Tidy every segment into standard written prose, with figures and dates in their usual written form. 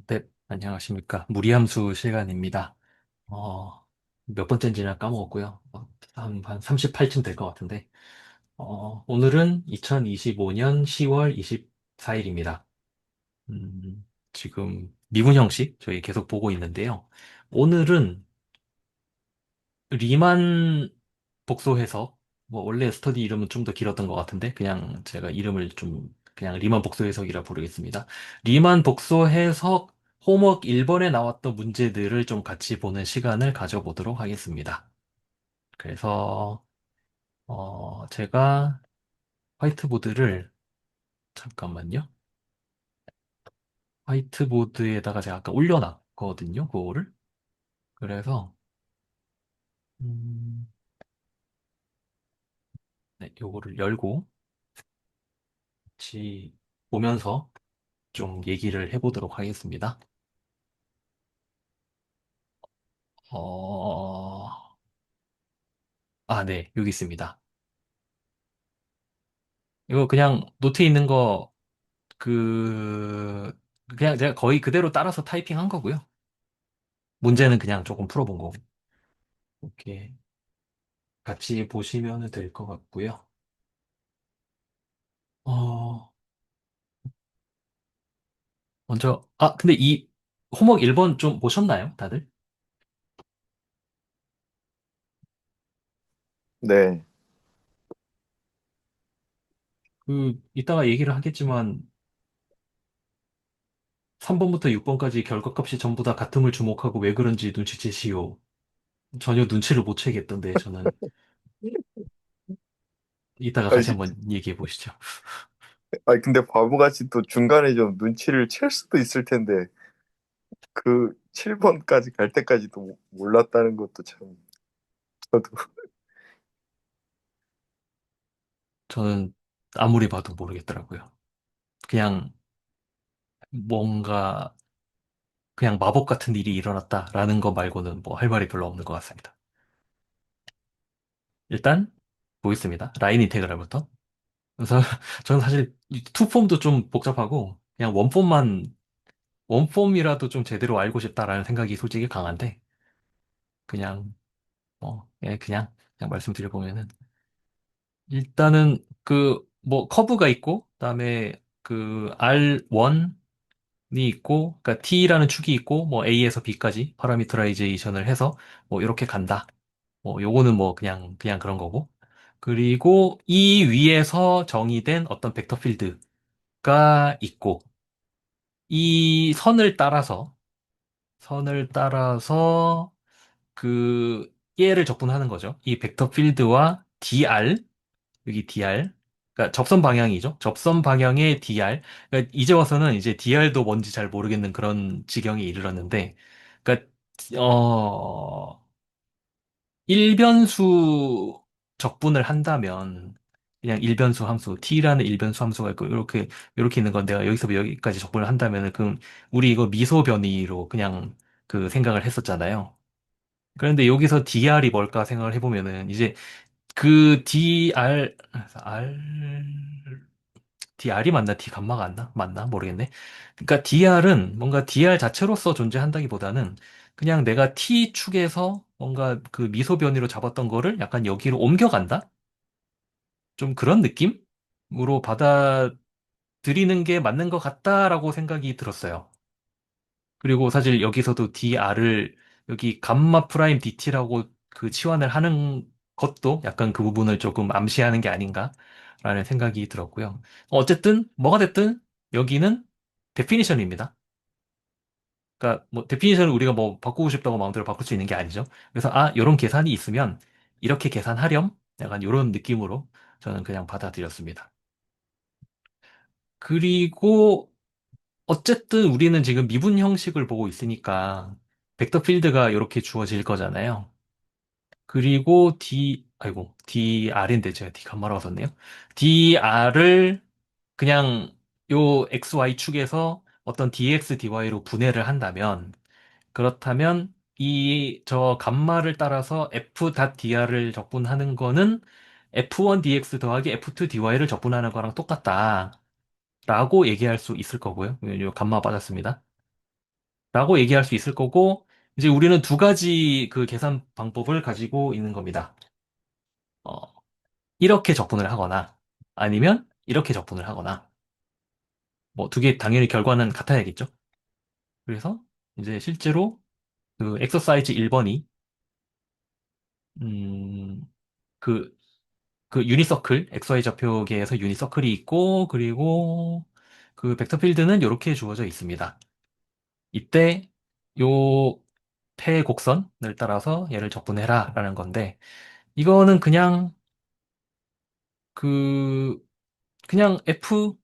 네, 안녕하십니까. 무리함수 시간입니다. 몇 번째인지는 까먹었고요. 한 38쯤 될 것 같은데. 오늘은 2025년 10월 24일입니다. 지금 미분 형식 저희 계속 보고 있는데요. 오늘은 리만 복소 해석, 뭐 원래 스터디 이름은 좀 더 길었던 것 같은데 그냥 제가 이름을 좀 그냥 리만 복소 해석이라 부르겠습니다. 리만 복소 해석 홈워크 1번에 나왔던 문제들을 좀 같이 보는 시간을 가져보도록 하겠습니다. 그래서 제가 화이트보드를 잠깐만요. 화이트보드에다가 제가 아까 올려놨거든요. 그거를. 그래서 음, 네, 요거를 열고 같이 보면서 좀 얘기를 해보도록 하겠습니다. 어, 네, 여기 있습니다. 이거 그냥 노트에 있는 거, 그, 그냥 제가 거의 그대로 따라서 타이핑 한 거고요. 문제는 그냥 조금 풀어본 거고. 이렇게 같이 보시면 될 것 같고요. 어, 근데 이 호목 1번 좀 보셨나요, 다들? 네. 이따가 얘기를 하겠지만, 3번부터 6번까지 결과값이 전부 다 같음을 주목하고 왜 그런지 눈치채시오. 전혀 눈치를 못 채겠던데, 저는. 이따가 아니, 같이 한번 얘기해 보시죠. 근데 바보같이 또 중간에 좀 눈치를 챌 수도 있을 텐데, 그 7번까지 갈 때까지도 몰랐다는 것도 참, 저도. 저는 아무리 봐도 모르겠더라고요. 그냥 뭔가 그냥 마법 같은 일이 일어났다라는 거 말고는 뭐 할 말이 별로 없는 것 같습니다. 일단 보겠습니다. 라인 인테그랄부터. 그래서 저는 사실 이 투폼도 좀 복잡하고 그냥 원폼이라도 좀 제대로 알고 싶다라는 생각이 솔직히 강한데 그냥 그냥 말씀드려보면은 일단은 그 뭐 커브가 있고 그다음에 그 R1이 있고 그러니까 T라는 축이 있고 뭐 A에서 B까지 파라미터라이제이션을 해서 뭐 이렇게 간다. 뭐 요거는 뭐 그냥 그런 거고. 그리고 이 위에서 정의된 어떤 벡터 필드가 있고 이 선을 따라서 그 얘를 적분하는 거죠. 이 벡터 필드와 dr 여기 dr 그러니까 접선 방향이죠. 접선 방향의 dr. 그러니까 이제 와서는 이제 dr도 뭔지 잘 모르겠는 그런 지경에 이르렀는데, 그러니까 일변수 적분을 한다면 그냥 일변수 함수 t라는 일변수 함수가 있고 이렇게 있는 건 내가 여기서 여기까지 적분을 한다면은 그럼 우리 이거 미소 변이로 그냥 그 생각을 했었잖아요. 그런데 여기서 dr이 뭘까 생각을 해보면은 이제 그 dr이 맞나? D 감마가 안 나? 맞나? 모르겠네. 그러니까 dr은 뭔가 dr 자체로서 존재한다기보다는 그냥 내가 t축에서 뭔가 그 미소 변이로 잡았던 거를 약간 여기로 옮겨간다? 좀 그런 느낌으로 받아들이는 게 맞는 것 같다라고 생각이 들었어요. 그리고 사실 여기서도 dr을 여기 감마 프라임 dt라고 그 치환을 하는 것도 약간 그 부분을 조금 암시하는 게 아닌가라는 생각이 들었고요. 어쨌든 뭐가 됐든 여기는 데피니션입니다. 그러니까 뭐 데피니션을 우리가 뭐 바꾸고 싶다고 마음대로 바꿀 수 있는 게 아니죠. 그래서 요런 계산이 있으면 이렇게 계산하렴? 약간 요런 느낌으로 저는 그냥 받아들였습니다. 그리고 어쨌든 우리는 지금 미분 형식을 보고 있으니까 벡터 필드가 이렇게 주어질 거잖아요. 그리고 dr인데 제가 d 감마라고 썼네요. dr을 그냥 요 xy 축에서 어떤 dx, dy로 분해를 한다면 그렇다면 이 저 감마를 따라서 f.dr을 적분하는 거는 f1dx 더하기 f2dy를 적분하는 거랑 똑같다. 라고 얘기할 수 있을 거고요. 요 감마 빠졌습니다. 라고 얘기할 수 있을 거고, 이제 우리는 두 가지 그 계산 방법을 가지고 있는 겁니다. 어, 이렇게 적분을 하거나, 아니면 이렇게 적분을 하거나, 뭐 두 개 당연히 결과는 같아야겠죠? 그래서 이제 실제로 그 엑서사이즈 1번이, 음, 그, 그 유니서클, XY 좌표계에서 유니서클이 있고, 그리고 그 벡터 필드는 이렇게 주어져 있습니다. 이때 요 폐 곡선을 따라서 얘를 적분해라 라는 건데, 이거는 그, 그냥 F가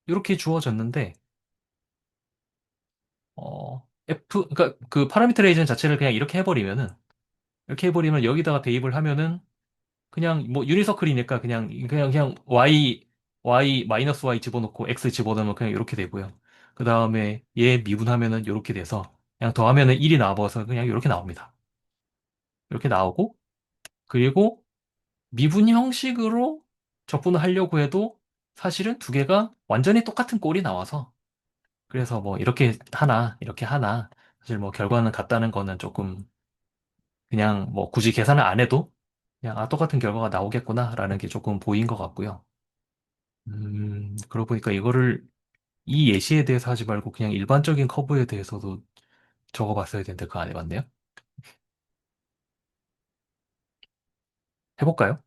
이렇게 주어졌는데, 그러니까 그 파라미터레이션 자체를 그냥 이렇게 해버리면 여기다가 대입을 하면은, 그냥 뭐 유니서클이니까 그냥 Y, 마이너스 Y 집어넣고 X 집어넣으면 그냥 이렇게 되고요. 그 다음에 얘 미분하면은 이렇게 돼서, 그냥 더하면은 1이 나와서 그냥 이렇게 나옵니다. 이렇게 나오고, 그리고 미분 형식으로 적분을 하려고 해도 사실은 두 개가 완전히 똑같은 꼴이 나와서, 그래서 뭐 이렇게 하나, 사실 뭐 결과는 같다는 거는 조금 그냥 뭐 굳이 계산을 안 해도 그냥 똑같은 결과가 나오겠구나라는 게 조금 보인 것 같고요. 그러고 보니까 이 예시에 대해서 하지 말고 그냥 일반적인 커브에 대해서도 적어봤어야 되는데 그거 안 해봤네요. 해볼까요?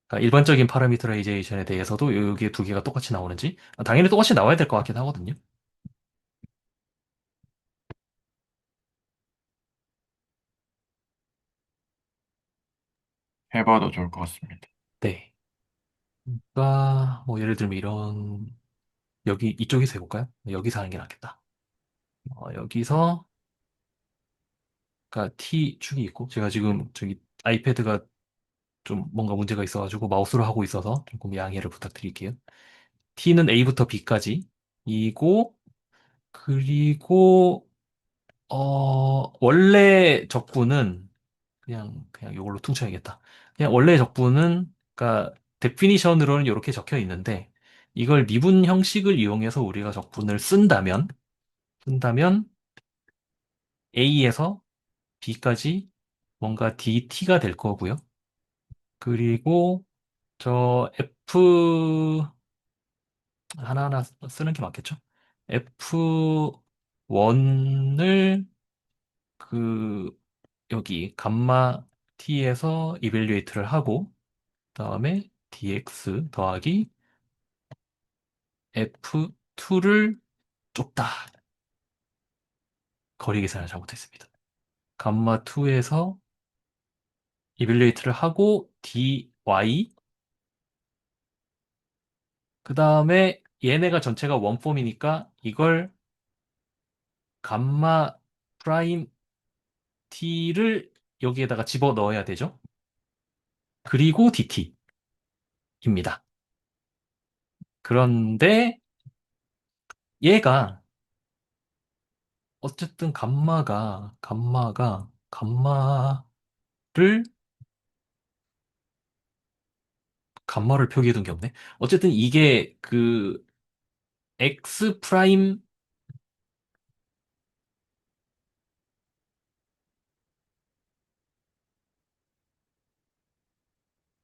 그러니까 일반적인 파라미터라이제이션에 대해서도 여기 두 개가 똑같이 나오는지 당연히 똑같이 나와야 될 것 같긴 하거든요. 해봐도 좋을 것 같습니다. 네. 그러니까 뭐 예를 들면 여기 이쪽에서 해볼까요? 여기서 하는 게 낫겠다. 여기서 그러니까 T축이 있고 제가 지금 저기 아이패드가 좀 뭔가 문제가 있어가지고 마우스로 하고 있어서 조금 양해를 부탁드릴게요. T는 A부터 B까지 이고 그리고 원래 적분은 그냥 이걸로 퉁쳐야겠다. 그냥 원래 적분은 그러니까 데피니션으로는 이렇게 적혀 있는데 이걸 미분 형식을 이용해서 우리가 적분을 쓴다면 A에서 B까지 뭔가 DT가 될 거고요. 그리고 저 F 하나하나 쓰는 게 맞겠죠? F1을 그 여기 감마 t에서 이벨리웨이트를 하고 그다음에 dx 더하기 f2를 좁다. 거리 계산을 잘못했습니다. 감마 2에서 이벨리웨이트를 하고 dy 그다음에 얘네가 전체가 원폼이니까 이걸 감마 프라임 t를 여기에다가 집어 넣어야 되죠. 그리고 dt입니다. 그런데 얘가 어쨌든 감마를 감마를 표기해 둔 게 없네. 어쨌든 이게 그 x 프라임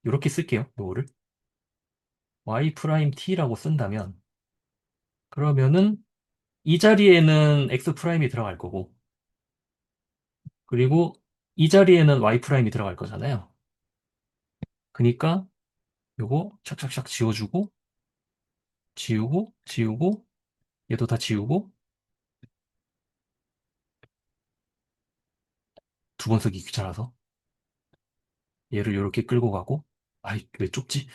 이렇게 쓸게요. 요거를 y 프라임 t라고 쓴다면 그러면은 이 자리에는 x 프라임이 들어갈 거고 그리고 이 자리에는 y 프라임이 들어갈 거잖아요. 그러니까 요거 착착착 지워주고 지우고 얘도 다 지우고 두 번 쓰기 귀찮아서 얘를 이렇게 끌고 가고 아이 왜 좁지?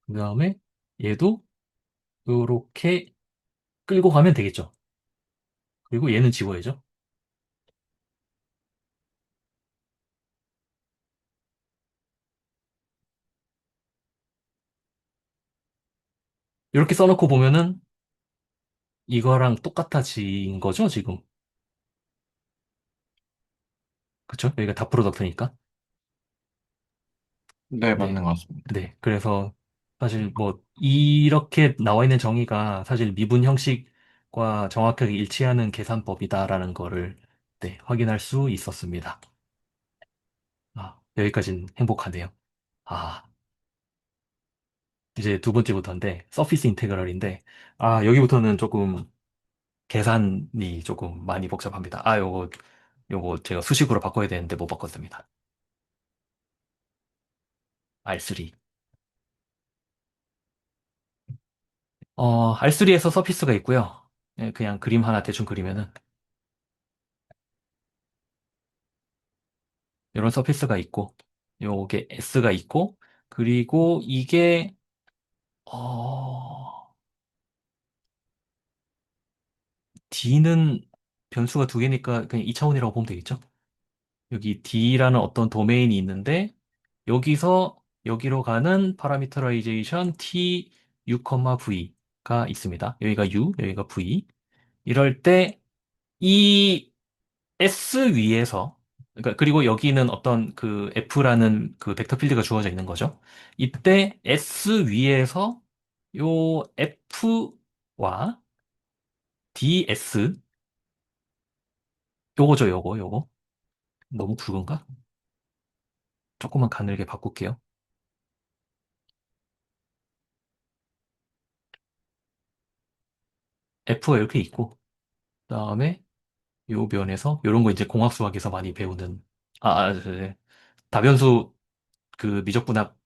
그 다음에 얘도 이렇게 끌고 가면 되겠죠. 그리고 얘는 지워야죠. 이렇게 써놓고 보면은 이거랑 똑같아진 거죠, 지금. 그쵸? 여기가 다 프로덕트니까. 네, 네. 맞는 것 같습니다. 네. 그래서 사실 뭐 이렇게 나와 있는 정의가 사실 미분 형식과 정확하게 일치하는 계산법이다라는 거를 네, 확인할 수 있었습니다. 여기까지는 행복하네요. 아, 이제 두 번째부터인데 서피스 인테그럴인데 여기부터는 조금 계산이 조금 많이 복잡합니다. 요거 제가 수식으로 바꿔야 되는데 못 바꿨습니다. R3. R3에서 서피스가 있고요. 예, 그냥 그림 하나 대충 그리면은 이런 서피스가 있고, 요게 S가 있고, 그리고 이게, 어, D는 변수가 두 개니까 그냥 2차원이라고 보면 되겠죠? 여기 D라는 어떤 도메인이 있는데, 여기서 여기로 가는 파라미터라이제이션 T U, V가 있습니다. 여기가 U, 여기가 V. 이럴 때, 이 S 위에서 그러니까 그리고 여기는 어떤 그 F라는 그 벡터 필드가 주어져 있는 거죠. 이때 S 위에서 요 F와 DS 요거죠, 요거. 너무 굵은가? 조금만 가늘게 바꿀게요. F가 이렇게 있고 그다음에 요 변에서 요런 거 이제 공학 수학에서 많이 배우는 네. 다변수 그 미적분학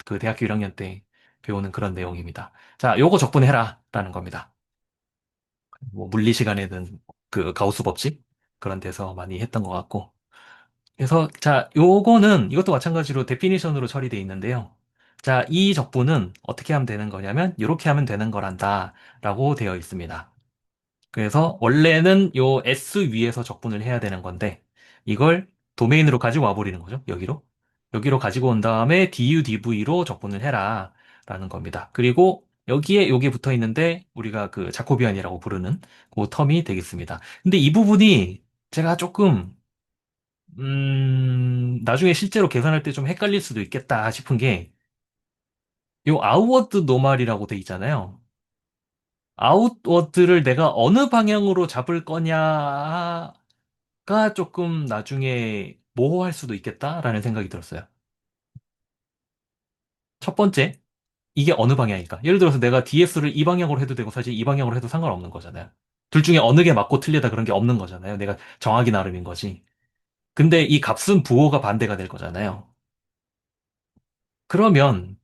그 대학교 1학년 때 배우는 그런 내용입니다. 자, 요거 적분해라라는 겁니다. 뭐 물리 시간에는 그 가우스 법칙 그런 데서 많이 했던 것 같고. 그래서 자, 요거는 이것도 마찬가지로 데피니션으로 처리되어 있는데요. 자, 이 적분은 어떻게 하면 되는 거냐면 이렇게 하면 되는 거란다라고 되어 있습니다. 그래서 원래는 요 S 위에서 적분을 해야 되는 건데 이걸 도메인으로 가지고 와버리는 거죠. 여기로 가지고 온 다음에 du, dv로 적분을 해라 라는 겁니다. 그리고 여기에 요게 붙어 있는데 우리가 그 자코비안이라고 부르는 그 텀이 되겠습니다. 근데 이 부분이 제가 조금 나중에 실제로 계산할 때 좀 헷갈릴 수도 있겠다 싶은 게 요 아웃워드 노말이라고 돼 있잖아요. 아웃워드를 내가 어느 방향으로 잡을 거냐가 조금 나중에 모호할 수도 있겠다라는 생각이 들었어요. 첫 번째, 이게 어느 방향일까? 예를 들어서 내가 DS를 이 방향으로 해도 되고 사실 이 방향으로 해도 상관없는 거잖아요. 둘 중에 어느 게 맞고 틀리다 그런 게 없는 거잖아요. 내가 정하기 나름인 거지. 근데 이 값은 부호가 반대가 될 거잖아요. 그러면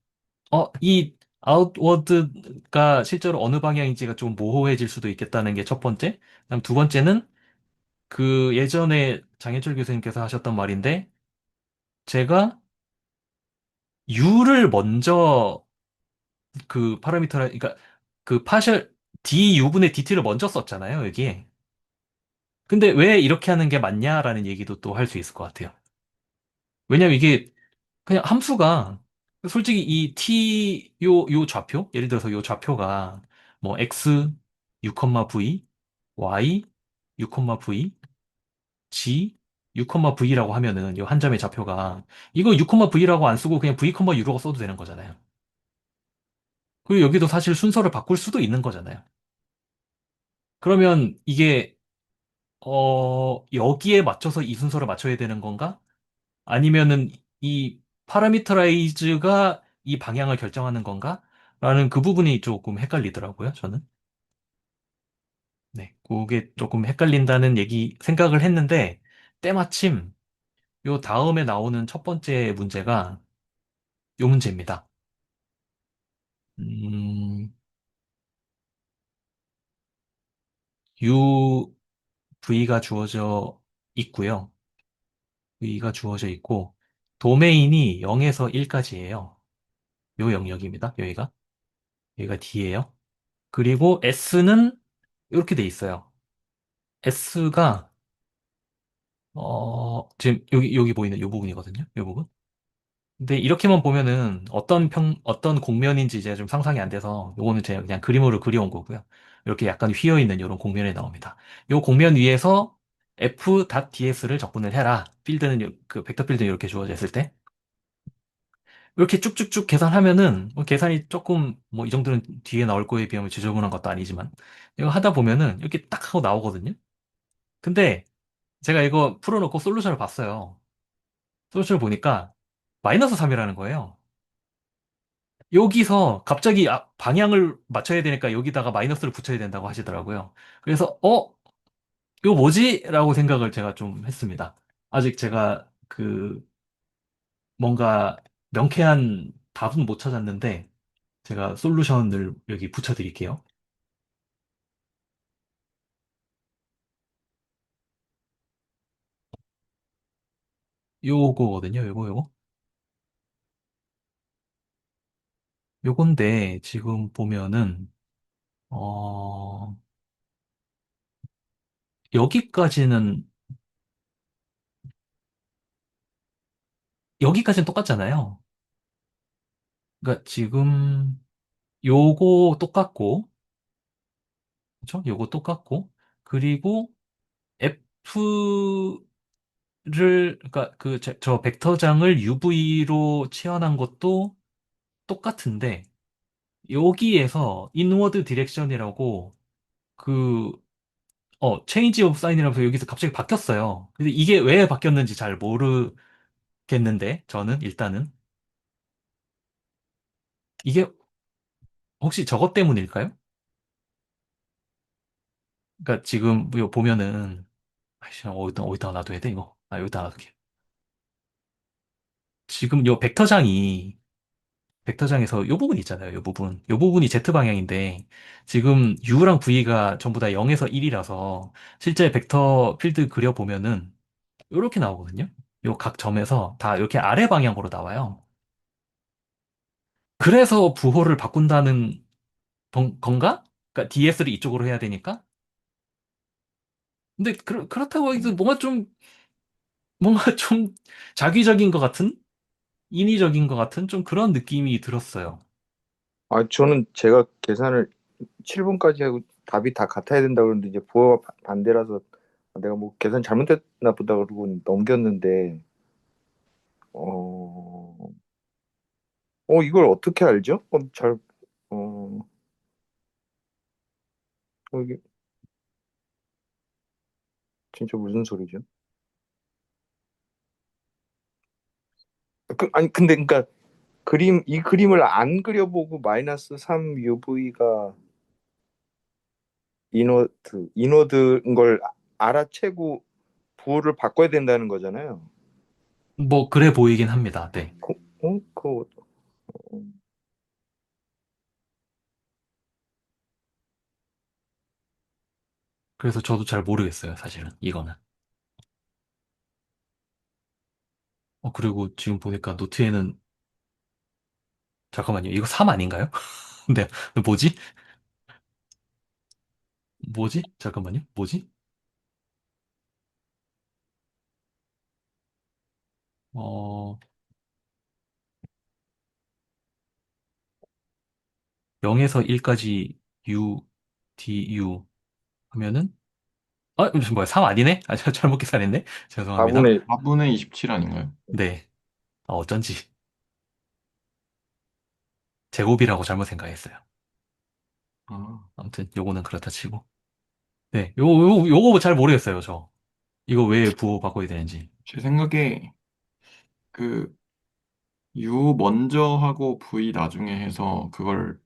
이 아웃워드가 실제로 어느 방향인지가 좀 모호해질 수도 있겠다는 게 첫 번째. 그다음 두 번째는 그 예전에 장현철 교수님께서 하셨던 말인데 제가 U를 먼저 그 파라미터라 그러니까 그 파셜 DU분의 DT를 먼저 썼잖아요, 여기에. 근데 왜 이렇게 하는 게 맞냐라는 얘기도 또 할 수 있을 것 같아요. 왜냐면 이게 그냥 함수가 솔직히 이 t 요 좌표 예를 들어서 요 좌표가 뭐 x 6, v y 6, v g 6, v라고 하면은 요 한 점의 좌표가 이거 6, v라고 안 쓰고 그냥 v, u라고 써도 되는 거잖아요. 그리고 여기도 사실 순서를 바꿀 수도 있는 거잖아요. 그러면 이게 여기에 맞춰서 이 순서를 맞춰야 되는 건가? 아니면은 이 파라미터라이즈가 이 방향을 결정하는 건가? 라는 그 부분이 조금 헷갈리더라고요, 저는. 네, 그게 조금 헷갈린다는 생각을 했는데, 때마침 요 다음에 나오는 첫 번째 문제가 요 문제입니다. 음, UV가 주어져 있고요. V가 주어져 있고, 도메인이 0에서 1까지예요. 요 영역입니다, 여기가 D예요. 그리고 S는 이렇게 돼 있어요. S가 지금 여기 보이는 이 부분이거든요. 이 부분. 근데 이렇게만 보면은 어떤 곡면인지 이제 좀 상상이 안 돼서 요거는 제가 그냥 그림으로 그려온 거고요. 이렇게 약간 휘어 있는 이런 곡면이 나옵니다. 요 곡면 위에서 f.ds를 적분을 해라. 필드는 그 벡터 필드는 이렇게 주어져 있을 때. 이렇게 쭉쭉쭉 계산하면은 뭐 계산이 조금 뭐 이 정도는 뒤에 나올 거에 비하면 지저분한 것도 아니지만 이거 하다 보면은 이렇게 딱 하고 나오거든요. 근데 제가 이거 풀어놓고 솔루션을 봤어요. 솔루션을 보니까 마이너스 3이라는 거예요. 여기서 갑자기 방향을 맞춰야 되니까 여기다가 마이너스를 붙여야 된다고 하시더라고요. 그래서 이거 뭐지? 라고 생각을 제가 좀 했습니다. 아직 제가 뭔가 명쾌한 답은 못 찾았는데 제가 솔루션을 여기 붙여드릴게요. 요거거든요. 요거. 요건데 지금 보면은 어 여기까지는 여기까지는 똑같잖아요. 그러니까 지금 요거 똑같고 그렇죠? 요거 똑같고 그리고 F를 그러니까 저 벡터장을 UV로 치환한 것도 똑같은데 여기에서 인워드 디렉션이라고 그 체인지 오브 사인이라면서 여기서 갑자기 바뀌었어요. 근데 이게 왜 바뀌었는지 잘 모르겠는데 저는 일단은 이게 혹시 저것 때문일까요? 그러니까 지금 요 보면은 아이씨, 어디다 놔둬야 돼 이거? 여기다 놔둘게. 지금 요 벡터장에서 요 부분 있잖아요. 요 부분. 요 부분이 Z 방향인데 지금 U랑 V가 전부 다 0에서 1이라서 실제 벡터 필드 그려 보면은 요렇게 나오거든요. 요 각 점에서 다 이렇게 아래 방향으로 나와요. 그래서 부호를 바꾼다는 건가? 그러니까 DS를 이쪽으로 해야 되니까? 근데 그렇다고 해도 뭔가 좀 자기적인 것 같은? 인위적인 것 같은 좀 그런 느낌이 들었어요. 저는 제가 계산을 7번까지 하고 답이 다 같아야 된다 그러는데 이제 부호가 반대라서 내가 뭐 계산 잘못했나 보다 그러고 넘겼는데 어, 이걸 어떻게 알죠? 어, 이게 진짜 무슨 소리죠? 아니 근데 그러니까 이 그림을 안 그려보고 마이너스 3 UV가 인워드인 걸 알아채고 부호를 바꿔야 된다는 거잖아요. 뭐 그래 보이긴 합니다. 네. 그, 어? 그, 그래서 저도 잘 모르겠어요, 사실은 이거는. 그리고 지금 보니까 노트에는 잠깐만요. 이거 3 아닌가요? 근데 뭐지? 뭐지? 잠깐만요. 뭐지? 어, 0에서 1까지 U, D, U 하면은 무슨 뭐야? 3 아니네? 잘못 계산했네? 죄송합니다. 4분의 4분의 27 아닌가요? 네. 어쩐지 제곱이라고 잘못 생각했어요. 아, 아무튼 요거는 그렇다 치고. 네. 요거 잘 모르겠어요, 저. 이거 왜 부호 바꿔야 되는지. 제 생각에 그 U 먼저 하고 V 나중에 해서 그걸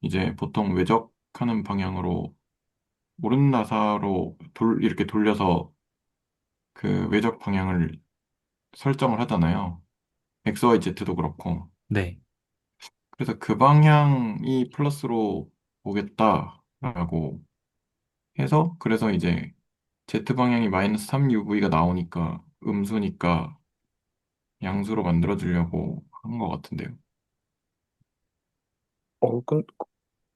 이제 보통 외적하는 방향으로 오른 나사로 이렇게 돌려서 그 외적 방향을 설정을 하잖아요. XY, Z도 그렇고. 네. 그래서 그 방향이 플러스로 오겠다라고 해서 그래서 이제 Z 방향이 마이너스 3UV가 나오니까 음수니까 양수로 만들어주려고 한 것 같은데요. 어, 그럼,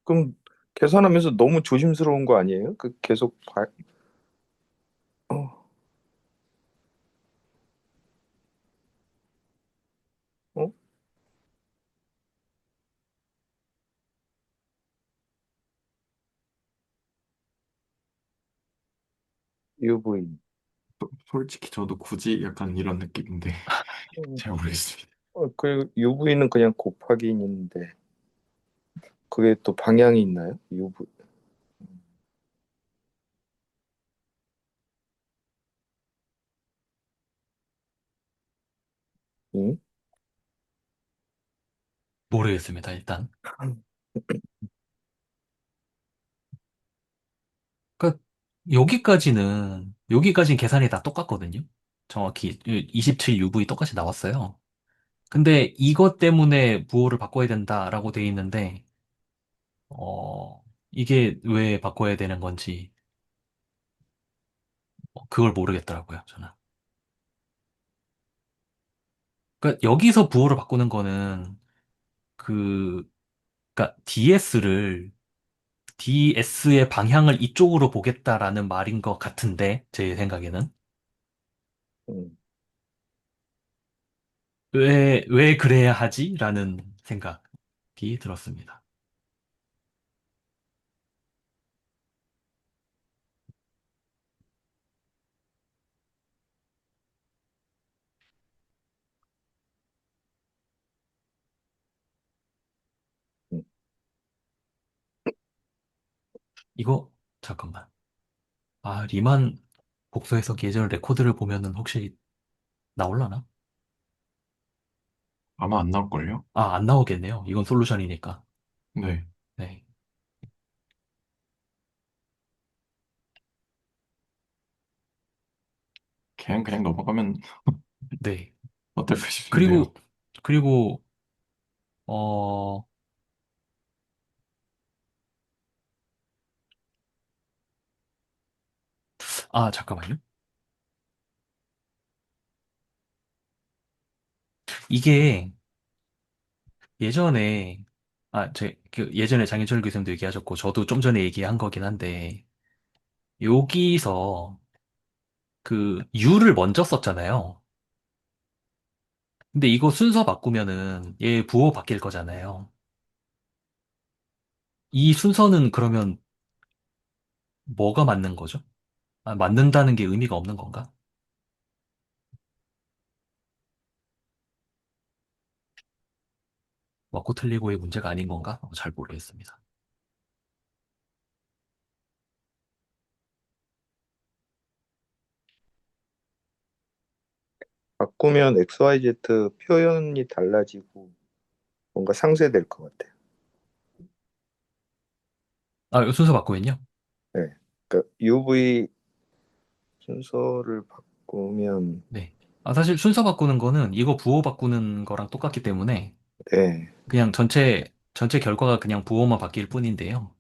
그럼 계산하면서 너무 조심스러운 거 아니에요? 계속 어, 어? UV. 솔직히 저도 굳이 약간 이런 느낌인데 음, 잘 모르겠습니다. 그 UV는 그냥 곱하기인데 그게 또 방향이 있나요? UV. 응? 모르겠습니다, 일단. 그러니까 여기까지는 계산이 다 똑같거든요. 정확히 27UV 똑같이 나왔어요. 근데 이것 때문에 부호를 바꿔야 된다라고 돼 있는데, 이게 왜 바꿔야 되는 건지, 그걸 모르겠더라고요, 저는. 그러니까 여기서 부호를 바꾸는 거는, 그, 그러니까 DS의 방향을 이쪽으로 보겠다라는 말인 것 같은데, 제 생각에는. 응. 왜 그래야 하지? 라는 생각이 들었습니다. 응. 이거, 잠깐만. 아, 리만 복수 해석 예전 레코드를 보면은 혹시 나올라나? 아마 안 나올걸요? 아, 안 나오겠네요. 이건 솔루션이니까. 네. 네. 그냥 넘어가면 네. 어떨까 싶은데요. 그리고, 그리고, 어, 아, 잠깐만요. 이게 예전에, 예전에 장윤철 교수님도 얘기하셨고, 저도 좀 전에 얘기한 거긴 한데, 여기서 U를 먼저 썼잖아요. 근데 이거 순서 바꾸면은 얘 부호 바뀔 거잖아요. 이 순서는 그러면 뭐가 맞는 거죠? 아, 맞는다는 게 의미가 없는 건가? 맞고 틀리고의 문제가 아닌 건가? 잘 모르겠습니다. 바꾸면 XYZ 표현이 달라지고 뭔가 상쇄될 것 같아요. 아, 이거 순서 바꾸면요? 네. 그러니까 UV 순서를 바꾸면 네. 아, 사실 순서 바꾸는 거는 이거 부호 바꾸는 거랑 똑같기 때문에 네. 그냥 전체 결과가 그냥 부호만 바뀔 뿐인데요.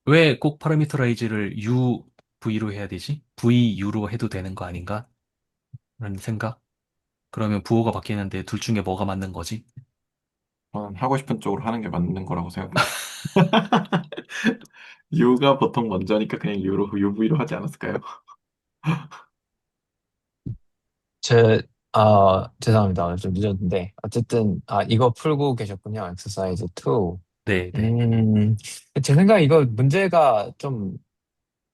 왜 꼭 파라미터라이즈를 UV로 해야 되지? VU로 해도 되는 거 아닌가? 라는 생각? 그러면 부호가 바뀌는데 둘 중에 뭐가 맞는 거지? 저는 하고 싶은 쪽으로 하는 게 맞는 거라고 생각합니다. U가 보통 먼저니까 그냥 UV로 하지 않았을까요? 죄송합니다. 좀 늦었는데. 어쨌든, 이거 풀고 계셨군요. 엑서사이즈 2. 네, 네. 음, 제 생각에 이거 문제가 좀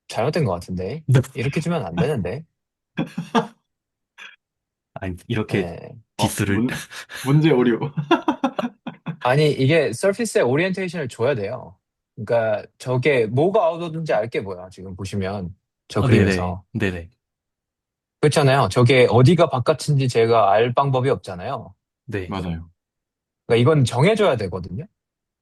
잘못된 것 같은데. 네. 이렇게 주면 안 되는데. 아니, 이렇게 네. 디스를. 문제 오류. 아니, 이게 서피스의 오리엔테이션을 줘야 돼요. 그러니까 저게 뭐가 아웃오든지 알게 보여. 지금 보시면. 저 네네. 그림에서. 네네. 그렇잖아요. 저게 어디가 바깥인지 제가 알 방법이 없잖아요. 네. 맞아요. 그러니까 이건 정해줘야 되거든요.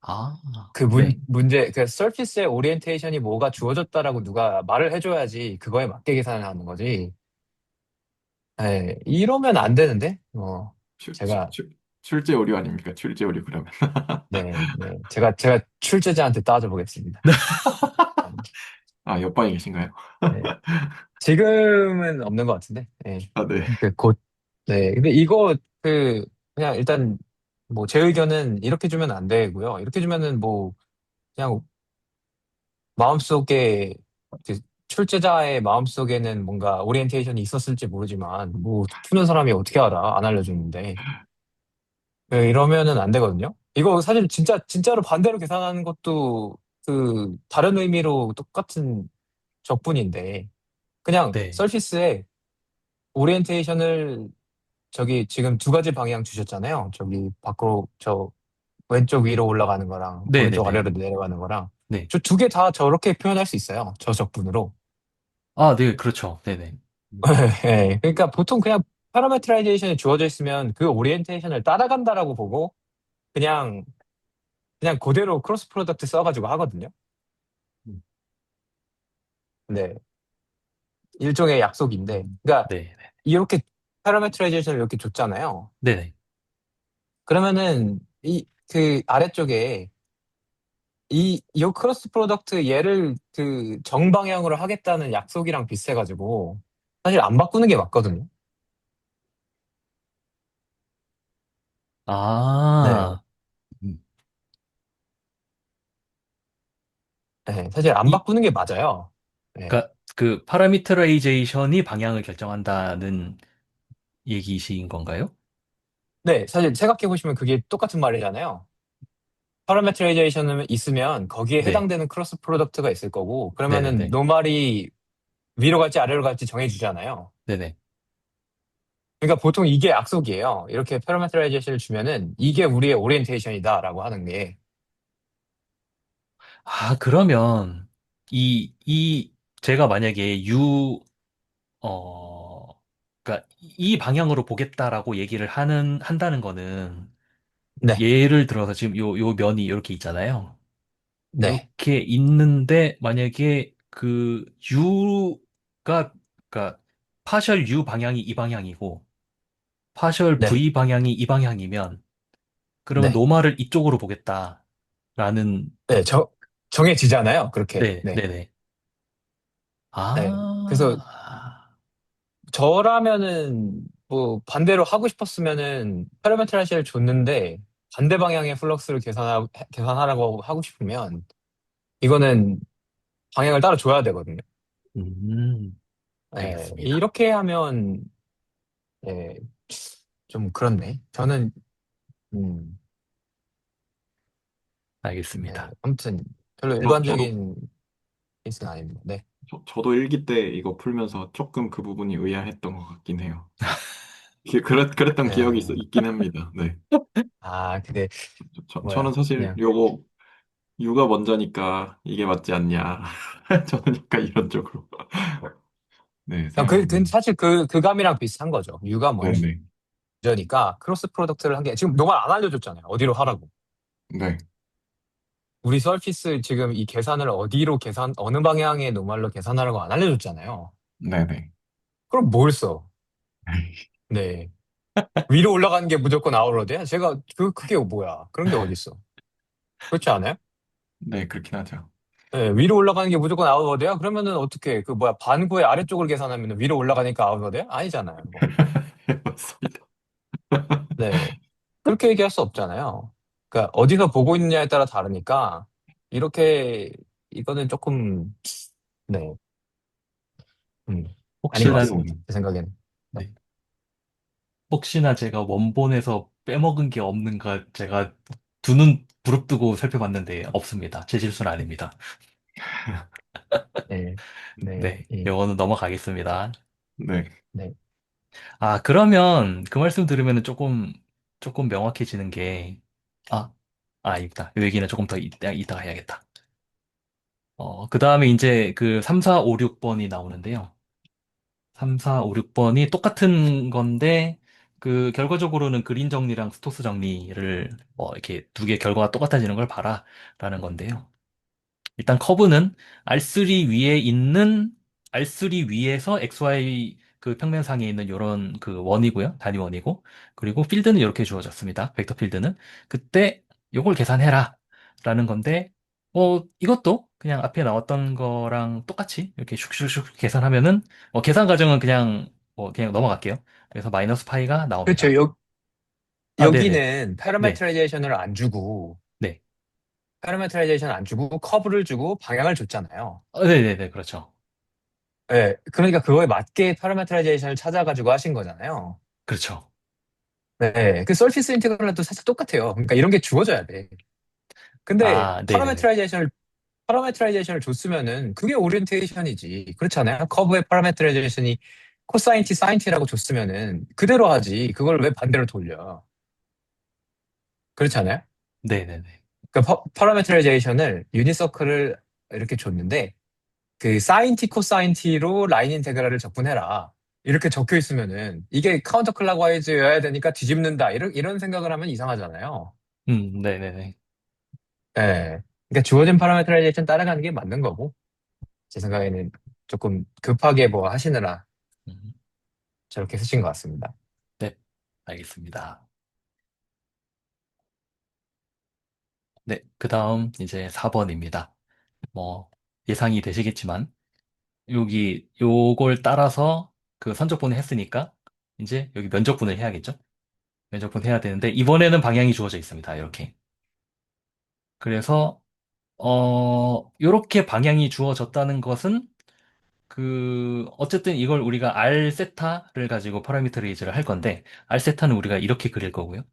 아, 그 네. 문제, 그 서피스의 오리엔테이션이 뭐가 주어졌다라고 누가 말을 해줘야지 그거에 맞게 계산을 하는 거지. 예, 이러면 안 되는데? 출, 출, 제가, 출, 출제 오류 아닙니까? 출제 오류 그러면. 네. 제가 출제자한테 따져보겠습니다. 음, 아, 옆방에 계신가요? 네. 지금은 없는 것 같은데. 예. 아, 네. 곧, 네. 근데 이거, 그냥 일단, 뭐, 제 의견은 이렇게 주면 안 되고요. 이렇게 주면은 뭐, 그냥 마음속에 그 출제자의 마음속에는 뭔가 오리엔테이션이 있었을지 모르지만 뭐 푸는 사람이 어떻게 알아? 안 알려주는데. 네, 이러면은 안 되거든요. 이거 사실 진짜로 반대로 계산하는 것도 다른 의미로 똑같은 적분인데 그냥 네. 서피스에 오리엔테이션을 저기 지금 두 가지 방향 주셨잖아요. 저기 밖으로 저 왼쪽 위로 올라가는 거랑 오른쪽 네네네. 아래로 내려가는 거랑 네. 저 두 개 다 저렇게 표현할 수 있어요. 저적분으로. 아, 네, 그렇죠. 네네. 예, 그러니까 보통 그냥 파라메트라이제이션이 주어져 있으면 그 오리엔테이션을 따라간다라고 보고 그냥 그냥 그대로 크로스 프로덕트 써가지고 하거든요. 음. 네, 일종의 약속인데, 그러니까 네. 이렇게 파라메트라이제이션을 이렇게 줬잖아요. 네네. 그러면은 이 그 아래쪽에 이 크로스 프로덕트 얘를 그 정방향으로 하겠다는 약속이랑 비슷해가지고 사실 안 바꾸는 게 맞거든요. 네, 아, 음. 네, 사실 안 이, 바꾸는 게 맞아요. 네, 그러니까 그 파라미터라이제이션이 방향을 결정한다는 얘기이신 건가요? 네, 사실 생각해 보시면 그게 똑같은 말이잖아요. 파라메트라이제이션은 있으면 거기에 네. 해당되는 크로스 프로덕트가 있을 거고 그러면은 네네네. 노말이 위로 갈지 아래로 갈지 정해주잖아요. 네네. 그러니까 보통 이게 약속이에요. 이렇게 파라메트라이제이션을 주면은 이게 우리의 오리엔테이션이다라고 하는 게. 아, 그러면 제가 만약에 어, 그러니까 이 방향으로 보겠다라고 얘기를 한다는 거는 네, 예를 들어서 지금 요 면이 이렇게 있잖아요. 네, 이렇게 있는데 만약에 그 그러니까 파셜 U 방향이 이 방향이고 파셜 네, V 방향이 이 방향이면 그러면 네, 노말을 이쪽으로 보겠다라는 네, 정해지잖아요. 그렇게. 네, 네, 네네. 네. 그래서 아, 저라면은 뭐 반대로 하고 싶었으면은 파라메트라이제를 줬는데 반대 방향의 플럭스를 계산하라고 하고 싶으면 이거는 방향을 따로 줘야 되거든요. 네, 알겠습니다. 이렇게 하면 네, 좀 그렇네. 저는 음, 네, 알겠습니다. 아무튼 별로 저도 일반적인 케이스는 아닙니다. 네. 저도 일기 때 이거 풀면서 조금 그 부분이 의아했던 것 같긴 해요. 그랬던 기억이 네. 있긴 합니다. 네. 아, 근데 저는 뭐야, 사실 그냥 요거 유가 먼저니까 이게 맞지 않냐. 저는 약간 이런 쪽으로 네, 그냥 생각합니다. 사실 그 감이랑 비슷한 거죠. 유가 네네. 먼저니까 크로스 프로덕트를 한 게 지금 너가 안 알려줬잖아요. 어디로 하라고. 네. 우리 서피스 지금 이 계산을 어느 방향의 노말로 계산하라고 안 알려줬잖아요. 네네. 그럼 뭘 써? 네. 위로 올라가는 게 무조건 아웃로드야? 제가, 그게 뭐야? 그런 게 어딨어? 그렇지 않아요? 네, 그렇긴 하죠. 네, 위로 올라가는 게 무조건 아웃로드야? 그러면은 어떻게, 반구의 아래쪽을 계산하면 위로 올라가니까 아웃로드야? 아니잖아요, 그거. 맞습니다. 네. 그렇게 얘기할 수 없잖아요. 그러니까 어디서 보고 있느냐에 따라 다르니까, 이렇게, 이거는 조금, 네, 음, 아닌 것 혹시나, 같습니다. 제 생각에는. 네. 네. 혹시나 제가 원본에서 빼먹은 게 없는가 제가 두 눈 부릅뜨고 살펴봤는데 없습니다. 제 실수는 아닙니다. 네, 네, 네, 예, 이거는 넘어가겠습니다. 네. 네. 아, 그러면 그 말씀 들으면 조금 명확해지는 게, 아, 아닙니다. 이 얘기는 조금 더 이따가 해야겠다. 그 다음에 이제 그 3, 4, 5, 6번이 나오는데요. 3, 4, 5, 6번이 똑같은 건데, 그 결과적으로는 그린 정리랑 스토스 정리를 이렇게 두 개 결과가 똑같아지는 걸 봐라 라는 건데요. 일단 커브는 R3 위에 있는 R3 위에서 XY 그 평면상에 있는 요런 그 원이고요. 단위 원이고. 그리고 필드는 이렇게 주어졌습니다. 벡터 필드는. 그때 요걸 계산해라 라는 건데 이것도 그냥 앞에 나왔던 거랑 똑같이 이렇게 슉슉슉 계산하면은 계산 과정은 그냥 넘어갈게요. 그래서 마이너스 파이가 그렇죠. 나옵니다. 아, 네네. 여기는 네. 파라메트라이제이션을 안 주고, 네. 파라메트라이제이션 안 주고, 커브를 주고, 방향을 줬잖아요. 네네네. 그렇죠. 네, 그러니까 그거에 맞게 파라메트라이제이션을 찾아가지고 하신 거잖아요. 그렇죠. 네, 그 서피스 인테그랄도 사실 똑같아요. 그러니까 이런 게 주어져야 돼. 근데 아, 네네네. 파라메트라이제이션을 줬으면은 그게 오리엔테이션이지. 그렇잖아요. 커브의 파라메트라이제이션이 코사인 T, 사인 T라고 줬으면은 그대로 하지. 그걸 왜 반대로 돌려? 그렇지 않아요? 네네네. 그러니까 파라메트라이제이션을 유니서클을 이렇게 줬는데 그 사인 T, 코사인 T로 라인 인테그랄을 적분해라. 이렇게 적혀 있으면은 이게 카운터 클락와이즈여야 되니까 뒤집는다. 이런 생각을 하면 이상하잖아요. 네네네. 예. 그러니까 주어진 파라메트라이제이션 따라가는 게 맞는 거고 제 생각에는 조금 급하게 뭐 하시느라 음, 저렇게 쓰신 것 같습니다. 네, 알겠습니다. 네, 그 다음 이제 4번입니다. 뭐, 예상이 되시겠지만, 요걸 따라서 그 선적분을 했으니까, 이제 여기 면적분을 해야겠죠? 면적분 해야 되는데, 이번에는 방향이 주어져 있습니다. 이렇게. 그래서, 요렇게 방향이 주어졌다는 것은, 어쨌든 이걸 우리가 R 세타를 가지고 파라미터레이즈를 할 건데, R 세타는 우리가 이렇게 그릴 거고요.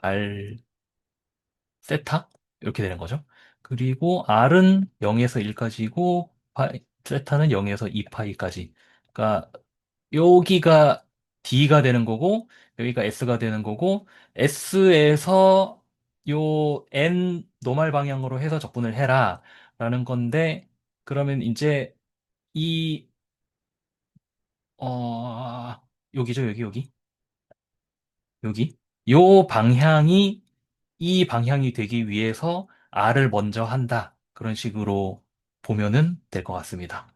R 세타? 이렇게 되는 거죠. 그리고 R은 0에서 1까지고, 세타는 0에서 2파이까지. 그러니까, 여기가 D가 되는 거고, 여기가 S가 되는 거고, S에서 요 N 노말 방향으로 해서 적분을 해라. 라는 건데, 그러면 이제 이, 어, 여기죠, 여기. 여기. 요 방향이 이 방향이 되기 위해서 R을 먼저 한다. 그런 식으로 보면은 될 것 같습니다.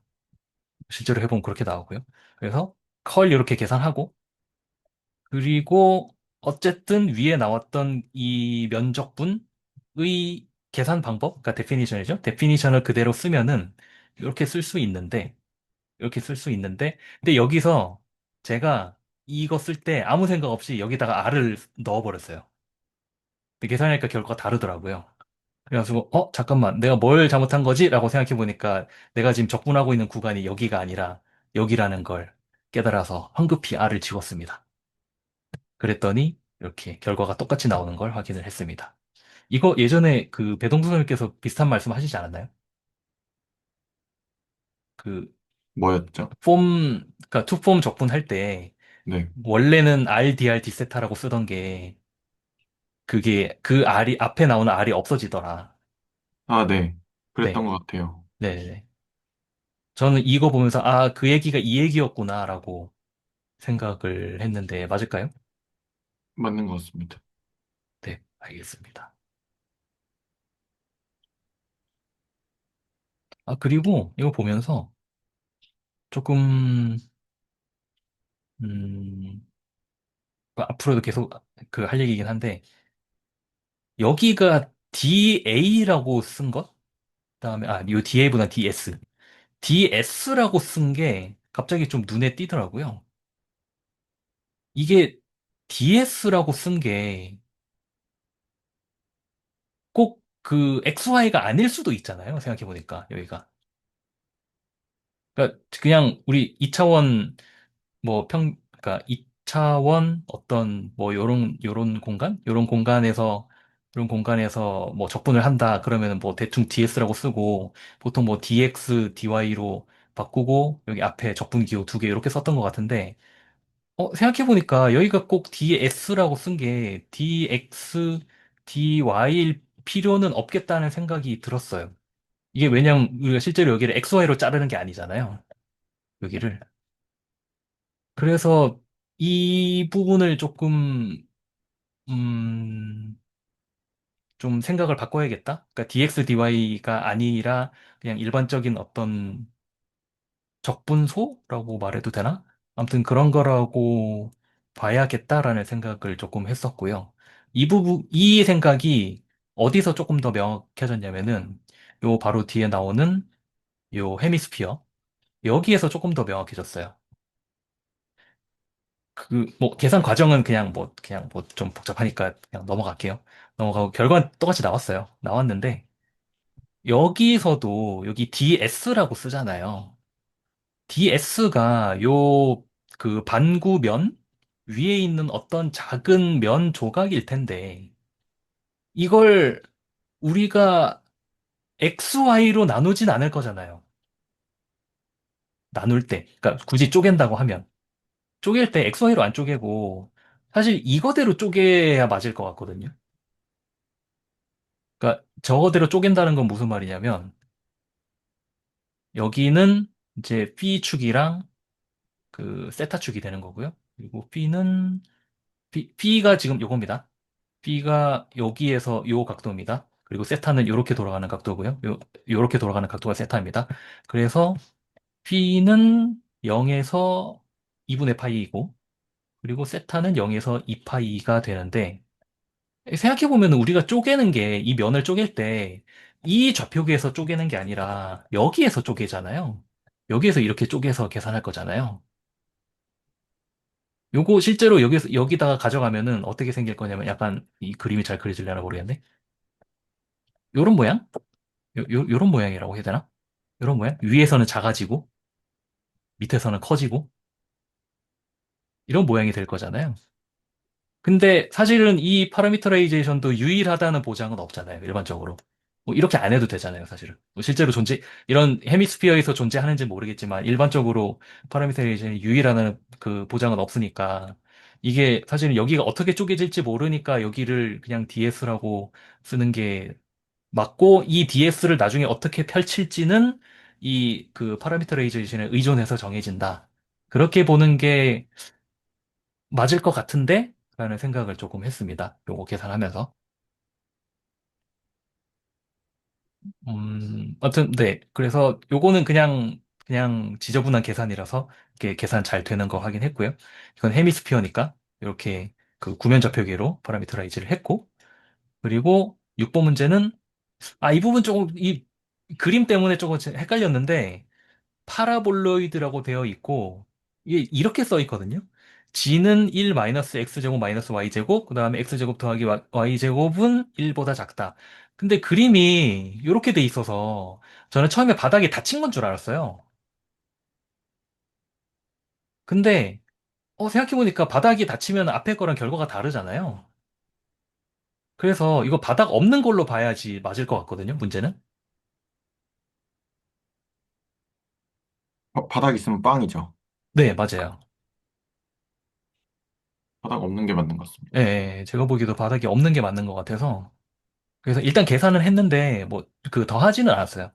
실제로 해보면 그렇게 나오고요. 그래서 컬 이렇게 계산하고 그리고 어쨌든 위에 나왔던 이 면적분의 계산 방법, 그러니까 데피니션이죠. 데피니션을 그대로 쓰면은 이렇게 쓸 수 있는데 근데 여기서 제가 이거 쓸 때 아무 생각 없이 여기다가 R을 넣어버렸어요. 근데 계산하니까 결과가 다르더라고요. 그래가지고, 잠깐만, 내가 뭘 잘못한 거지? 라고 생각해 보니까 내가 지금 적분하고 있는 구간이 여기가 아니라 여기라는 걸 깨달아서 황급히 R을 지웠습니다. 그랬더니 이렇게 결과가 똑같이 나오는 걸 확인을 했습니다. 이거 예전에 그 배동수 선생님께서 비슷한 말씀 하시지 않았나요? 그 뭐였죠? 그러니까 투폼 적분할 때 네. 원래는 RDR 디세타라고 쓰던 게 그게 그 R이 앞에 나오는 R이 없어지더라. 아, 네. 그랬던 네. 것 같아요. 네. 저는 이거 보면서 그 얘기가 이 얘기였구나라고 생각을 했는데 맞을까요? 맞는 것 같습니다. 네, 알겠습니다. 그리고 이거 보면서 조금 음, 앞으로도 계속 그 할 얘기긴 한데 여기가 DA라고 쓴 것? 그다음에 요 DA보다 DS. DS라고 쓴 게 갑자기 좀 눈에 띄더라고요. 이게 DS라고 쓴 게 꼭 그 XY가 아닐 수도 있잖아요. 생각해보니까 여기가. 그러니까 그냥 우리 2차원 그러니까 2차원 어떤 뭐 요런 공간에서 뭐 적분을 한다 그러면은 뭐 대충 DS라고 쓰고 보통 뭐 DX, DY로 바꾸고 여기 앞에 적분 기호 두 개 이렇게 썼던 것 같은데 생각해보니까 여기가 꼭 DS라고 쓴 게 DX, DY일 필요는 없겠다는 생각이 들었어요. 이게 왜냐면 우리가 실제로 여기를 XY로 자르는 게 아니잖아요. 여기를. 그래서 이 부분을 음, 좀 생각을 바꿔야겠다. 그러니까 DX, DY가 아니라 그냥 일반적인 어떤 적분소라고 말해도 되나? 아무튼 그런 거라고 봐야겠다라는 생각을 조금 했었고요. 이 생각이 어디서 조금 더 명확해졌냐면은 요 바로 뒤에 나오는 요 헤미스피어. 여기에서 조금 더 명확해졌어요. 뭐, 계산 과정은 그냥 뭐, 좀 복잡하니까 그냥 넘어갈게요. 넘어가고, 결과는 똑같이 나왔어요. 나왔는데, 여기서도, 여기 DS라고 쓰잖아요. DS가 반구면 위에 있는 어떤 작은 면 조각일 텐데, 이걸 우리가 XY로 나누진 않을 거잖아요. 나눌 때, 그러니까 굳이 쪼갠다고 하면, 쪼갤 때 XY로 안 쪼개고, 사실 이거대로 쪼개야 맞을 것 같거든요. 그러니까 저거대로 쪼갠다는 건 무슨 말이냐면, 여기는 이제 B축이랑 그 세타축이 되는 거고요. 그리고 B가 지금 요겁니다. B가 여기에서 요 각도입니다. 그리고 세타는 요렇게 돌아가는 각도고요. 요렇게 돌아가는 각도가 세타입니다. 그래서 B는 0에서 2분의 파이이고, 그리고 세타는 0에서 2파이가 되는데, 생각해보면 우리가 쪼개는 게, 이 면을 쪼갤 때, 이 좌표계에서 쪼개는 게 아니라, 여기에서 쪼개잖아요. 여기에서 이렇게 쪼개서 계산할 거잖아요. 요거 실제로 여기다가 가져가면은 어떻게 생길 거냐면, 약간 이 그림이 잘 그려지려나 모르겠네. 요런 모양? 요런 모양이라고 해야 되나? 요런 모양? 위에서는 작아지고, 밑에서는 커지고, 이런 모양이 될 거잖아요. 근데 사실은 이 파라미터라이제이션도 유일하다는 보장은 없잖아요, 일반적으로. 뭐 이렇게 안 해도 되잖아요, 사실은. 뭐 실제로 이런 헤미스피어에서 존재하는지 모르겠지만, 일반적으로 파라미터라이제이션이 유일하다는 그 보장은 없으니까, 이게 사실은 여기가 어떻게 쪼개질지 모르니까 여기를 그냥 DS라고 쓰는 게 맞고, 이 DS를 나중에 어떻게 펼칠지는 이 그 파라미터라이제이션에 의존해서 정해진다. 그렇게 보는 게 맞을 것 같은데? 라는 생각을 조금 했습니다. 요거 계산하면서. 아무튼, 네. 그래서 요거는 그냥 지저분한 계산이라서, 이게 계산 잘 되는 거 확인했고요. 이건 헤미스피어니까, 이렇게 그 구면 좌표계로 파라미터라이즈를 했고, 그리고 6번 문제는, 이 부분 조금, 이 그림 때문에 조금 헷갈렸는데, 파라볼로이드라고 되어 있고, 이게 이렇게 써 있거든요. g는 1 마이너스 x제곱 마이너스 y제곱, 그 다음에 x제곱 더하기 y제곱은 1보다 작다. 근데 그림이 이렇게 돼 있어서 저는 처음에 바닥이 닫힌 건 줄 알았어요. 근데 생각해보니까 바닥이 닫히면 앞에 거랑 결과가 다르잖아요. 그래서 이거 바닥 없는 걸로 봐야지 맞을 것 같거든요, 문제는. 바닥 있으면 빵이죠. 네, 맞아요. 바닥 없는 게 맞는 것 같습니다. 예, 제가 보기에도 바닥이 없는 게 맞는 것 같아서. 그래서 일단 계산을 했는데, 뭐, 그 더하지는 않았어요.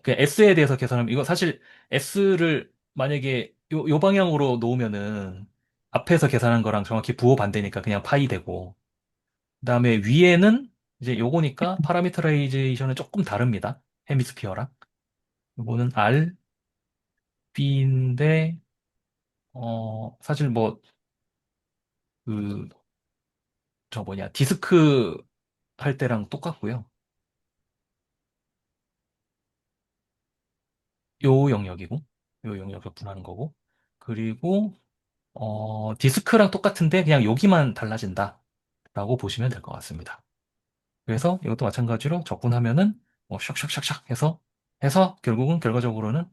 그 S에 대해서 계산하면, 이거 사실 S를 만약에 요 방향으로 놓으면은 앞에서 계산한 거랑 정확히 부호 반대니까 그냥 파이 되고, 그 다음에 위에는 이제 요거니까 파라미터라이제이션은 조금 다릅니다. 헤미스피어랑. 요거는 R, B인데, 사실 뭐, 그, 디스크 할 때랑 똑같고요. 요 영역이고, 요 영역을 분하는 거고, 그리고 디스크랑 똑같은데 그냥 여기만 달라진다. 라고 보시면 될 것 같습니다. 그래서 이것도 마찬가지로 적분하면은 뭐 샥샥샥샥 해서 결국은 결과적으로는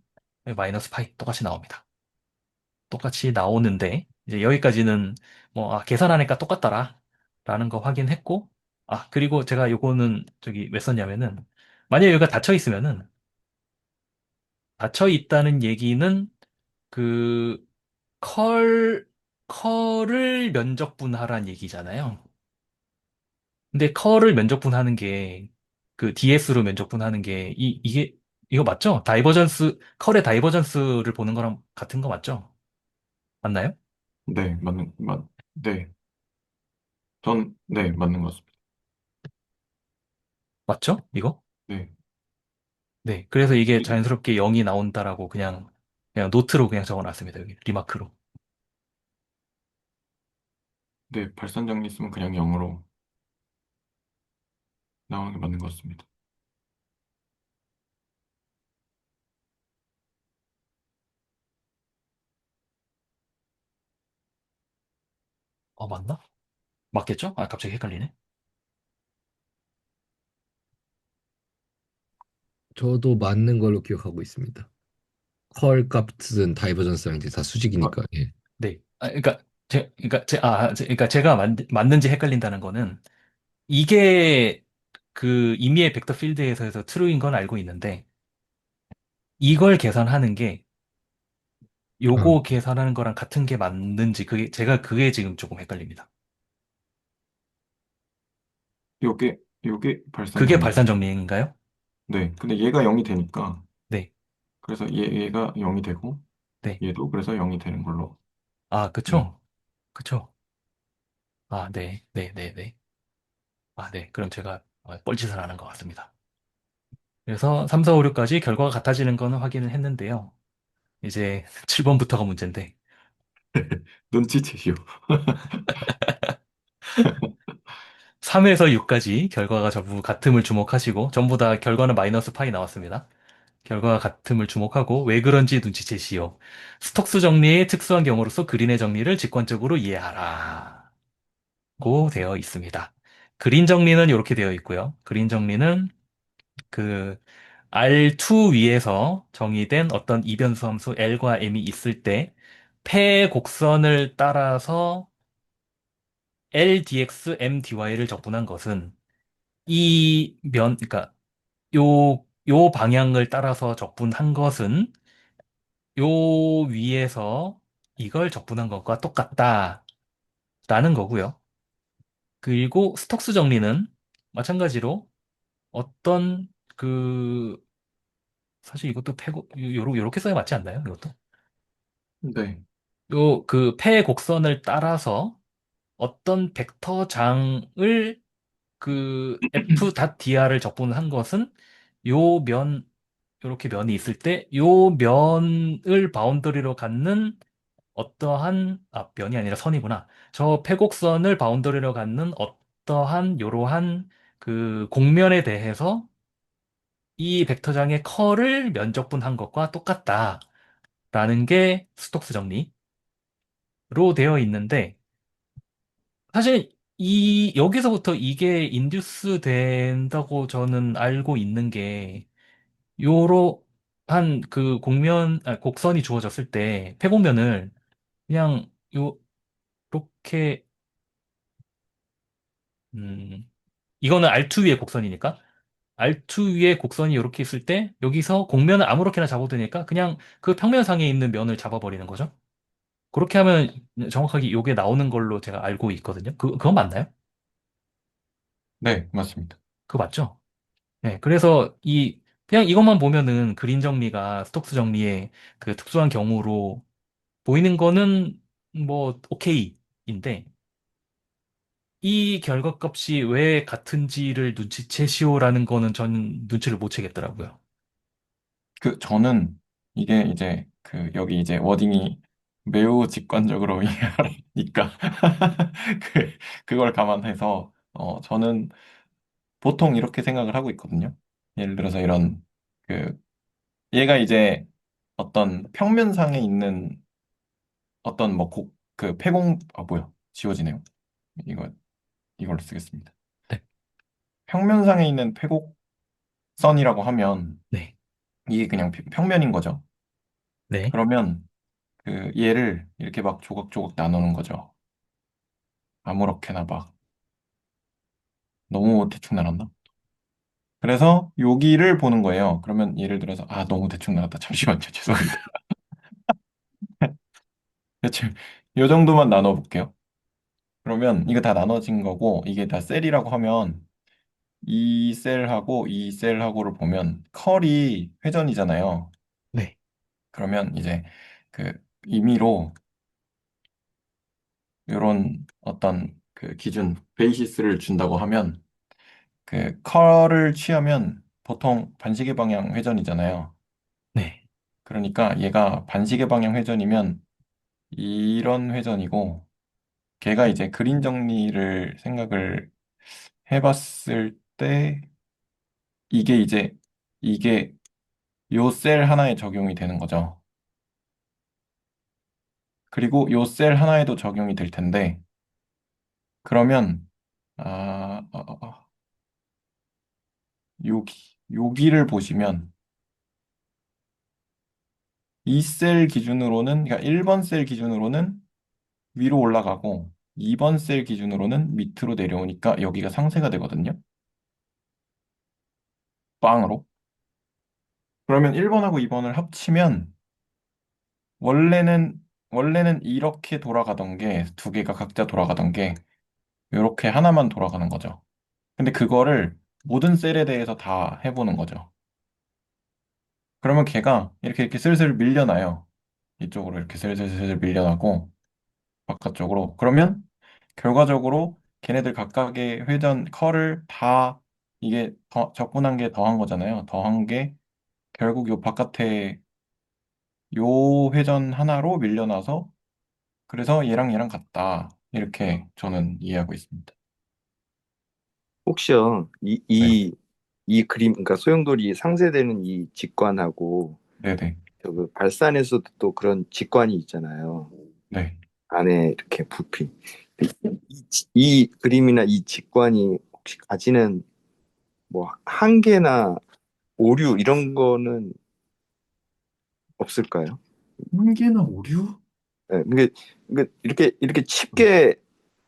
마이너스 파이 똑같이 나옵니다. 똑같이 나오는데 이제 여기까지는 뭐 계산하니까 똑같더라 라는 거 확인했고 그리고 제가 요거는 저기 왜 썼냐면은 만약에 여기가 닫혀 있으면은 닫혀 있다는 얘기는 그 컬 컬을 면적분하란 얘기잖아요. 근데 컬을 면적분하는 게 그 DS로 면적분하는 게 이게 이거 맞죠? 컬의 다이버전스를 보는 거랑 같은 거 맞죠? 맞나요? 네, 네. 네, 맞는 것 같습니다. 맞죠? 이거? 네. 네. 그래서 이게 이- 자연스럽게 0이 나온다라고 그냥 노트로 그냥 적어놨습니다. 여기 리마크로. 네, 발산정리 쓰면 그냥 0으로 나오는 게 맞는 것 같습니다. 맞나? 맞겠죠? 갑자기 헷갈리네. 저도 맞는 걸로 기억하고 있습니다. 컬 값은 다이버전스랑 이제 다 아, 수직이니까. 예. 네. 그러니까 제가 맞는지 헷갈린다는 거는 이게 그 임의의 벡터 필드에서 해서 true인 건 알고 있는데 이걸 계산하는 게 어, 요거 계산하는 거랑 같은 게 맞는지 그게 지금 조금 헷갈립니다. 요게 발산 그게 정리. 발산 정리인가요? 네. 근데 얘가 0이 되니까, 네, 그래서 얘가 0이 되고, 네. 얘도 그래서 0이 되는 걸로. 아, 네. 그쵸? 그쵸? 아, 네, 네, 네, 네. 아, 네. 그럼 제가 뻘짓을 안 한 것 같습니다. 그래서 3, 4, 5, 6까지 결과가 같아지는 거는 확인을 했는데요. 이제 7번부터가 문제인데, 눈치채시오. 3에서 6까지 결과가 전부 같음을 주목하시고, 전부 다 결과는 마이너스 파이 나왔습니다. 결과가 같음을 주목하고, 왜 그런지 눈치채시오. 스톡스 정리의 특수한 경우로서 그린의 정리를 직관적으로 이해하라. 고 되어 있습니다. 그린 정리는 이렇게 되어 있고요. 그린 정리는 그 R2 위에서 정의된 어떤 이변수 함수 L과 M이 있을 때, 폐 곡선을 따라서 L dx M dy를 적분한 것은 그러니까 요 방향을 따라서 적분한 것은 요 위에서 이걸 적분한 것과 똑같다라는 거고요. 그리고 스톡스 정리는 마찬가지로 어떤 그 사실 이것도 요렇게 써야 맞지 않나요? 이것도 네. 요 그 폐 곡선을 따라서 어떤 벡터장을 그 f.dr을 적분한 것은 요 면, 요렇게 면이 있을 때 요 면을 바운더리로 갖는 면이 아니라 선이구나. 저 폐곡선을 바운더리로 갖는 어떠한 요러한 그 곡면에 대해서 이 벡터장의 컬을 면적분한 것과 똑같다라는 게 스톡스 정리로 되어 있는데 사실 여기서부터 이게 인듀스 된다고 저는 알고 있는 게 요러한 그 곡선이 주어졌을 때 폐곡면을 그냥 요렇게 음 이거는 R2 위의 곡선이니까 R2 위의 곡선이 이렇게 있을 때 여기서 곡면을 아무렇게나 잡아도 되니까 그냥 그 평면상에 있는 면을 잡아버리는 거죠. 그렇게 하면 정확하게 요게 나오는 걸로 제가 알고 있거든요. 그건 맞나요? 네, 맞습니다. 그거 맞죠? 네, 그래서 그냥 이것만 보면은 그린 정리가 스톡스 정리의 그 특수한 경우로 보이는 거는 뭐 오케이인데 이 결과값이 왜 같은지를 눈치채시오라는 거는 전 눈치를 못 채겠더라고요. 저는 이게 이제 여기 이제 워딩이 매우 직관적으로 이해하니까 그걸 감안해서 저는 보통 이렇게 생각을 하고 있거든요. 예를 들어서 이런 그 얘가 이제 어떤 평면상에 있는 어떤 뭐 폐공 뭐야 지워지네요. 이거 이걸로 쓰겠습니다. 네, 평면상에 있는 폐곡선이라고 하면 네, 이게 그냥 평면인 거죠. 네, 그러면 얘를 이렇게 막 조각조각 나누는 거죠. 아무렇게나 막 너무 대충 나눴나? 그래서 여기를 보는 거예요. 그러면 예를 들어서 너무 대충 나눴다. 잠시만요. 죄송합니다. 대충 이 정도만 나눠 볼게요. 그러면 이거 다 나눠진 거고 이게 다 셀이라고 하면 이 셀하고 이 셀하고를 보면 컬이 회전이잖아요. 네, 그러면 이제 그 임의로 이런 어떤 기준 베이시스를 준다고 하면 컬을 취하면 보통 반시계 방향 회전이잖아요. 네, 그러니까 얘가 반시계 방향 회전이면 이런 회전이고 걔가 이제 그린 정리를 생각을 해봤을 때 이게 요 셀 하나에 적용이 되는 거죠. 그리고 요 셀 하나에도 적용이 될 텐데 그러면 여기를 보시면 이 셀 기준으로는 그러니까 1번 셀 기준으로는 위로 올라가고 2번 셀 기준으로는 밑으로 내려오니까 여기가 상쇄가 되거든요. 빵으로. 그러면 1번하고 2번을 합치면 원래는 원래는 이렇게 돌아가던 게 두 개가 각자 돌아가던 게 이렇게 하나만 돌아가는 거죠. 근데 그거를 모든 셀에 대해서 다 해보는 거죠. 그러면 걔가 이렇게 슬슬 밀려나요. 이쪽으로 이렇게 슬슬 밀려나고 바깥쪽으로. 그러면 결과적으로 걔네들 각각의 회전 컬을 다 이게 적분한 게 더한 거잖아요. 더한 게 결국 요 바깥에 요 회전 하나로 밀려나서 그래서 얘랑 같다. 이렇게 저는 이해하고 있습니다. 혹시요, 네, 이 그림, 그러니까 소용돌이 상쇄되는 이 직관하고, 네네, 그 발산에서도 또 그런 직관이 있잖아요. 네. 안에 이렇게 부피. 이 그림이나 이 직관이 혹시 가지는 뭐 한계나 오류 이런 거는 없을까요? 한계나 오류? 네, 이게 이렇게 쉽게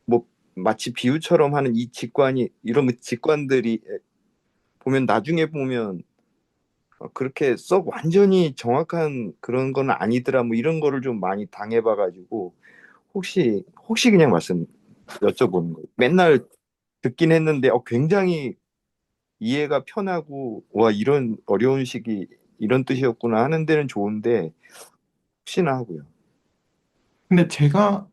뭐 마치 비유처럼 하는 이 직관이 이런 그 직관들이 보면 나중에 보면 그렇게 썩 완전히 정확한 그런 건 아니더라 뭐 이런 거를 좀 많이 당해봐가지고 혹시 그냥 말씀 여쭤보는 거예요. 맨날 듣긴 했는데 굉장히 이해가 편하고 와 이런 어려운 식이 이런 뜻이었구나 하는 데는 좋은데 혹시나 하고요. 근데 제가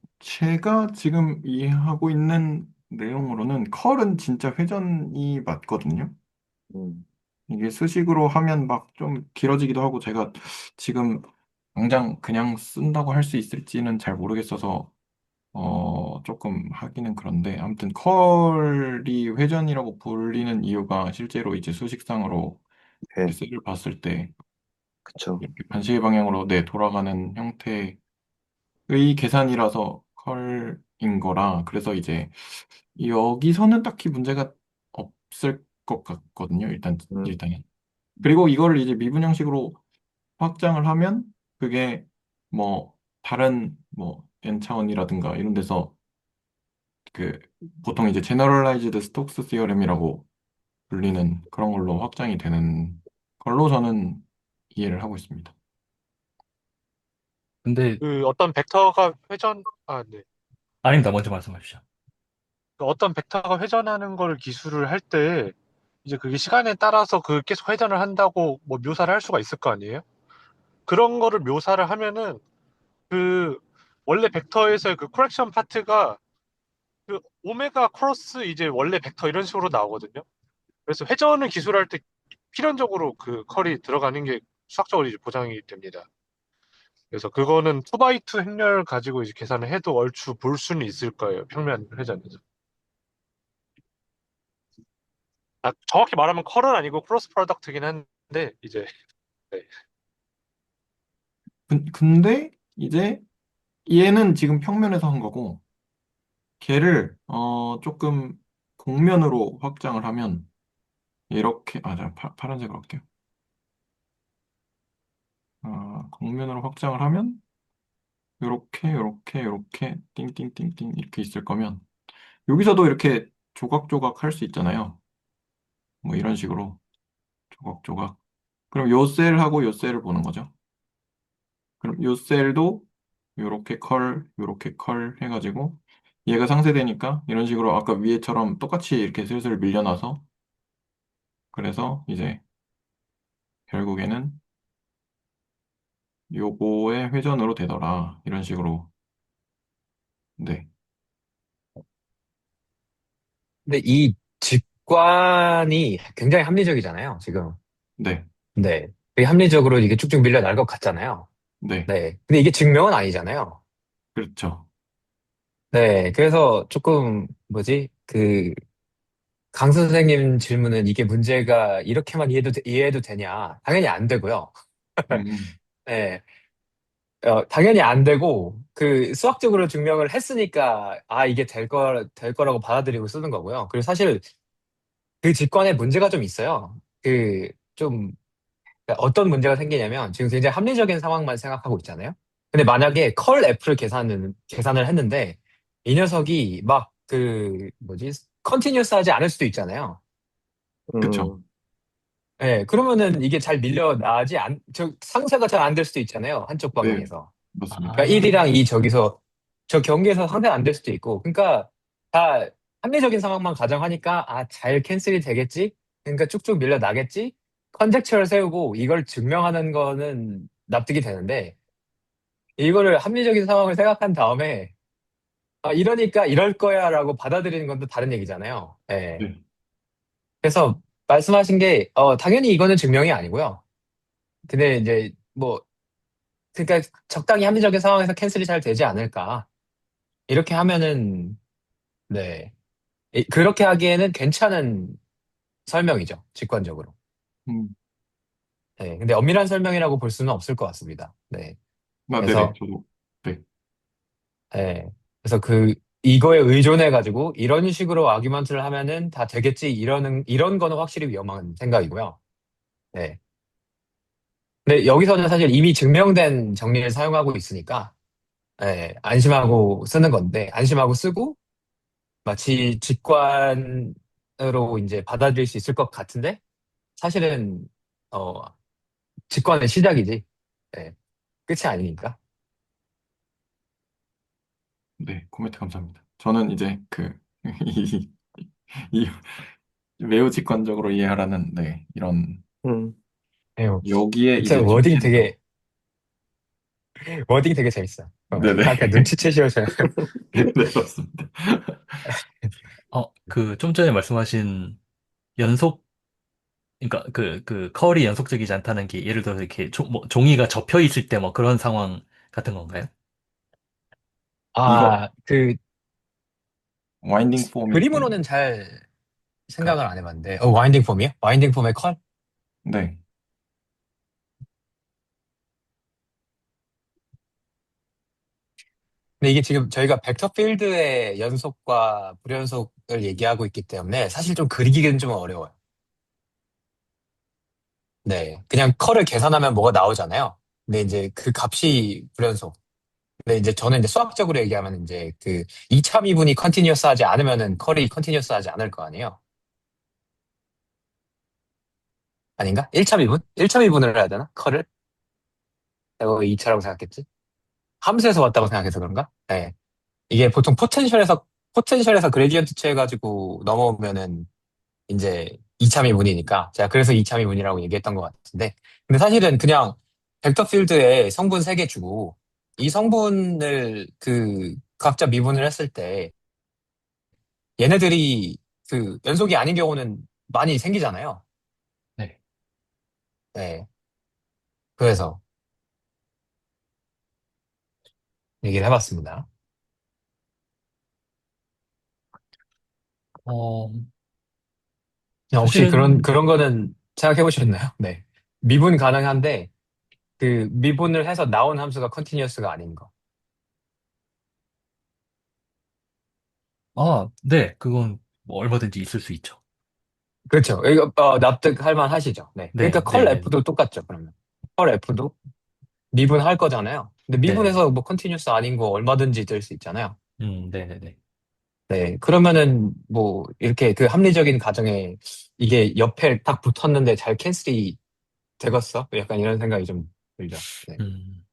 지금 이해하고 있는 내용으로는 컬은 진짜 회전이 맞거든요. 음, 이게 수식으로 하면 막 좀 길어지기도 하고 제가 지금 당장 그냥 쓴다고 할 수 있을지는 잘 모르겠어서 조금 하기는 그런데 아무튼 컬이 회전이라고 불리는 이유가 실제로 이제 수식상으로 네, 셀을 봤을 때 그쵸. 이렇게 반시계 방향으로 네, 돌아가는 형태의 계산이라서 컬인 거라 그래서 이제 여기서는 딱히 문제가 없을 것 같거든요. 음, 일단은. 그리고 이거를 이제 미분 형식으로 확장을 하면 그게 뭐 다른 뭐 n차원이라든가 이런 데서 그 보통 이제 제너럴라이즈드 스톡스 시어렘이라고 불리는 그런 걸로 확장이 되는 걸로 저는 이해를 하고 있습니다. 근데 그 어떤 벡터가 회전, 아, 네. 아닙니다. 먼저 말씀하시죠. 그 어떤 벡터가 회전하는 걸 기술을 할 때, 이제 그게 시간에 따라서 그 계속 회전을 한다고 뭐 묘사를 할 수가 있을 거 아니에요? 그런 거를 묘사를 하면은 그 원래 벡터에서의 그 코렉션 파트가 그 오메가 크로스 이제 원래 벡터 이런 식으로 나오거든요. 그래서 회전을 기술할 때 필연적으로 그 컬이 들어가는 게 수학적으로 이제 보장이 됩니다. 그래서 그거는 2x2 행렬 가지고 이제 계산을 해도 얼추 볼 수는 있을 거예요. 평면 회전에서. 정확히 말하면 컬은 아니고 크로스 프로덕트긴 한데 이제 네. 근데 이제 얘는 지금 평면에서 한 거고 걔를 조금 곡면으로 확장을 하면 이렇게 자, 파란색으로 할게요. 곡면으로 확장을 하면 요렇게 띵띵띵띵 이렇게 있을 거면 여기서도 이렇게 조각조각 할 수 있잖아요. 뭐 이런 식으로 조각조각. 그럼 요 셀하고 요 셀을 보는 거죠. 그럼 요 셀도 요렇게 컬 해가지고 얘가 상쇄되니까 이런 식으로 아까 위에처럼 똑같이 이렇게 슬슬 밀려나서 그래서 이제 결국에는 요거의 회전으로 되더라. 이런 식으로. 네, 근데 이 직관이 굉장히 합리적이잖아요, 지금. 네, 네. 되게 합리적으로 이게 쭉쭉 밀려날 것 같잖아요. 네. 네. 근데 이게 증명은 아니잖아요. 그렇죠. 네. 그래서 조금, 뭐지? 강 선생님 질문은 이게 문제가 이렇게만 이해해도 되냐? 당연히 안 되고요. 음, 네. 당연히 안 되고, 수학적으로 증명을 했으니까, 이게 될 거라고 받아들이고 쓰는 거고요. 그리고 사실 그 직관에 문제가 좀 있어요. 좀, 어떤 문제가 생기냐면, 지금 굉장히 합리적인 상황만 생각하고 있잖아요. 근데 만약에 컬 F를 계산을 했는데, 이 녀석이 막 뭐지, 컨티뉴스 하지 않을 수도 있잖아요. 그쵸. 음, 네, 그러면은 이게 잘 상쇄가 잘 안 될 수도 있잖아요. 한쪽 네, 방향에서. 그렇습니다. 그러니까 1이랑 2 저기서 저 경기에서 상대가 안 될 수도 있고. 그러니까 다 합리적인 상황만 가정하니까 아, 잘 캔슬이 되겠지? 그러니까 쭉쭉 밀려 나겠지? 컨젝처를 세우고 이걸 증명하는 거는 납득이 되는데 이거를 합리적인 상황을 생각한 다음에 아, 이러니까 이럴 거야라고 받아들이는 건 또 다른 얘기잖아요. 예. 네. 그래서 말씀하신 게 당연히 이거는 증명이 아니고요. 근데 이제 뭐 그러니까 적당히 합리적인 상황에서 캔슬이 잘 되지 않을까. 이렇게 하면은 네. 그렇게 하기에는 괜찮은 설명이죠. 직관적으로. 음, 네. 근데 엄밀한 설명이라고 볼 수는 없을 것 같습니다. 네. 네네, 그래서 저도. 네. 네. 그래서 이거에 의존해 가지고 이런 식으로 아규먼트를 하면은 다 되겠지 이런 거는 확실히 위험한 생각이고요. 네. 근데 여기서는 사실 이미 증명된 정리를 사용하고 있으니까 네, 안심하고 쓰는 건데 안심하고 쓰고 마치 직관으로 이제 받아들일 수 있을 것 같은데 사실은 어 직관의 시작이지 네, 끝이 아니니까. 네, 코멘트 감사합니다. 저는 이제 이, 이 매우 직관적으로 이해하라는, 네, 이런, 음. 네, 여기에 진짜 이제 중심으로. 워딩 되게 재밌어. 네네. 약간 눈치채시오셔. 네, 그렇습니다. 좀 전에 말씀하신 연속, 그러니까 컬이 연속적이지 않다는 게 예를 들어서 이렇게 종이가 접혀 있을 때 뭐 그런 상황 같은 건가요? 이거, 아, 그 와인딩 폼일 때, 그림으로는 잘 그러니까 생각을 안 해봤는데. 와인딩 폼이요? 와인딩 폼의 컬? 네, 근데 이게 지금 저희가 벡터 필드의 연속과 불연속을 얘기하고 있기 때문에 사실 좀 그리기는 좀 어려워요. 네. 그냥 컬을 계산하면 뭐가 나오잖아요. 근데 이제 그 값이 불연속. 근데 이제 저는 이제 수학적으로 얘기하면 이제 이차 미분이 컨티뉴어스 하지 않으면은 컬이 컨티뉴어스 하지 않을 거 아니에요. 아닌가? 1차 미분? 1차 미분을 해야 되나? 컬을? 내가 왜 2차라고 생각했지? 함수에서 왔다고 생각해서 그런가? 네. 이게 보통 포텐셜에서 그레디언트 취해가지고 넘어오면은 이제 이차미 문이니까 제가 그래서 이차미 문이라고 얘기했던 것 같은데 근데 사실은 그냥 벡터 필드에 성분 3개 주고 이 성분을 각자 미분을 했을 때 얘네들이 연속이 아닌 경우는 많이 생기잖아요. 네. 네. 그래서 얘기를 해봤습니다. 어, 혹시 그런 사실은, 그런 거는 생각해 보셨나요? 네. 미분 가능한데 미분을 해서 나온 함수가 컨티뉴어스가 아닌 거. 네, 그건 뭐 얼마든지 있을 수 있죠. 그렇죠. 이거 납득할 만 하시죠. 네. 그러니까 네, 네, 컬 네, F도 똑같죠. 그러면 컬 F도 미분할 거잖아요. 근데 네, 네, 미분해서 뭐 컨티뉴스 아닌 거 얼마든지 될 수 있잖아요. 네, 네, 네. 네. 그러면은 뭐 이렇게 합리적인 가정에 이게 옆에 딱 붙었는데 잘 캔슬이 되겠어? 약간 이런 생각이 좀 들죠. 네. 음,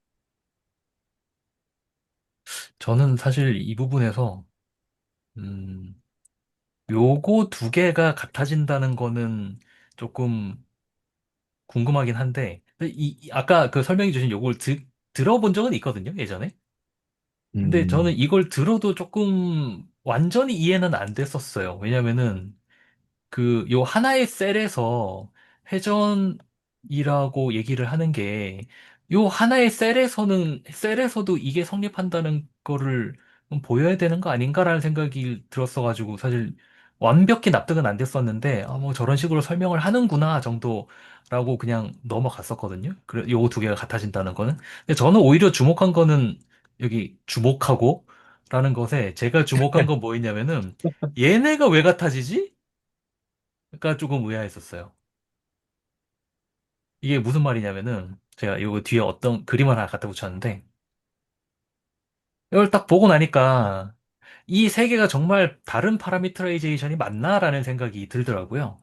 저는 사실 이 부분에서, 음, 요거 두 개가 같아진다는 거는 조금 궁금하긴 한데, 아까 그 설명해 주신 요걸 들어본 적은 있거든요, 예전에. 근데 저는 음, 이걸 들어도 조금 완전히 이해는 안 됐었어요. 왜냐면은, 요 하나의 셀에서 회전이라고 얘기를 하는 게, 요 하나의 셀에서도 이게 성립한다는 거를 좀 보여야 되는 거 아닌가라는 생각이 들었어가지고, 사실 완벽히 납득은 안 됐었는데, 뭐 저런 식으로 설명을 하는구나 정도라고 그냥 넘어갔었거든요. 그래, 요 두 개가 같아진다는 거는. 근데 저는 오히려 주목한 거는, 여기 주목하고, 라는 것에 제가 주목한 건 뭐였냐면은, 얘네가 왜 같아지지? 가 조금 의아했었어요. 이게 무슨 말이냐면은 제가 이거 뒤에 어떤 그림을 하나 갖다 붙였는데 이걸 딱 보고 나니까 이 세 개가 정말 다른 파라미터라이제이션이 맞나라는 생각이 들더라고요.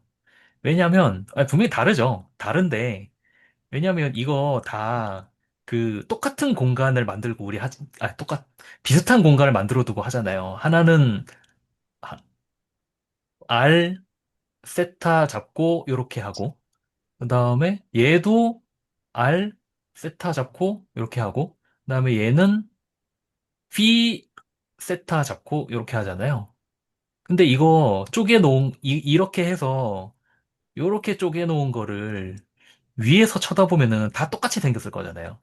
왜냐하면 분명히 다르죠. 다른데 왜냐하면 이거 다 그 똑같은 공간을 만들고 비슷한 공간을 만들어 두고 하잖아요. 하나는 아- R 세타 잡고 요렇게 하고 그다음에 얘도 R 세타 잡고 요렇게 하고 그다음에 얘는 phi 세타 잡고 요렇게 하잖아요. 근데 이거 쪼개놓은 이렇게 해서 요렇게 쪼개놓은 거를 위에서 쳐다보면은 다 똑같이 생겼을 거잖아요.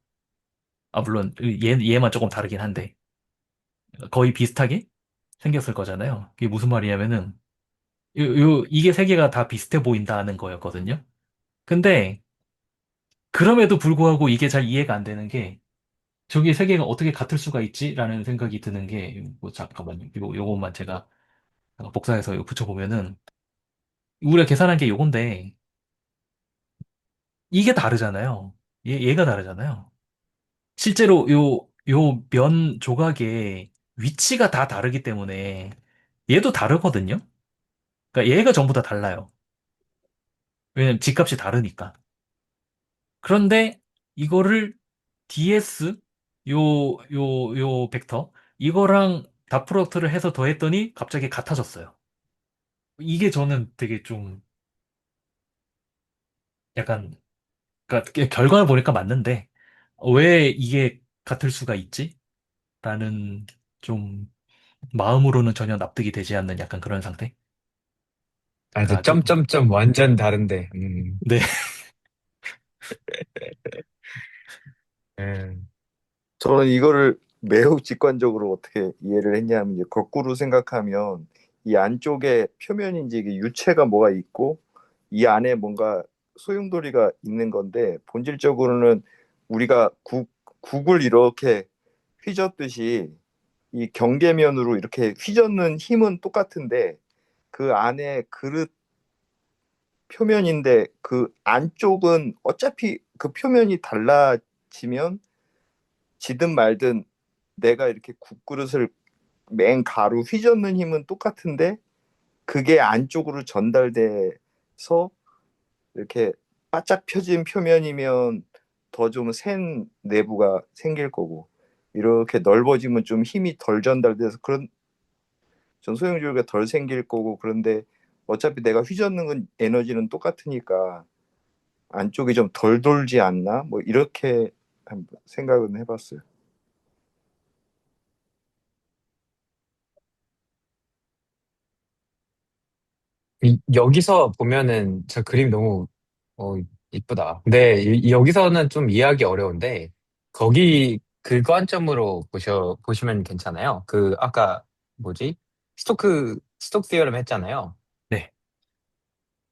아 물론 얘만 조금 다르긴 한데 거의 비슷하게 생겼을 거잖아요. 이게 무슨 말이냐면은 이게 세 개가 다 비슷해 보인다는 거였거든요. 근데 그럼에도 불구하고 이게 잘 이해가 안 되는 게 저기 세 개가 어떻게 같을 수가 있지라는 생각이 드는 게 뭐 잠깐만요. 요것만 제가 복사해서 이거 붙여보면은 우리가 계산한 게 요건데 이게 다르잖아요. 얘가 다르잖아요. 실제로 요 면 조각의 위치가 다 다르기 때문에 얘도 다르거든요. 그러니까 얘가 전부 다 달라요. 왜냐면 집값이 다르니까. 그런데 이거를 ds 요 벡터 이거랑 닷 프로덕트를 해서 더했더니 갑자기 같아졌어요. 이게 저는 되게 좀 약간 그러니까 결과를 보니까 맞는데 왜 이게 같을 수가 있지? 라는 좀 마음으로는 전혀 납득이 되지 않는 약간 그런 상태? 아, 저 그러니까 좀 점점점 완전 다른데. 네. 음. 저는 이거를 매우 직관적으로 어떻게 이해를 했냐면 이제 거꾸로 생각하면 이 안쪽에 표면인지 이게 유체가 뭐가 있고 이 안에 뭔가 소용돌이가 있는 건데 본질적으로는 우리가 국을 이렇게 휘젓듯이 이 경계면으로 이렇게 휘젓는 힘은 똑같은데 그 안에 그릇 표면인데 그 안쪽은 어차피 그 표면이 달라지면 지든 말든 내가 이렇게 국그릇을 맨 가로 휘젓는 힘은 똑같은데 그게 안쪽으로 전달돼서 이렇게 바짝 펴진 표면이면 더 좀 센 내부가 생길 거고 이렇게 넓어지면 좀 힘이 덜 전달돼서 그런 전소용줄기가 덜 생길 거고 그런데 어차피 내가 휘젓는 건 에너지는 똑같으니까 안쪽이 좀 덜 돌지 않나 뭐 이렇게 한번 생각은 해봤어요. 여기서 보면은 저 그림 너무 어, 이쁘다. 근데 여기서는 좀 이해하기 어려운데 거기 그 관점으로 보시면 괜찮아요. 그 아까 뭐지? 스토크 시어럼 했잖아요. 네.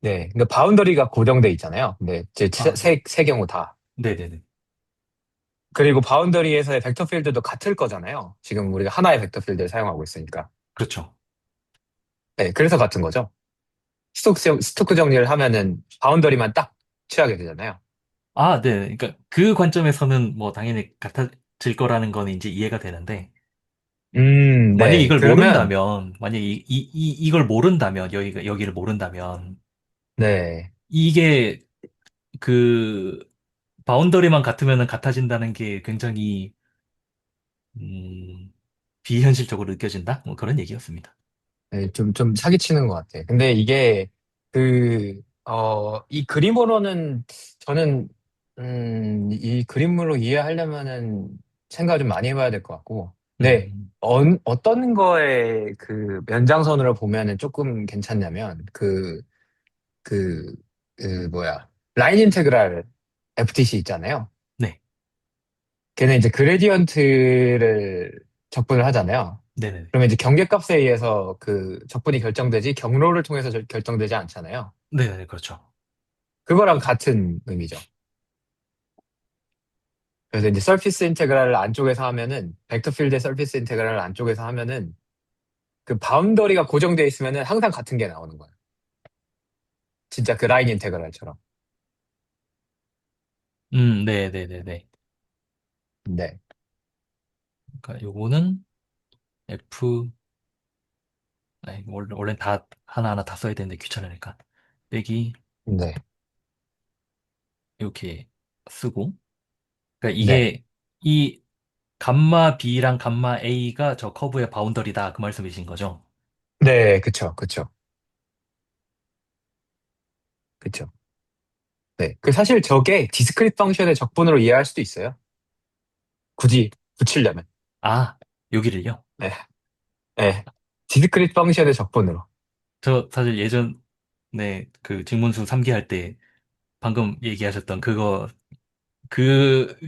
네. 근데 바운더리가 고정돼 있잖아요. 근데 이제 아, 네. 세 경우 다. 네네네. 그리고 바운더리에서의 벡터 필드도 같을 거잖아요. 지금 우리가 하나의 벡터 필드를 사용하고 있으니까. 그렇죠. 네. 그래서 같은 거죠. 스토크 정리를 하면은 바운더리만 딱 취하게 되잖아요. 아, 네. 그러니까 그 관점에서는 뭐 당연히 같아질 거라는 건 이제 이해가 되는데 만약에 네. 이걸 그러면, 모른다면 만약에 이걸 모른다면 여기를 모른다면 네. 이게 그 바운더리만 같으면은 같아진다는 게 굉장히 음, 비현실적으로 느껴진다? 뭐 그런 얘기였습니다. 네, 좀 사기치는 것 같아. 근데 이게, 이 그림으로는, 저는, 이 그림으로 이해하려면은 생각을 좀 많이 해봐야 될 것 같고. 네, 음, 어떤 거에 그 연장선으로 보면은 조금 괜찮냐면, 그, 뭐야, 라인 인테그랄 FTC 있잖아요. 네. 걔는 이제 그레디언트를 적분을 하잖아요. 네네네. 그러면 이제 경계값에 의해서 그 적분이 결정되지 경로를 통해서 결정되지 않잖아요. 네네, 그렇죠. 그거랑 같은 의미죠. 그래서 이제 서피스 인테그랄을 안쪽에서 하면은 벡터 필드의 서피스 인테그랄을 안쪽에서 하면은 그 바운더리가 고정되어 있으면은 항상 같은 게 나오는 거예요. 진짜 그 라인 인테그랄처럼. 네네네네. 네. 그러니까 요거는 F, 아니, 원래 다 하나하나 다 써야 되는데 귀찮으니까. 빼기, 네. 이렇게 쓰고, 그러니까 네. 이게 이 감마 B랑 감마 A가 저 커브의 바운더리다 그 말씀이신 거죠? 네, 그쵸, 그쵸, 그쵸. 네. 그 사실 저게 디스크릿 펑션의 적분으로 이해할 수도 있어요. 굳이 붙이려면. 아, 여기를요? 네. 네. 디스크릿 펑션의 적분으로. 저 사실 예전에 그 직문수 3기 할 때 방금 얘기하셨던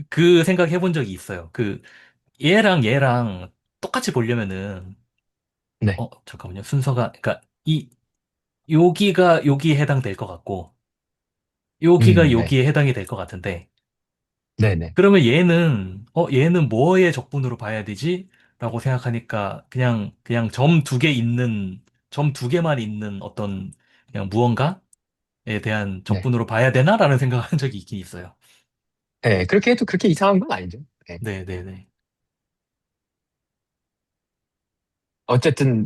그 생각 해본 적이 있어요. 얘랑 얘랑 똑같이 보려면은, 네. 잠깐만요. 순서가, 그러니까 여기가 여기에 해당될 것 같고, 여기가 네. 여기에 해당이 될 것 같은데, 네네. 그러면 얘는 뭐의 적분으로 봐야 되지? 라고 생각하니까, 그냥 점 두 개만 있는 어떤, 그냥 무언가에 대한 네. 적분으로 봐야 되나라는 생각을 한 적이 있긴 있어요. 네. 그렇게 해도 그렇게 이상한 건 아니죠. 네. 네네네. 어쨌든,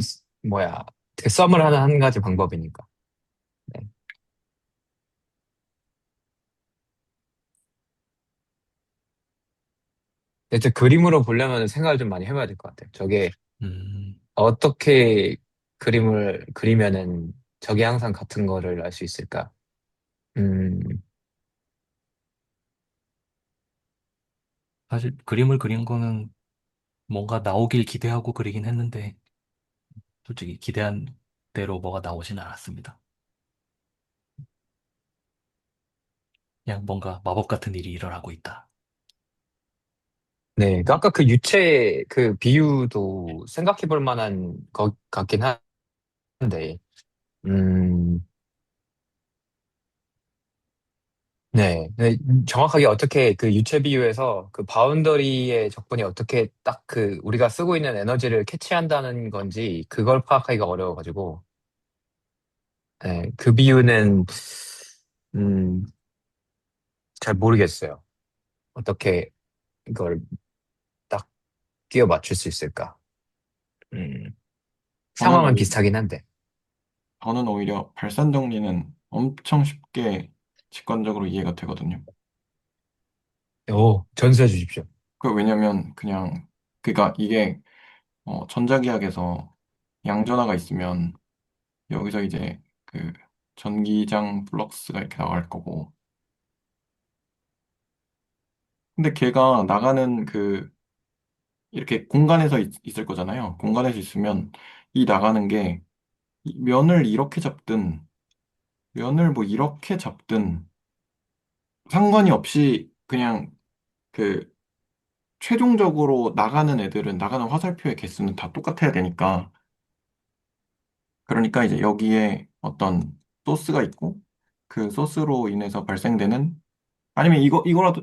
뭐야. 그 썸을 하는 한 가지 방법이니까. 네. 근데 그림으로 보려면 생각을 좀 많이 해봐야 될 것 같아요. 저게 음, 어떻게 그림을 그리면은 저게 항상 같은 거를 알 수 있을까? 음, 사실 그림을 그린 거는 뭔가 나오길 기대하고 그리긴 했는데, 솔직히 기대한 대로 뭐가 나오진 않았습니다. 그냥 뭔가 마법 같은 일이 일어나고 있다. 네. 그 아까 그 유체 그 비유도 생각해 볼 만한 것 같긴 한데, 음, 네. 네, 정확하게 어떻게 그 유체 비유에서 그 바운더리의 적분이 어떻게 딱 그 우리가 쓰고 있는 에너지를 캐치한다는 건지 그걸 파악하기가 어려워가지고, 네. 그 비유는, 음, 잘 모르겠어요. 어떻게 이걸 딱 끼워 맞출 수 있을까? 음, 저는 상황은 오히려, 비슷하긴 한데. 저는 오히려 발산 정리는 엄청 쉽게 직관적으로 이해가 되거든요. 오, 전수해 주십시오. 왜냐면 그러니까 이게 전자기학에서 양전하가 있으면 여기서 이제 그 전기장 플럭스가 이렇게 나갈 거고, 근데 걔가 나가는 이렇게 공간에서 있을 거잖아요. 공간에서 있으면 이 나가는 게 이 면을 이렇게 잡든 면을 뭐 이렇게 잡든 상관이 없이 그냥 그 최종적으로 나가는 애들은 나가는 화살표의 개수는 다 똑같아야 되니까, 그러니까 이제 여기에 어떤 소스가 있고 그 소스로 인해서 발생되는, 아니면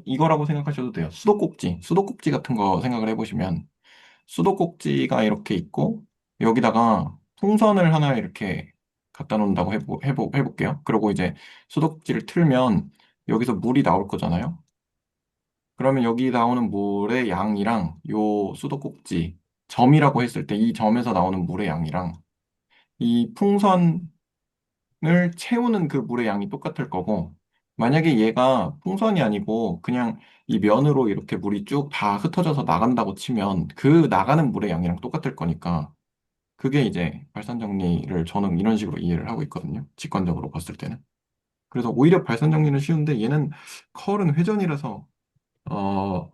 이거라고 생각하셔도 돼요. 수도꼭지 같은 거 생각을 해보시면 수도꼭지가 이렇게 있고 여기다가 풍선을 하나 이렇게 갖다 놓는다고 해볼게요. 그리고 이제 수도꼭지를 틀면 여기서 물이 나올 거잖아요. 그러면 여기 나오는 물의 양이랑 요 수도꼭지 점이라고 했을 때 이 점에서 나오는 물의 양이랑 이 풍선을 채우는 그 물의 양이 똑같을 거고, 만약에 얘가 풍선이 아니고 그냥 이 면으로 이렇게 물이 쭉 다 흩어져서 나간다고 치면 그 나가는 물의 양이랑 똑같을 거니까, 그게 이제 발산 정리를 저는 이런 식으로 이해를 하고 있거든요. 직관적으로 봤을 때는. 그래서 오히려 발산 정리는 쉬운데 얘는 컬은 회전이라서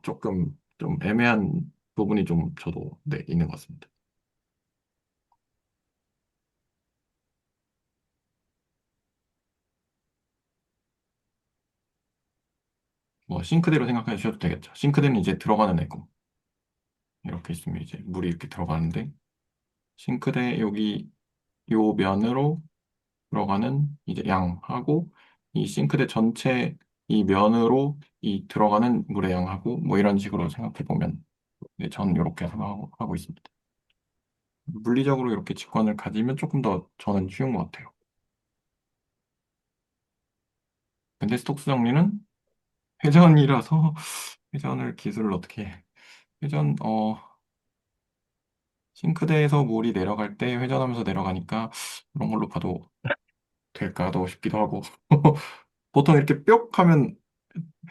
조금 좀 애매한 부분이 좀 저도 네, 있는 것 같습니다. 뭐 싱크대로 생각해 주셔도 되겠죠. 싱크대는 이제 들어가는 애고, 이렇게 있으면 이제 물이 이렇게 들어가는데, 싱크대 여기 요 면으로 들어가는 이제 양하고 이 싱크대 전체 이 면으로 이 들어가는 물의 양하고 뭐 이런 식으로 생각해 보면, 네, 저는 이렇게 생각하고 있습니다. 물리적으로 이렇게 직관을 가지면 조금 더 저는 쉬운 것 같아요. 근데 스톡스 정리는 회전이라서 회전을 기술을 어떻게 해? 회전 싱크대에서 물이 내려갈 때 회전하면서 내려가니까 그런 걸로 봐도 될까도 싶기도 하고 보통 이렇게 뿅 하면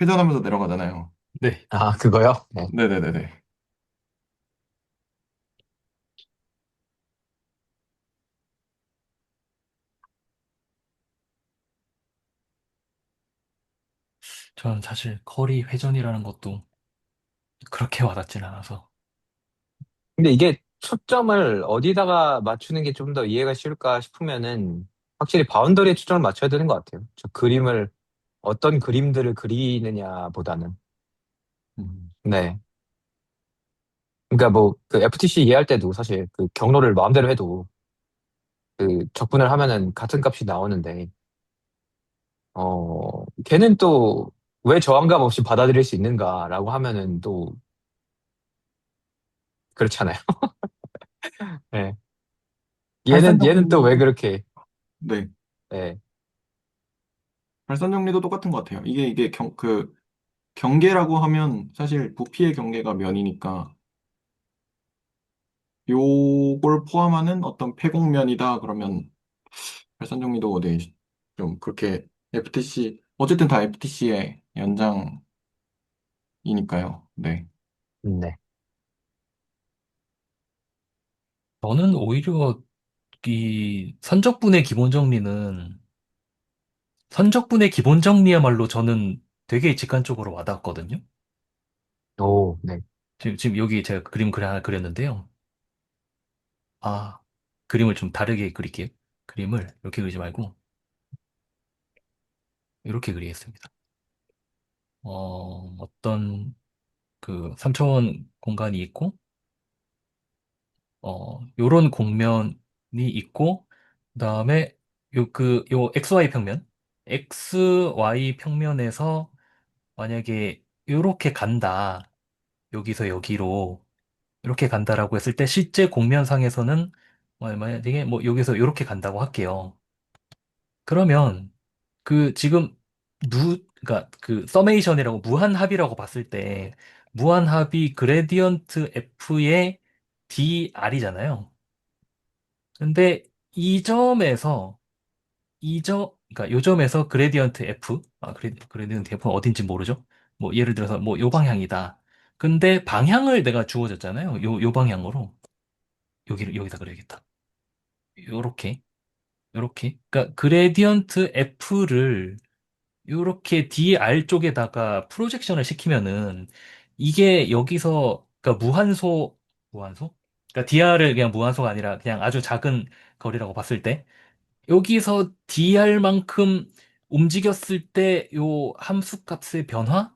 회전하면서 내려가잖아요. 네. 아, 그거요? 네. 네네네네. 저는 사실 커리 회전이라는 것도 그렇게 와닿진 않아서. 근데 이게 초점을 어디다가 맞추는 게 좀 더 이해가 쉬울까 싶으면은 확실히 바운더리에 초점을 맞춰야 되는 것 같아요. 저 그림을 어떤 그림들을 그리느냐보다는. 음. 네. 그러니까 뭐 그 FTC 이해할 때도 사실 그 경로를 마음대로 해도 그 적분을 하면은 같은 값이 나오는데 걔는 또 왜 저항감 없이 받아들일 수 있는가라고 하면은 또 그렇잖아요. 네. 얘는 또 왜 발산 정리도, 그렇게, 네. 네. 발산 정리도 똑같은 것 같아요. 이게 경계라고 하면 사실 부피의 경계가 면이니까 요걸 포함하는 어떤 폐곡면이다 그러면 발산 정리도 네, 좀 그렇게 FTC 어쨌든 다 FTC의 연장이니까요. 네. 네. 저는 오히려 이 선적분의 기본 정리야말로 저는 되게 직관적으로 와닿았거든요. 오, 네. 지금 여기 제가 하나 그렸는데요. 아, 그림을 좀 다르게 그릴게요. 그림을 이렇게 그리지 말고 이렇게 그리겠습니다. 어떤 그 3차원 공간이 있고, 요런 곡면이 있고, 그다음에 요 XY 평면, XY 평면에서 만약에 요렇게 간다. 여기서 여기로 이렇게 간다라고 했을 때 실제 곡면상에서는 만약에 뭐 여기서 요렇게 간다고 할게요. 그러면 그 지금 그러니까 그 서메이션이라고 무한합이라고 봤을 때 무한합이 그레디언트 F의 DR이잖아요. 근데 이 점에서 그러니까 요 점에서 그레디언트 F, 그레디언트 F는 어딘지 모르죠? 뭐 예를 들어서 뭐 요 방향이다. 근데 방향을 내가 주어졌잖아요. 요 방향으로 여기다 그려야겠다. 요렇게 요렇게. 그러니까 그레디언트 F를 요렇게 DR 쪽에다가 프로젝션을 시키면은 이게 여기서 그러니까 무한소? 그러니까 DR을 그냥 무한소가 아니라 그냥 아주 작은 거리라고 봤을 때 여기서 DR만큼 움직였을 때 요 함수 값의 변화가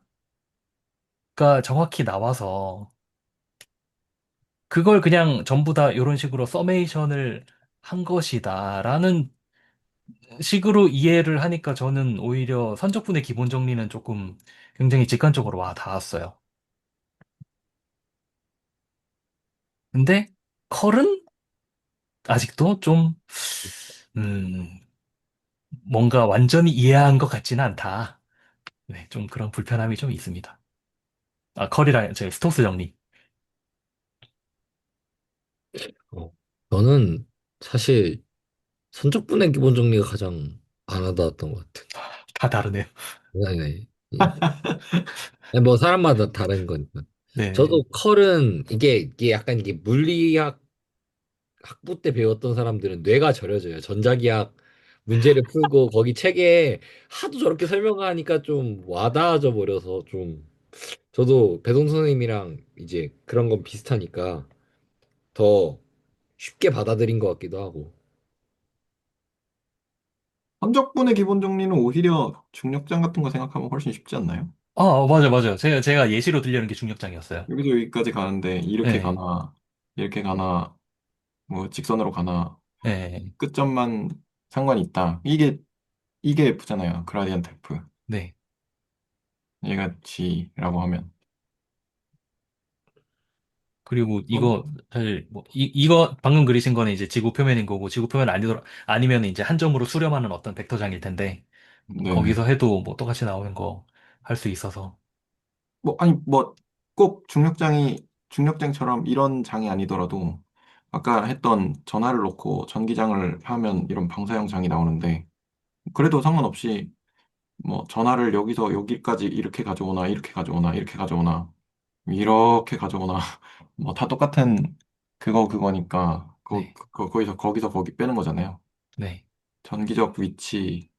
정확히 나와서 그걸 그냥 전부 다 이런 식으로 서메이션을 한 것이다라는 식으로 이해를 하니까 저는 오히려 선적분의 기본 정리는 조금 굉장히 직관적으로 와 닿았어요. 근데 컬은 아직도 좀, 음, 뭔가 완전히 이해한 것 같지는 않다. 네, 좀 그런 불편함이 좀 있습니다. 아, 컬이랑 제 스톡스 정리. 어, 저는 사실 선적분의 기본 정리가 가장 안 와닿았던 것 같아요. 다 다르네요. 네, 네. 아니, 뭐 사람마다 다른 거니까. 네, 저도 컬은 이게 약간 이게 물리학 학부 때 배웠던 사람들은 뇌가 저려져요. 전자기학 문제를 풀고 거기 책에 하도 저렇게 설명하니까 좀 와닿아져 버려서 좀 저도 배동 선생님이랑 이제 그런 건 비슷하니까 더 쉽게 받아들인 것 같기도 하고. 선적분의 기본 정리는 오히려 중력장 같은 거 생각하면 훨씬 쉽지 않나요? 맞아요. 제가 예시로 들려는 게 중력장이었어요. 여기서 여기까지 가는데 이렇게 네, 가나 이렇게 가나 뭐 직선으로 가나 네, 끝점만 상관이 있다. 이게 F잖아요. 그라디언트 F. 네. 얘가 G라고 하면. 그리고 선, 이거 사실 뭐 이거 방금 그리신 거는 이제 지구 표면인 거고 지구 표면 아니면 이제 한 점으로 수렴하는 어떤 벡터장일 텐데 뭐 네네. 거기서 해도 뭐 똑같이 나오는 거 할 수 있어서 뭐 아니 뭐 꼭 중력장처럼 이런 장이 아니더라도 아까 했던 전하를 놓고 전기장을 하면 이런 방사형 장이 나오는데 그래도 상관없이 뭐 전화를 여기서 여기까지 이렇게 가져오나 이렇게 가져오나 이렇게 가져오나 이렇게 가져오나 뭐 다 똑같은 그거니까 네, 거기서 거기 빼는 거잖아요. 네. 전기적 위치,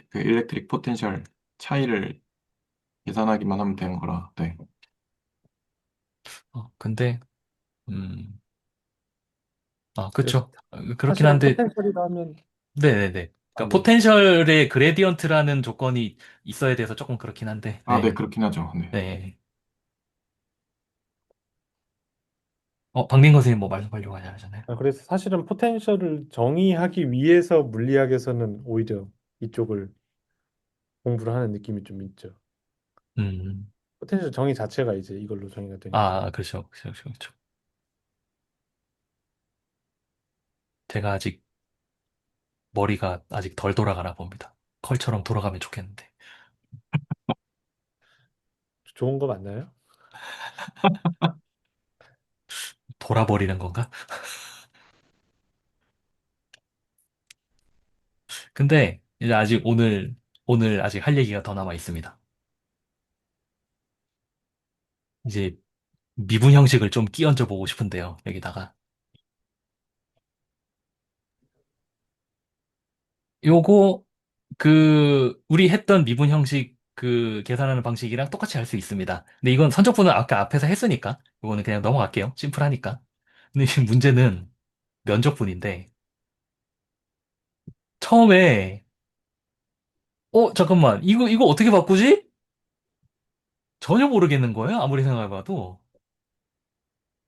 그 일렉트릭 포텐셜 차이를 계산하기만 하면 되는 거라. 네. 근데, 음, 그래서 그쵸. 그렇긴 사실은 한데, 포텐셜이라 하면 네네네. 그러니까 네. 포텐셜의 그레디언트라는 조건이 있어야 돼서 조금 그렇긴 한데, 아, 네, 네, 그렇긴 하죠. 네. 네. 박민건 선생님 뭐 말씀하려고 하잖아요. 그래서 사실은 포텐셜을 정의하기 위해서 물리학에서는 오히려 이쪽을 공부를 하는 느낌이 좀 있죠. 음, 포텐셜 정의 자체가 이제 이걸로 정의가 되니까. 그렇죠. 그렇죠. 그렇죠. 그렇죠. 제가 아직 머리가 아직 덜 돌아가나 봅니다. 컬처럼 돌아가면 좋겠는데. 좋은 거 맞나요? 돌아버리는 건가? 근데 이제 아직 오늘 아직 할 얘기가 더 남아 있습니다. 이제 미분 형식을 좀 끼얹어 보고 싶은데요. 여기다가. 요거 우리 했던 미분 형식 계산하는 방식이랑 똑같이 할 수 있습니다. 근데 이건 선적분은 아까 앞에서 했으니까 이거는 그냥 넘어갈게요. 심플하니까. 근데 이 문제는 면적분인데 처음에 잠깐만 이거 어떻게 바꾸지? 전혀 모르겠는 거예요. 아무리 생각해봐도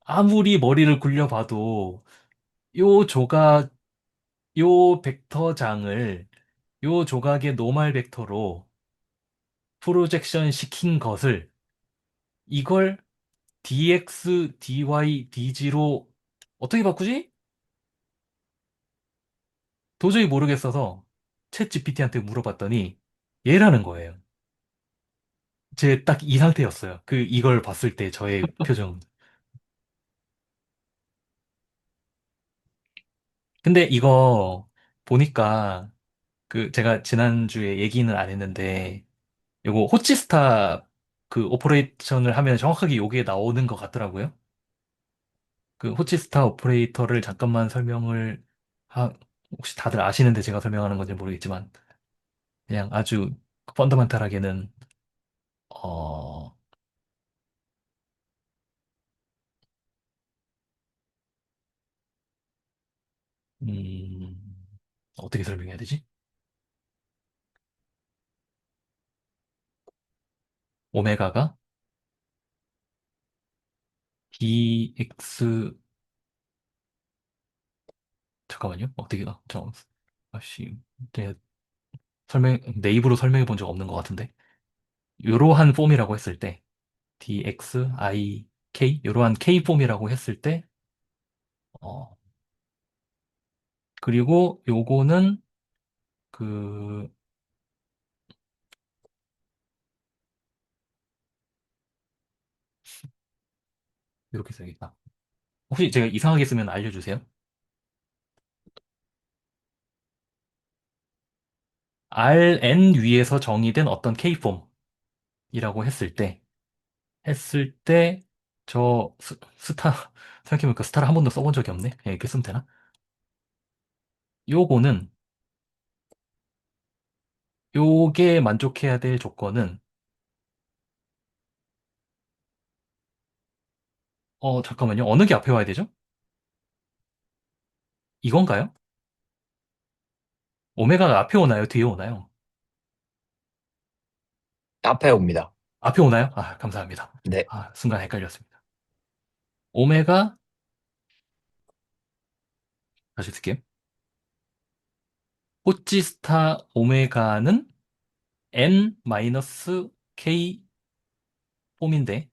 아무리 머리를 굴려봐도 요 조각 요 벡터장을 요 조각의 노멀 벡터로 프로젝션 시킨 것을 이걸 dx, dy, dg로 어떻게 바꾸지? 도저히 모르겠어서 챗 GPT한테 물어봤더니 얘라는 거예요. 제 딱 이 상태였어요. 이걸 봤을 때 저의 표정. 근데 이거 보니까 제가 지난주에 얘기는 안 했는데 요거 호치스타 오퍼레이션을 하면 정확하게 요게 나오는 것 같더라고요. 호치스타 오퍼레이터를 잠깐만 하, 혹시 다들 아시는데 제가 설명하는 건지 모르겠지만 그냥 아주 펀더멘탈하게는 어, 음, 어떻게 설명해야 되지? 오메가가 dx 잠깐만요. 어떻게 아씨 내 내 입으로 설명해 본 적 없는 것 같은데 이러한 폼이라고 했을 때 dx i k 이러한 k 폼이라고 했을 때 어, 그리고 요거는 그 이렇게 써야겠다. 혹시 제가 이상하게 쓰면 알려주세요. Rn 위에서 정의된 어떤 K폼이라고 했을 때, 스타, 생각해보니까 스타를 한 번도 써본 적이 없네. 그냥 이렇게 쓰면 되나? 요거는, 요게 만족해야 될 조건은, 잠깐만요. 어느 게 앞에 와야 되죠? 이건가요? 오메가가 앞에 오나요? 뒤에 오나요? 앞에 옵니다. 앞에 오나요? 감사합니다. 네. 순간 헷갈렸습니다. 오메가, 다시 쓸게요. 호찌스타 오메가는 n-k 폼인데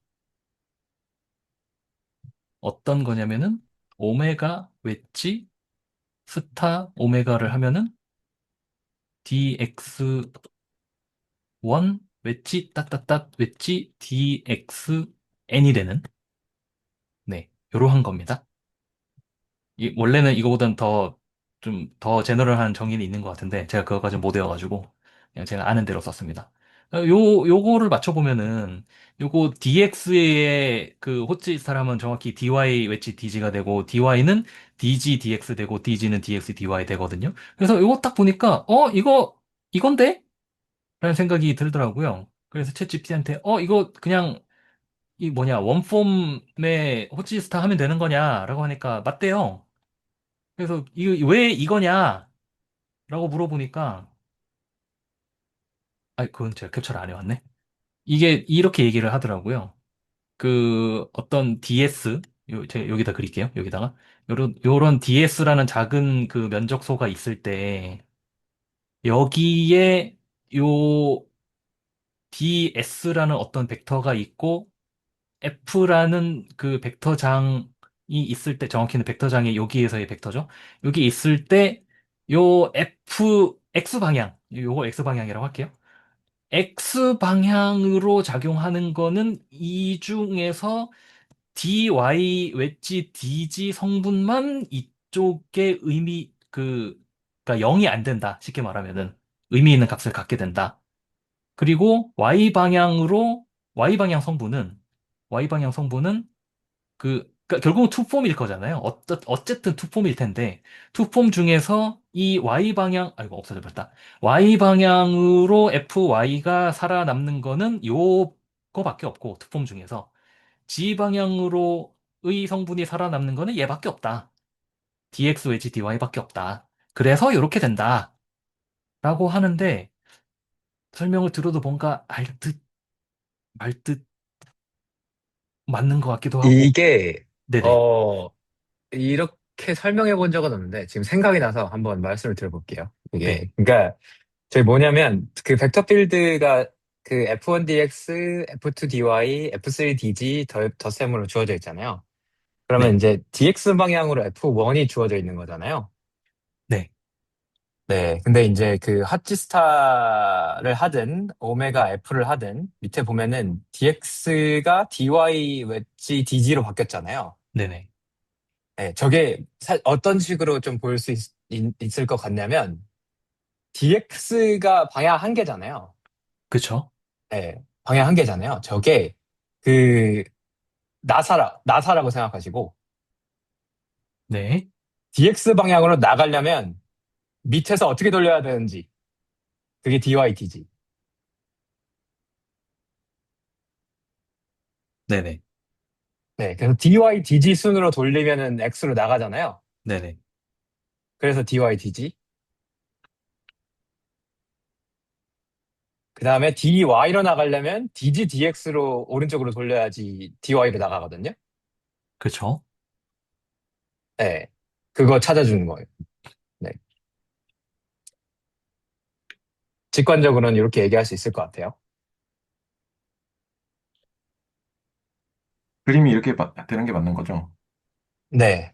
어떤 거냐면은 오메가 웨지 스타 오메가를 하면은 dx1 웨지 딱딱딱 웨지 dxn이 되는 네 요러한 겁니다. 원래는 이거보단 더 좀 더 제너럴한 정의는 있는 것 같은데 제가 그거까지 못 외워가지고 그냥 제가 아는 대로 썼습니다. 요거를 맞춰보면은, 요거 DX의 그 호치스타라면 정확히 DY 웨치 DG가 되고, DY는 DG DX 되고, DG는 DX DY 되거든요. 그래서 요거 딱 보니까, 이건데? 라는 생각이 들더라고요. 그래서 챗GPT한테, 이거 그냥, 이 뭐냐, 원폼의 호치스타 하면 되는 거냐? 라고 하니까, 맞대요. 그래서, 왜 이거냐? 라고 물어보니까, 그건 제가 캡처를 안 해왔네. 이게 이렇게 얘기를 하더라고요. 그 어떤 DS, 제가 여기다 그릴게요. 여기다가 요런 DS라는 작은 그 면적소가 있을 때 여기에 요 DS라는 어떤 벡터가 있고 F라는 그 벡터장이 있을 때 정확히는 벡터장이 여기에서의 벡터죠. 여기 있을 때 요 X 방향, 요거 X 방향이라고 할게요. X 방향으로 작용하는 거는 이 중에서 dy 웨지 dg 성분만 이쪽에 그러니까 0이 안 된다. 쉽게 말하면은 의미 있는 값을 갖게 된다. 그리고 y 방향 성분은 그러니까 결국은 투폼일 거잖아요. 어쨌든 투폼일 텐데, 투폼 중에서 이 Y방향, 아이고, 없어져 버렸다. Y방향으로 FY가 살아남는 거는 요거밖에 없고, 투폼 중에서. G방향으로의 성분이 살아남는 거는 얘밖에 없다. DX 외지 DY밖에 없다. 그래서 이렇게 된다. 라고 하는데, 설명을 들어도 뭔가 말 듯 맞는 것 같기도 하고. 이게, 네네. 어, 이렇게 설명해 본 적은 없는데, 지금 생각이 나서 한번 말씀을 드려볼게요. 네. 이게, 그러니까, 저희 뭐냐면, 그 벡터 필드가 그 F1dx, F2dy, F3dg 덧셈으로 주어져 있잖아요. 그러면 네. 이제 dx 방향으로 F1이 주어져 있는 거잖아요. 네. 네. 근데 이제 그 핫지스타를 하든, 오메가 F를 하든, 밑에 보면은 dx가 dy 웨지 dg로 바뀌었잖아요. 네네. 네. 저게 어떤 식으로 좀 보일 수 있을 것 같냐면, dx가 방향 한 개잖아요. 그쵸? 네. 방향 한 개잖아요. 저게 그 나사라고 생각하시고, 네. dx 방향으로 나가려면 밑에서 어떻게 돌려야 되는지, 그게 dy dg. 네네. 네. 그래서 dy dg 순으로 돌리면은 x로 나가잖아요. 네네. 그래서 dy dg. 그 다음에 dy로 나가려면 dg dx로 오른쪽으로 돌려야지 dy로 나가거든요. 그쵸? 네. 그거 찾아주는 거예요. 네. 직관적으로는 이렇게 얘기할 수 있을 것 같아요. 그림이 이렇게 되는 게 맞는 거죠? 네.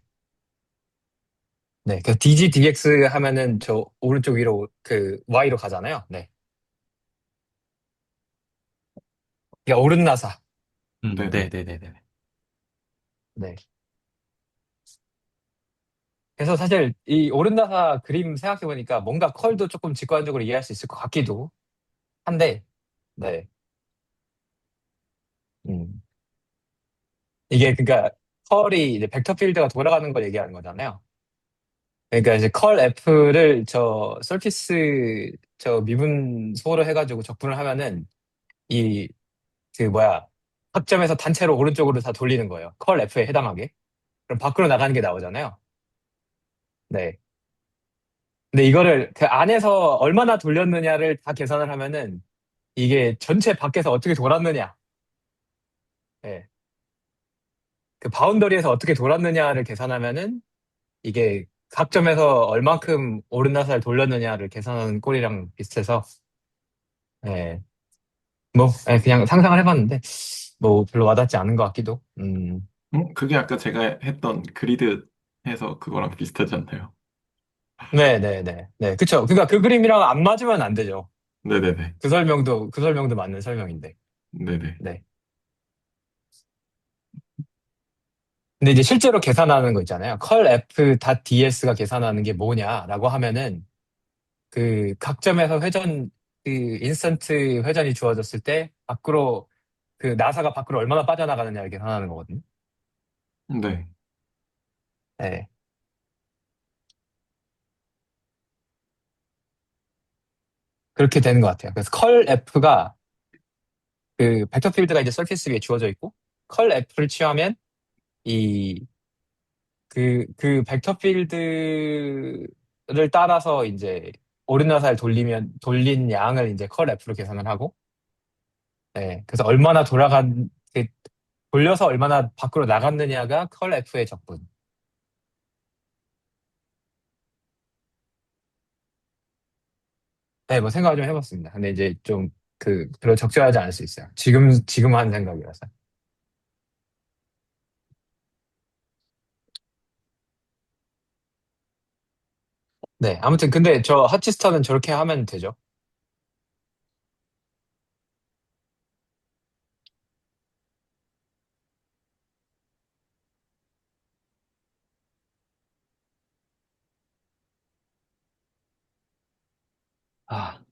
네. 그래서 dg dx 하면은 저 오른쪽 위로 그 y로 가잖아요. 네. 그러니까 오른나사. 네네. 네네네네. 네. 그래서 사실 이 오른나사 그림 생각해보니까 뭔가 컬도 조금 직관적으로 이해할 수 있을 것 같기도 한데, 네. 음. 이게 그러니까 컬이 이제 벡터 필드가 돌아가는 걸 얘기하는 거잖아요. 그러니까 이제 컬 F를 저 서피스 저 미분소로 해가지고 적분을 하면은 이 그 뭐야 합점에서 단체로 오른쪽으로 다 돌리는 거예요. 컬 F에 해당하게. 그럼 밖으로 나가는 게 나오잖아요. 네. 근데 이거를 그 안에서 얼마나 돌렸느냐를 다 계산을 하면은 이게 전체 밖에서 어떻게 돌았느냐. 네. 그 바운더리에서 어떻게 돌았느냐를 계산하면은 이게 각 점에서 얼만큼 오르나살 돌렸느냐를 계산하는 꼴이랑 비슷해서 예, 뭐 예, 그냥 상상을 해봤는데 뭐 별로 와닿지 않은 것 같기도. 그게 아까 제가 했던 그리드 해서 그거랑 비슷하지 않나요? 네, 그쵸. 그러니까 그 그림이랑 안 맞으면 안 되죠. 네네네. 그 설명도 맞는 설명인데. 네네. 네. 근데 이제 실제로 계산하는 거 있잖아요. 컬 F 닷 DS가 계산하는 게 뭐냐라고 하면은 그 각 점에서 회전 그 인스턴트 회전이 주어졌을 때 밖으로 그 나사가 밖으로 얼마나 빠져나가느냐를 계산하는 거거든요. 네. 네. 그렇게 되는 것 같아요. 그래서 컬 F가 그 벡터 필드가 이제 서피스 위에 주어져 있고 컬 F를 취하면 이 그 벡터 필드를 따라서 이제 오르나살 돌린 양을 이제 컬 F로 계산을 하고, 네. 그래서 얼마나 돌려서 얼마나 밖으로 나갔느냐가 컬 F의 적분. 네, 뭐 생각을 좀 해봤습니다. 근데 이제 좀 별로 적절하지 않을 수 있어요. 지금 한 생각이라서. 네, 아무튼 근데 저 하치스터는 저렇게 하면 되죠.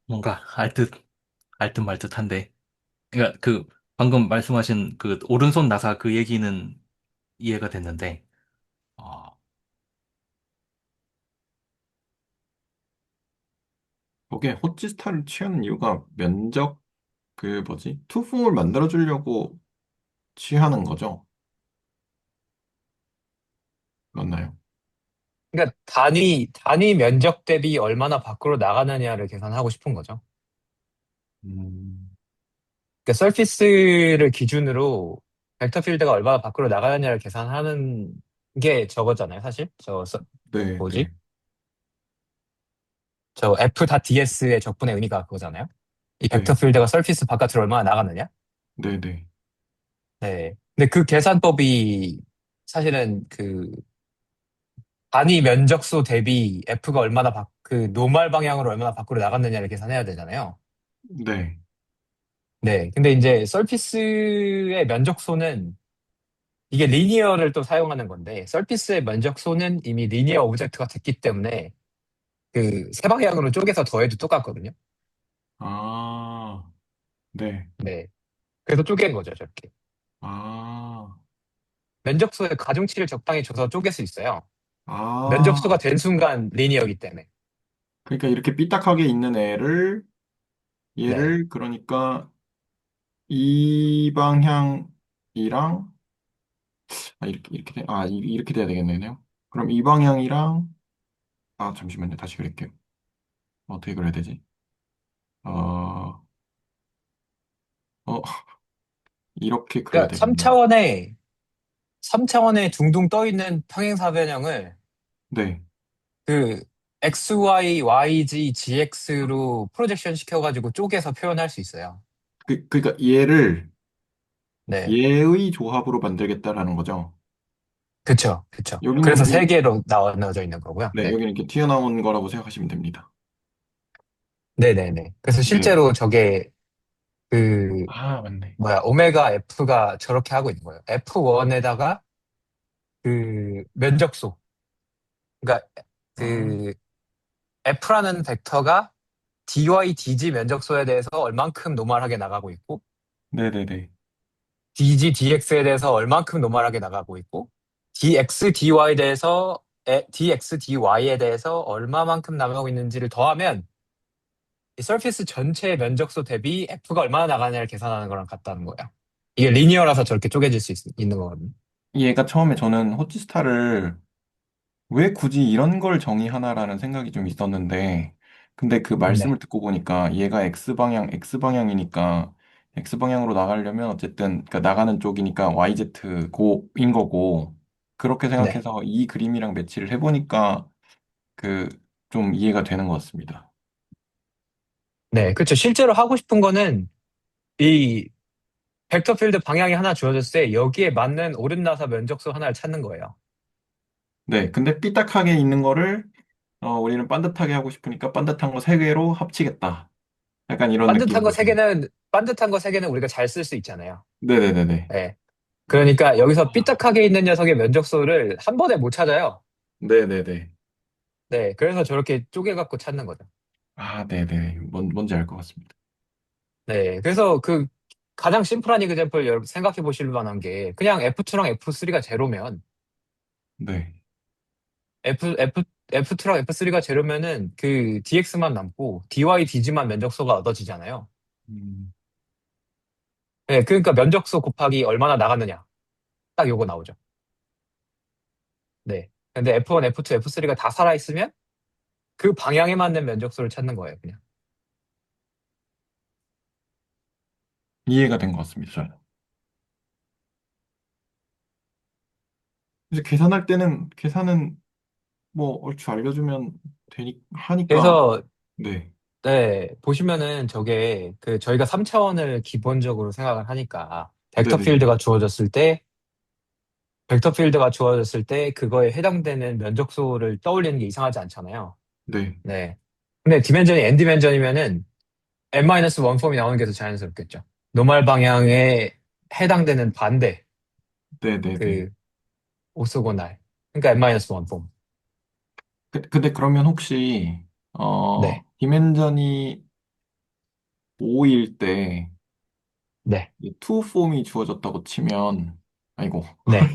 뭔가 알 듯 말 듯한데. 그러니까 방금 말씀하신 그 오른손 나사 그 얘기는 이해가 됐는데, 어, 거기에 호치스타를 취하는 이유가 면적 그 뭐지? 투풍을 만들어 주려고 취하는 거죠. 맞나요? 그러니까 단위 면적 대비 얼마나 밖으로 나가느냐를 계산하고 싶은 거죠. 음, 그러니까 서피스를 기준으로 벡터 필드가 얼마나 밖으로 나가느냐를 계산하는 게 저거잖아요, 사실. 네, 뭐지? 네. 저 F.ds의 적분의 의미가 그거잖아요. 이 벡터 네. 필드가 서피스 바깥으로 얼마나 나가느냐? 네, 네. 네. 근데 그 계산법이 사실은 단위 면적수 대비 F가 노멀 방향으로 얼마나 밖으로 나갔느냐를 계산해야 되잖아요. 네. 네. 근데 이제 서피스의 면적소는 이게 리니어를 또 사용하는 건데, 서피스의 면적소는 이미 리니어 오브젝트가 됐기 때문에 세 방향으로 쪼개서 더해도 똑같거든요. 아, 네. 네. 그래서 쪼갠 거죠, 저렇게. 아, 면적소에 가중치를 적당히 줘서 쪼갤 수 있어요. 면적소가 아. 된 순간 리니어이기 때문에. 그러니까 이렇게 삐딱하게 있는 네. 얘를 그러니까 이 방향이랑 이렇게 돼야 되겠네요. 그럼 이 방향이랑 잠시만요. 다시 그릴게요. 어떻게 그려야 되지? 어, 어, 이렇게 그려야 그러니까 되겠네요. 3차원에 둥둥 떠 있는 평행사 변형을 네. 그 XY, YG, GX로 프로젝션 시켜가지고 쪼개서 표현할 수 있어요. 그러니까 얘를 네. 얘의 조합으로 만들겠다라는 거죠. 그쵸, 그쵸. 그래서 여기는 세 개로 나눠져 있는 거고요. 네, 네. 여기는 이렇게 튀어나온 거라고 생각하시면 됩니다. 네네네. 그래서 네. 실제로 저게 그, 맞네. 오메가 F가 저렇게 하고 있는 거예요. F1에다가 면적소. 그러니까 아, 그 F라는 벡터가 dy, dg 면적소에 대해서 얼만큼 노멀하게 나가고 있고, 네네네. dg, dx에 대해서 얼만큼 노멀하게 나가고 있고, dx, dy에 대해서 얼마만큼 나가고 있는지를 더하면 이 서피스 전체 면적소 대비 F가 얼마나 나가냐를 계산하는 거랑 같다는 거예요. 이게 리니어라서 저렇게 쪼개질 수 있는 거거든요. 얘가 처음에 저는 호치스타를 왜 굳이 이런 걸 정의하나라는 생각이 좀 있었는데, 근데 그 네. 말씀을 듣고 보니까 얘가 X방향이니까, X방향으로 나가려면 어쨌든, 그러니까 나가는 쪽이니까 YZ 고인 거고, 그렇게 네. 생각해서 이 그림이랑 매치를 해보니까, 그, 좀 이해가 되는 것 같습니다. 네. 그렇죠. 실제로 하고 싶은 거는 이 벡터 필드 방향이 하나 주어졌을 때 여기에 맞는 오름나사 면적수 하나를 찾는 거예요. 네, 근데 삐딱하게 있는 거를, 우리는 반듯하게 하고 싶으니까 반듯한 거 세 개로 합치겠다. 약간 이런 느낌인 거죠. 반듯한 거 세 개는 우리가 잘 쓸 수 있잖아요. 네네네네. 네. 그러니까 여기서 삐딱하게 있는 녀석의 면적수를 한 번에 못 찾아요. 네네네. 네. 그래서 저렇게 쪼개갖고 찾는 거죠. 아, 네네. 뭔지 알 것 같습니다. 네. 그래서 그 가장 심플한 이그젬플 여러분 생각해 보실 만한 게 그냥 F2랑 F3가 제로면 네. F2랑 F3가 제로면은 그 DX만 남고 DY, DG만 면적소가 얻어지잖아요. 음, 네. 그러니까 면적소 곱하기 얼마나 나갔느냐. 딱 요거 나오죠. 네. 근데 F1, F2, F3가 다 살아있으면 그 방향에 맞는 면적소를 찾는 거예요, 그냥. 이해가 된 것 같습니다, 저는. 이제 계산할 때는 계산은 뭐 얼추 알려주면 하니까. 그래서, 네. 네, 보시면은 저게 그 저희가 3차원을 기본적으로 생각을 하니까 네네. 벡터 필드가 주어졌을 때 그거에 해당되는 면적소를 떠올리는 게 이상하지 않잖아요. 네. 네. 근데 디멘전이 n 디멘전이면은 n-1 폼이 나오는 게 더 자연스럽겠죠. 노멀 방향에 해당되는 반대, 네네네. 그 오소고날. 그러니까 n-1 폼. 근데 그러면 혹시, 네. 디멘전이 5일 때, 네. 투 폼이 주어졌다고 치면, 아이고. 네.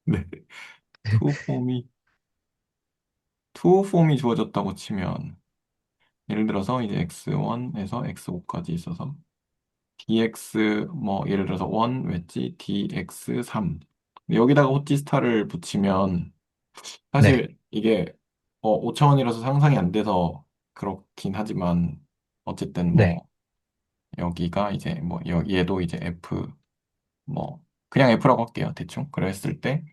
네. 투 폼이, 투 폼이 주어졌다고 치면, 예를 들어서 이제 x1에서 x5까지 있어서, dx, 뭐, 예를 들어서 1 웨지 dx3. 여기다가 호치스타를 붙이면, 네. 사실 이게 5차원이라서 상상이 안 돼서 그렇긴 하지만 어쨌든 네. 뭐 여기가 이제 뭐 얘도 이제 F 뭐 그냥 F라고 할게요. 대충. 그랬을 때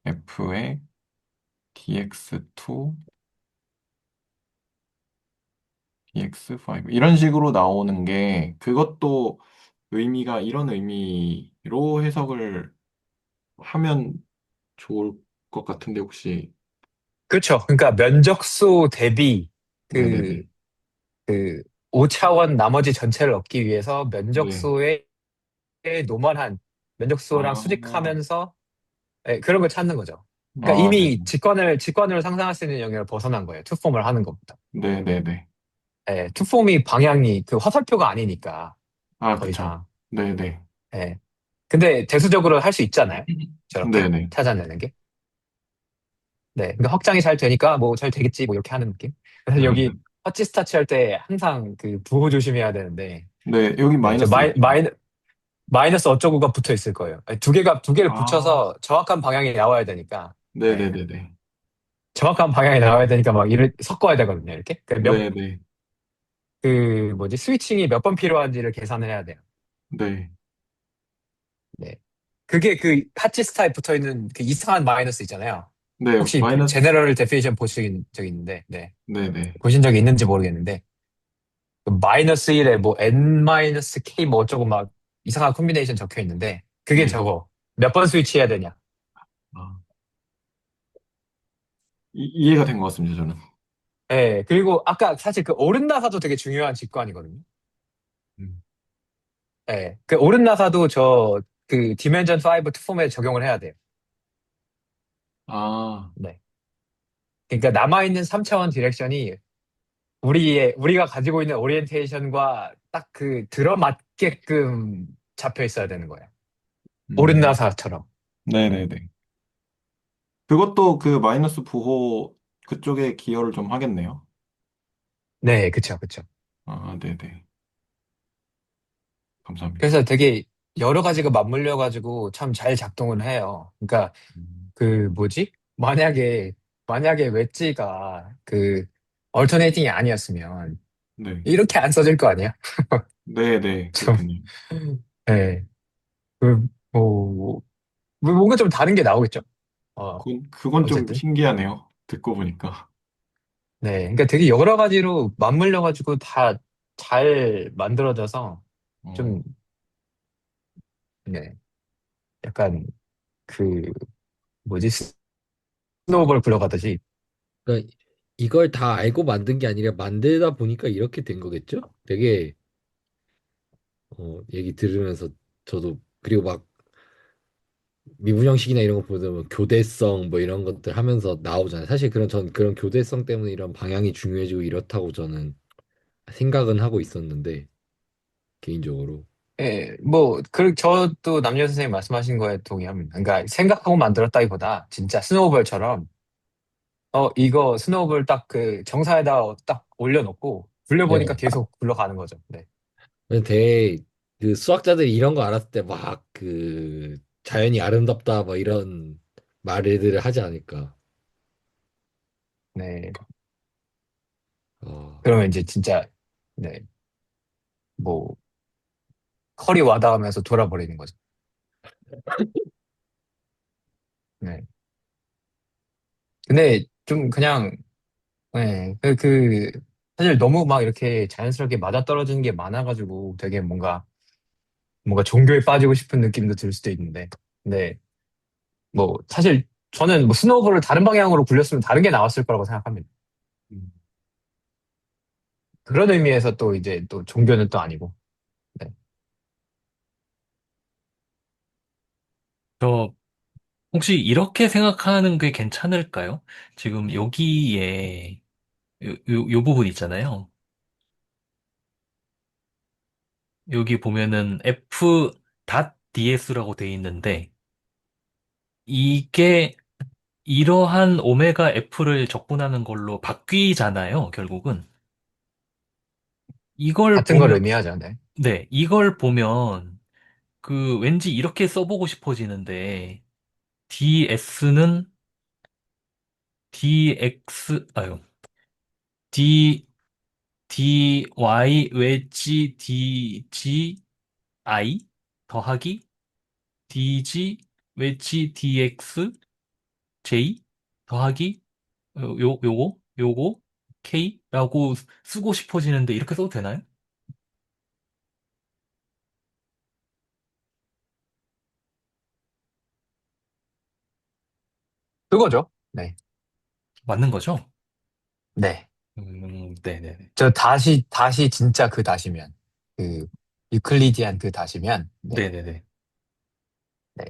F의 dx2, dx5 이런 식으로 나오는 게 그것도 의미가 이런 의미로 해석을 하면 좋을 것 같은데 혹시. 그렇죠. 그러니까 면적수 대비 그, 네네네. 그 5차원 나머지 전체를 얻기 위해서 네. 면적수의 노멀한 면적수랑 아, 수직하면서 예, 그런 걸 찾는 거죠. 그러니까 아, 네. 이미 직관으로 상상할 수 있는 영역을 벗어난 거예요. 투폼을 하는 것부터. 네네네. 예, 투폼이 방향이 그 화살표가 아니니까 아, 더 그쵸. 이상. 네네. 예. 근데 대수적으로 할 수 있잖아요. 저렇게 네네. 찾아내는 게. 네. 그러니까 확장이 잘 되니까 뭐 잘 되겠지 뭐 이렇게 하는 느낌. 그래서 여기 터치 스타치 할 때 항상 그 부호 조심해야 되는데 네, 여기 네, 저 마이너스 있죠. 마이너스 어쩌고가 붙어 있을 거예요. 아니, 두 개를 아, 붙여서 정확한 방향이 나와야 되니까 네. 네네네네. 정확한 방향이 나와야 되니까 막 이를 섞어야 되거든요. 이렇게 네네. 그 뭐지 스위칭이 몇 번 필요한지를 계산을 해야 돼요. 네. 네. 그게 그 하치스타에 붙어 있는 그 이상한 마이너스 있잖아요. 네, 혹시 마이너스. 제너럴 데피니션 보신 적 있는데, 네. 네네. 보신 적이 있는지 모르겠는데, 그 마이너스 1에 뭐 n-k 뭐 어쩌고 막 이상한 콤비네이션 적혀 있는데, 그게 네. 저거. 몇 번 스위치해야 되냐. 아, 이해가 된 것 같습니다, 저는. 예, 그리고 아까 사실 그 오른나사도 되게 중요한 직관이거든요. 음. 예, 그 오른나사도 그 디멘전 5 투폼에 적용을 해야 돼요. 아, 네. 그러니까 남아있는 3차원 디렉션이 우리가 가지고 있는 오리엔테이션과 딱 그 들어맞게끔 잡혀 있어야 되는 거예요. 음. 오른나사처럼. 네네네. 그것도 그 마이너스 부호 그쪽에 기여를 좀 하겠네요. 네, 그쵸, 그쵸. 아, 네네. 감사합니다. 그래서 되게 여러 가지가 맞물려가지고 참 잘 작동을 해요. 그러니까 음. 그 뭐지? 만약에 웨지가 그 얼터네이팅이 아니었으면 네. 이렇게 안 써질 거 아니야? 네네. 좀, 그렇군요. 네. 그, 뭐, 뭔가 좀 다른 게 나오겠죠? 그건 좀 어쨌든. 신기하네요. 듣고 보니까. 네. 그러니까 되게 여러 가지로 맞물려가지고 다 잘 만들어져서 어, 좀, 네. 약간 그, 뭐지? 스노우볼 굴러가듯이. 그러니까 이걸 다 알고 만든 게 아니라 만들다 보니까 이렇게 된 거겠죠? 되게 얘기 들으면서 저도 그리고 막 미분 형식이나 이런 거 보면 교대성 뭐 이런 것들 하면서 나오잖아요. 사실 그런 교대성 때문에 이런 방향이 중요해지고 이렇다고 저는 생각은 하고 있었는데 개인적으로. 예, 뭐, 저도 남녀 선생님 말씀하신 거에 동의합니다. 그러니까 생각하고 만들었다기보다 진짜 스노우볼처럼, 이거 스노우볼 딱 그 정사에다 딱 올려놓고 굴려보니까 네. 계속 굴러가는 거죠. 네. 근데 되게 그 수학자들이 이런 거 알았을 때 막 그 자연이 아름답다 뭐 이런 말들을 하지 않을까. 네. 어, 그러면 이제 진짜, 네. 뭐, 컬이 와닿으면서 돌아버리는 거죠. 네. 근데 좀 그냥, 네. 사실 너무 막 이렇게 자연스럽게 맞아떨어지는 게 많아가지고 되게 뭔가 종교에 빠지고 싶은 느낌도 들 수도 있는데. 근데 뭐, 사실 저는 뭐 스노우볼을 다른 방향으로 굴렸으면 다른 게 나왔을 거라고 생각합니다. 음. 그런 의미에서 또 이제 또 종교는 또 아니고. 네. 저 혹시 이렇게 생각하는 게 괜찮을까요? 지금 여기에 요 부분 있잖아요. 여기 보면은 f.ds라고 돼 있는데 이게 이러한 오메가 f를 적분하는 걸로 바뀌잖아요, 결국은. 이걸 같은 걸 보면, 의미하죠. 네. 네, 이걸 보면 그 왠지 이렇게 써보고 싶어지는데 ds는 d dy 웨지 dgi 더하기 dg 웨지 dx j 더하기 요거 k라고 쓰고 싶어지는데 이렇게 써도 되나요? 그거죠. 네. 맞는 거죠? 네. 네네네. 다시 진짜 그 다시면. 그, 유클리디안 그 다시면. 네. 네네네. 네.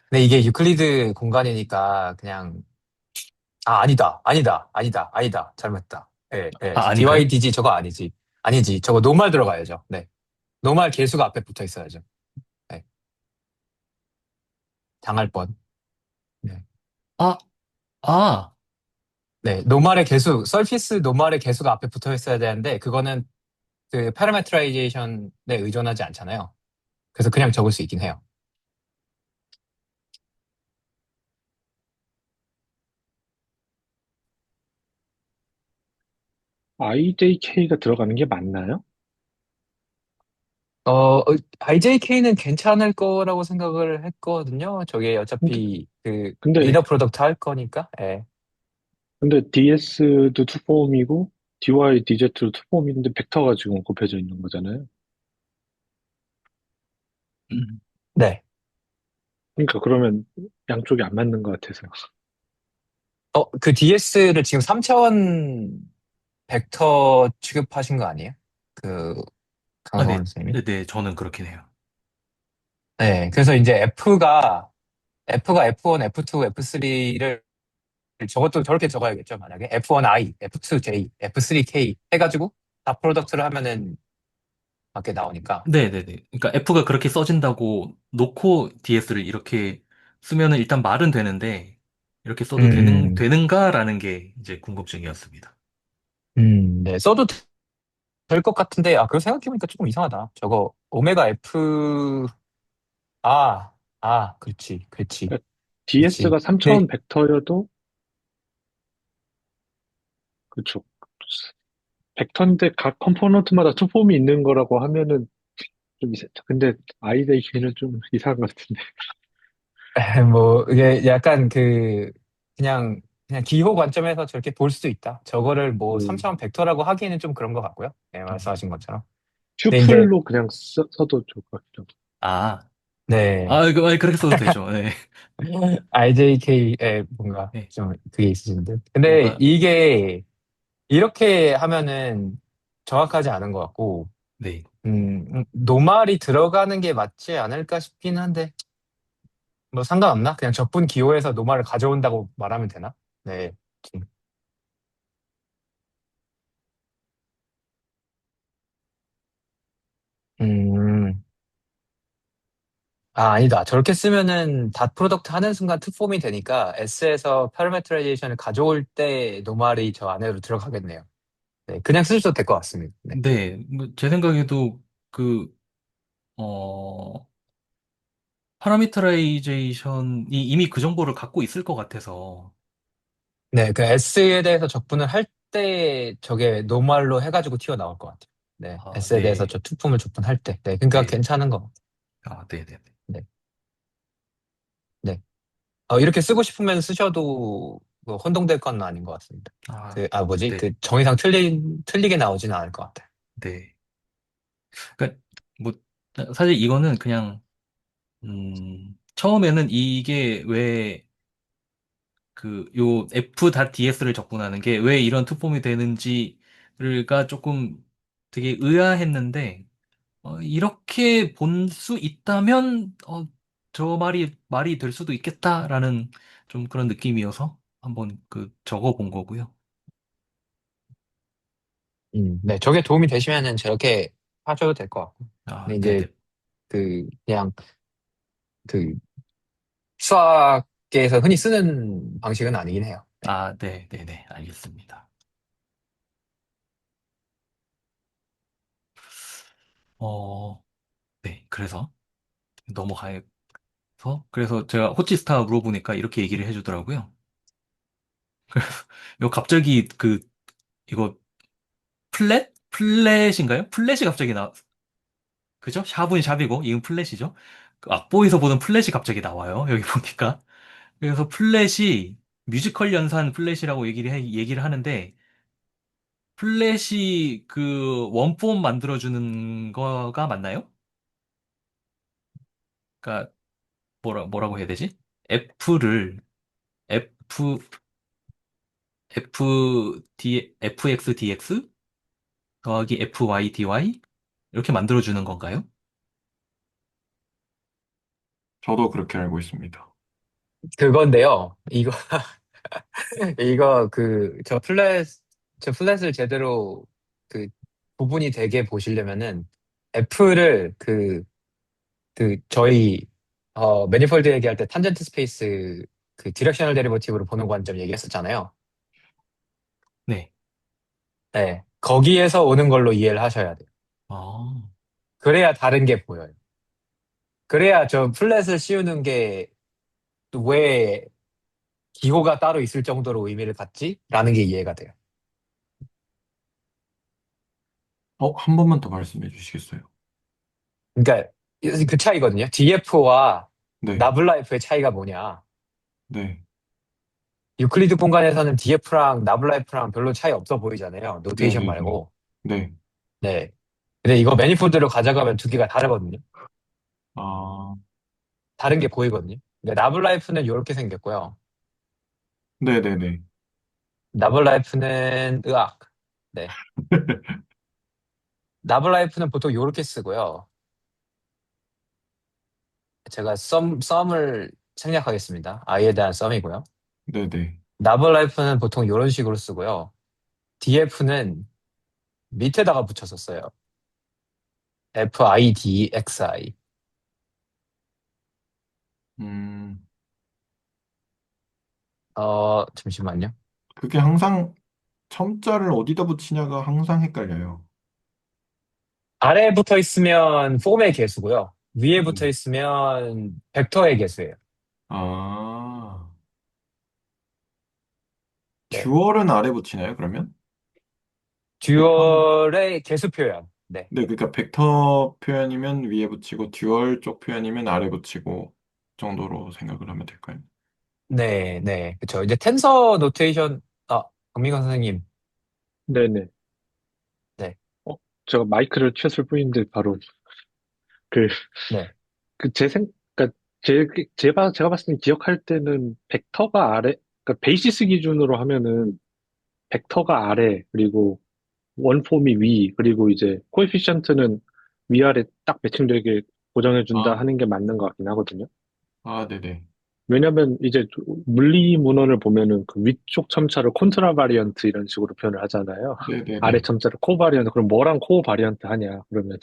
근데 이게 유클리드 공간이니까 그냥, 아니다. 잘못했다. 예, 예. 아, 아닌가요? DYDG 저거 아니지. 아니지. 저거 노말 들어가야죠. 네. 노말 개수가 앞에 붙어 있어야죠. 네. 당할 뻔. 네. 아, 아, 네. 서피스 노말의 개수가 앞에 붙어 있어야 되는데, 그거는 그 파라메트라이제이션에 의존하지 않잖아요. 그래서 그냥 적을 수 있긴 해요. IJK가 들어가는 게 맞나요? IJK는 괜찮을 거라고 생각을 했거든요. 저게 근데, 어차피 그 근데, 이너 프로덕트 할 거니까. 예. DS도 투폼이고, DY, DZ도 투폼인데, 벡터가 지금 곱해져 있는 거잖아요. 네. 그러니까 그러면 양쪽이 안 맞는 것 같아서. 그 DS를 지금 3차원 벡터 취급하신 거 아니에요? 그 아, 네, 강성원 선생님이? 네, 저는 그렇긴 해요. 네. 그래서 이제 F가 F1, F2, F3를 저것도 저렇게 적어야겠죠. 만약에 F1I, F2J, F3K 해가지고 다 프로덕트를 하면은 맞게 나오니까. 네네네. 그러니까 F가 그렇게 써진다고 놓고 DS를 이렇게 쓰면은 일단 말은 되는데, 이렇게 써도 음, 되는가라는 게 이제 궁금증이었습니다. 네. 써도 될 것 같은데, 그거 생각해보니까 조금 이상하다. 저거, 오메가 F, 아, 그렇지. DS가 3차원 네, 벡터여도, 그렇죠. 벡터인데 각 컴포넌트마다 투폼이 있는 거라고 하면은 근데 IJK는 좀 이상한 것 같은데. 뭐, 이게 약간 그냥 기호 관점에서 저렇게 볼 수도 있다. 저거를 뭐 음, 3차원 벡터라고 하기에는 좀 그런 것 같고요. 네, 말씀하신 것처럼. 근데 이제, 튜플로 그냥 써도 좋을 것 같기도 하고. 아, 네. 그렇게 써도 되죠. 네. IJK에 뭔가 네. 좀 그게 있으신데. 근데 뭔가, 이게 이렇게 하면은 정확하지 않은 것 같고, 네. 노말이 들어가는 게 맞지 않을까 싶긴 한데, 뭐 상관없나? 그냥 적분 기호에서 노말을 가져온다고 말하면 되나? 네. 아니다. 저렇게 쓰면은 닷 프로덕트 하는 순간 특폼이 되니까 S에서 파라메트라이제이션을 가져올 때 노말이 저 안으로 들어가겠네요. 네, 그냥 쓰셔도 될 것 같습니다. 네. 네, 뭐제 생각에도 그, 어, 파라미터라이제이션이 이미 그 정보를 갖고 있을 것 같아서, 네, 그 S에 대해서 적분을 할 때 저게 노말로 해가지고 튀어나올 것 같아요. 네, 아, S에 대해서 네, 저 투품을 적분할 때. 네, 그러니까 네, 괜찮은 것 같아요. 네네. 네, 네. 이렇게 쓰고 싶으면 쓰셔도 뭐 혼동될 건 아닌 것 같습니다. 아, 뭐지? 네, 그 정의상 틀리게 나오지는 않을 것 같아요. 네. 그러니까, 뭐, 사실 이거는 그냥, 처음에는 이게 왜 요 f.ds를 적분하는 게 왜 이런 투폼이 되는지가 조금 되게 의아했는데, 이렇게 본 수 있다면, 저 말이 될 수도 있겠다라는 좀 그런 느낌이어서 한번 적어 본 거고요. 네, 저게 도움이 되시면은 저렇게 하셔도 될 것 같고. 아, 근데 이제 네네. 그냥 그 수학계에서 흔히 쓰는 방식은 아니긴 해요. 네. 아, 네네네. 알겠습니다. 어, 네. 그래서 넘어가서, 그래서 제가 호치스타 물어보니까 이렇게 얘기를 해주더라고요. 이거 갑자기 이거 플랫인가요? 플랫이 갑자기 그죠? 샵은 샵이고, 이건 플랫이죠? 악보에서 보는 플랫이 갑자기 나와요. 여기 보니까. 그래서 플랫이 뮤지컬 연산 플랫이라고 얘기를 하는데, 플랫이 원폼 만들어주는 거가 맞나요? 그러니까, 뭐라고 해야 되지? F를, F, fx, 더하기 fy, dy? 이렇게 만들어주는 건가요? 저도 그렇게 알고 있습니다. 그건데요. 이거 저 플랫을 제대로 그 구분이 되게 보시려면은 F를 저희 매니폴드 얘기할 때 탄젠트 스페이스 그 디렉셔널 데리버티브로 보는 관점 얘기했었잖아요. 네. 네. 거기에서 오는 걸로 이해를 하셔야 돼요. 아, 그래야 다른 게 보여요. 그래야 저 플랫을 씌우는 게 왜 기호가 따로 있을 정도로 의미를 갖지? 라는 게 이해가 돼요. 한 번만 더 말씀해 주시겠어요? 그러니까 그 차이거든요. DF와 네, 나블라이프의 차이가 뭐냐. 네, 유클리드 공간에서는 DF랑 나블라이프랑 별로 차이 없어 보이잖아요. 네, 노테이션 네, 네, 말고. 네. 네. 근데 이거 매니폴드로 가져가면 두 개가 다르거든요. 아, 다른 게 보이거든요. 그러니까 나블라이프는 이렇게 생겼고요. 네, 네, 네. 나블라이프는 으악. 네. 나블라이프는 보통 이렇게 쓰고요. 제가 썸을 생략하겠습니다. i에 대한 썸이고요. 네, 네. 나블라이프는 보통 이런 식으로 쓰고요. df는 밑에다가 붙였었어요. fidxi. 음, 잠시만요. 그게 항상 첨자를 어디다 붙이냐가 항상 헷갈려요. 아래에 붙어 있으면 폼의 개수고요. 위에 붙어 네. 있으면 벡터의 개수예요. 아, 네. 듀얼은 아래 붙이나요, 그러면? 벡터는? 듀얼의 개수 표현. 네. 네, 그러니까 벡터 표현이면 위에 붙이고 듀얼 쪽 표현이면 아래 붙이고 정도로 생각을 하면 될까요? 네, 네. 그쵸. 이제 텐서 노테이션, 박민관 선생님. 네네. 네, 제가 마이크를 켰을 뿐인데 바로 그, 네. 그러니까 제가 봤을 때 기억할 때는 벡터가 아래, 그러니까 베이시스 기준으로 하면은 벡터가 아래, 그리고 원폼이 위, 그리고 이제 코에피션트는 위아래 딱 매칭되게 고정해준다 아, 하는 게 맞는 것 같긴 하거든요. 네네. 왜냐면 이제 물리 문헌을 보면은 그 위쪽 첨차를 콘트라 바리언트 이런 식으로 표현을 하잖아요. 아래 네네네. 첨차를 코 바리언트. 그럼 뭐랑 코 바리언트 하냐? 그러면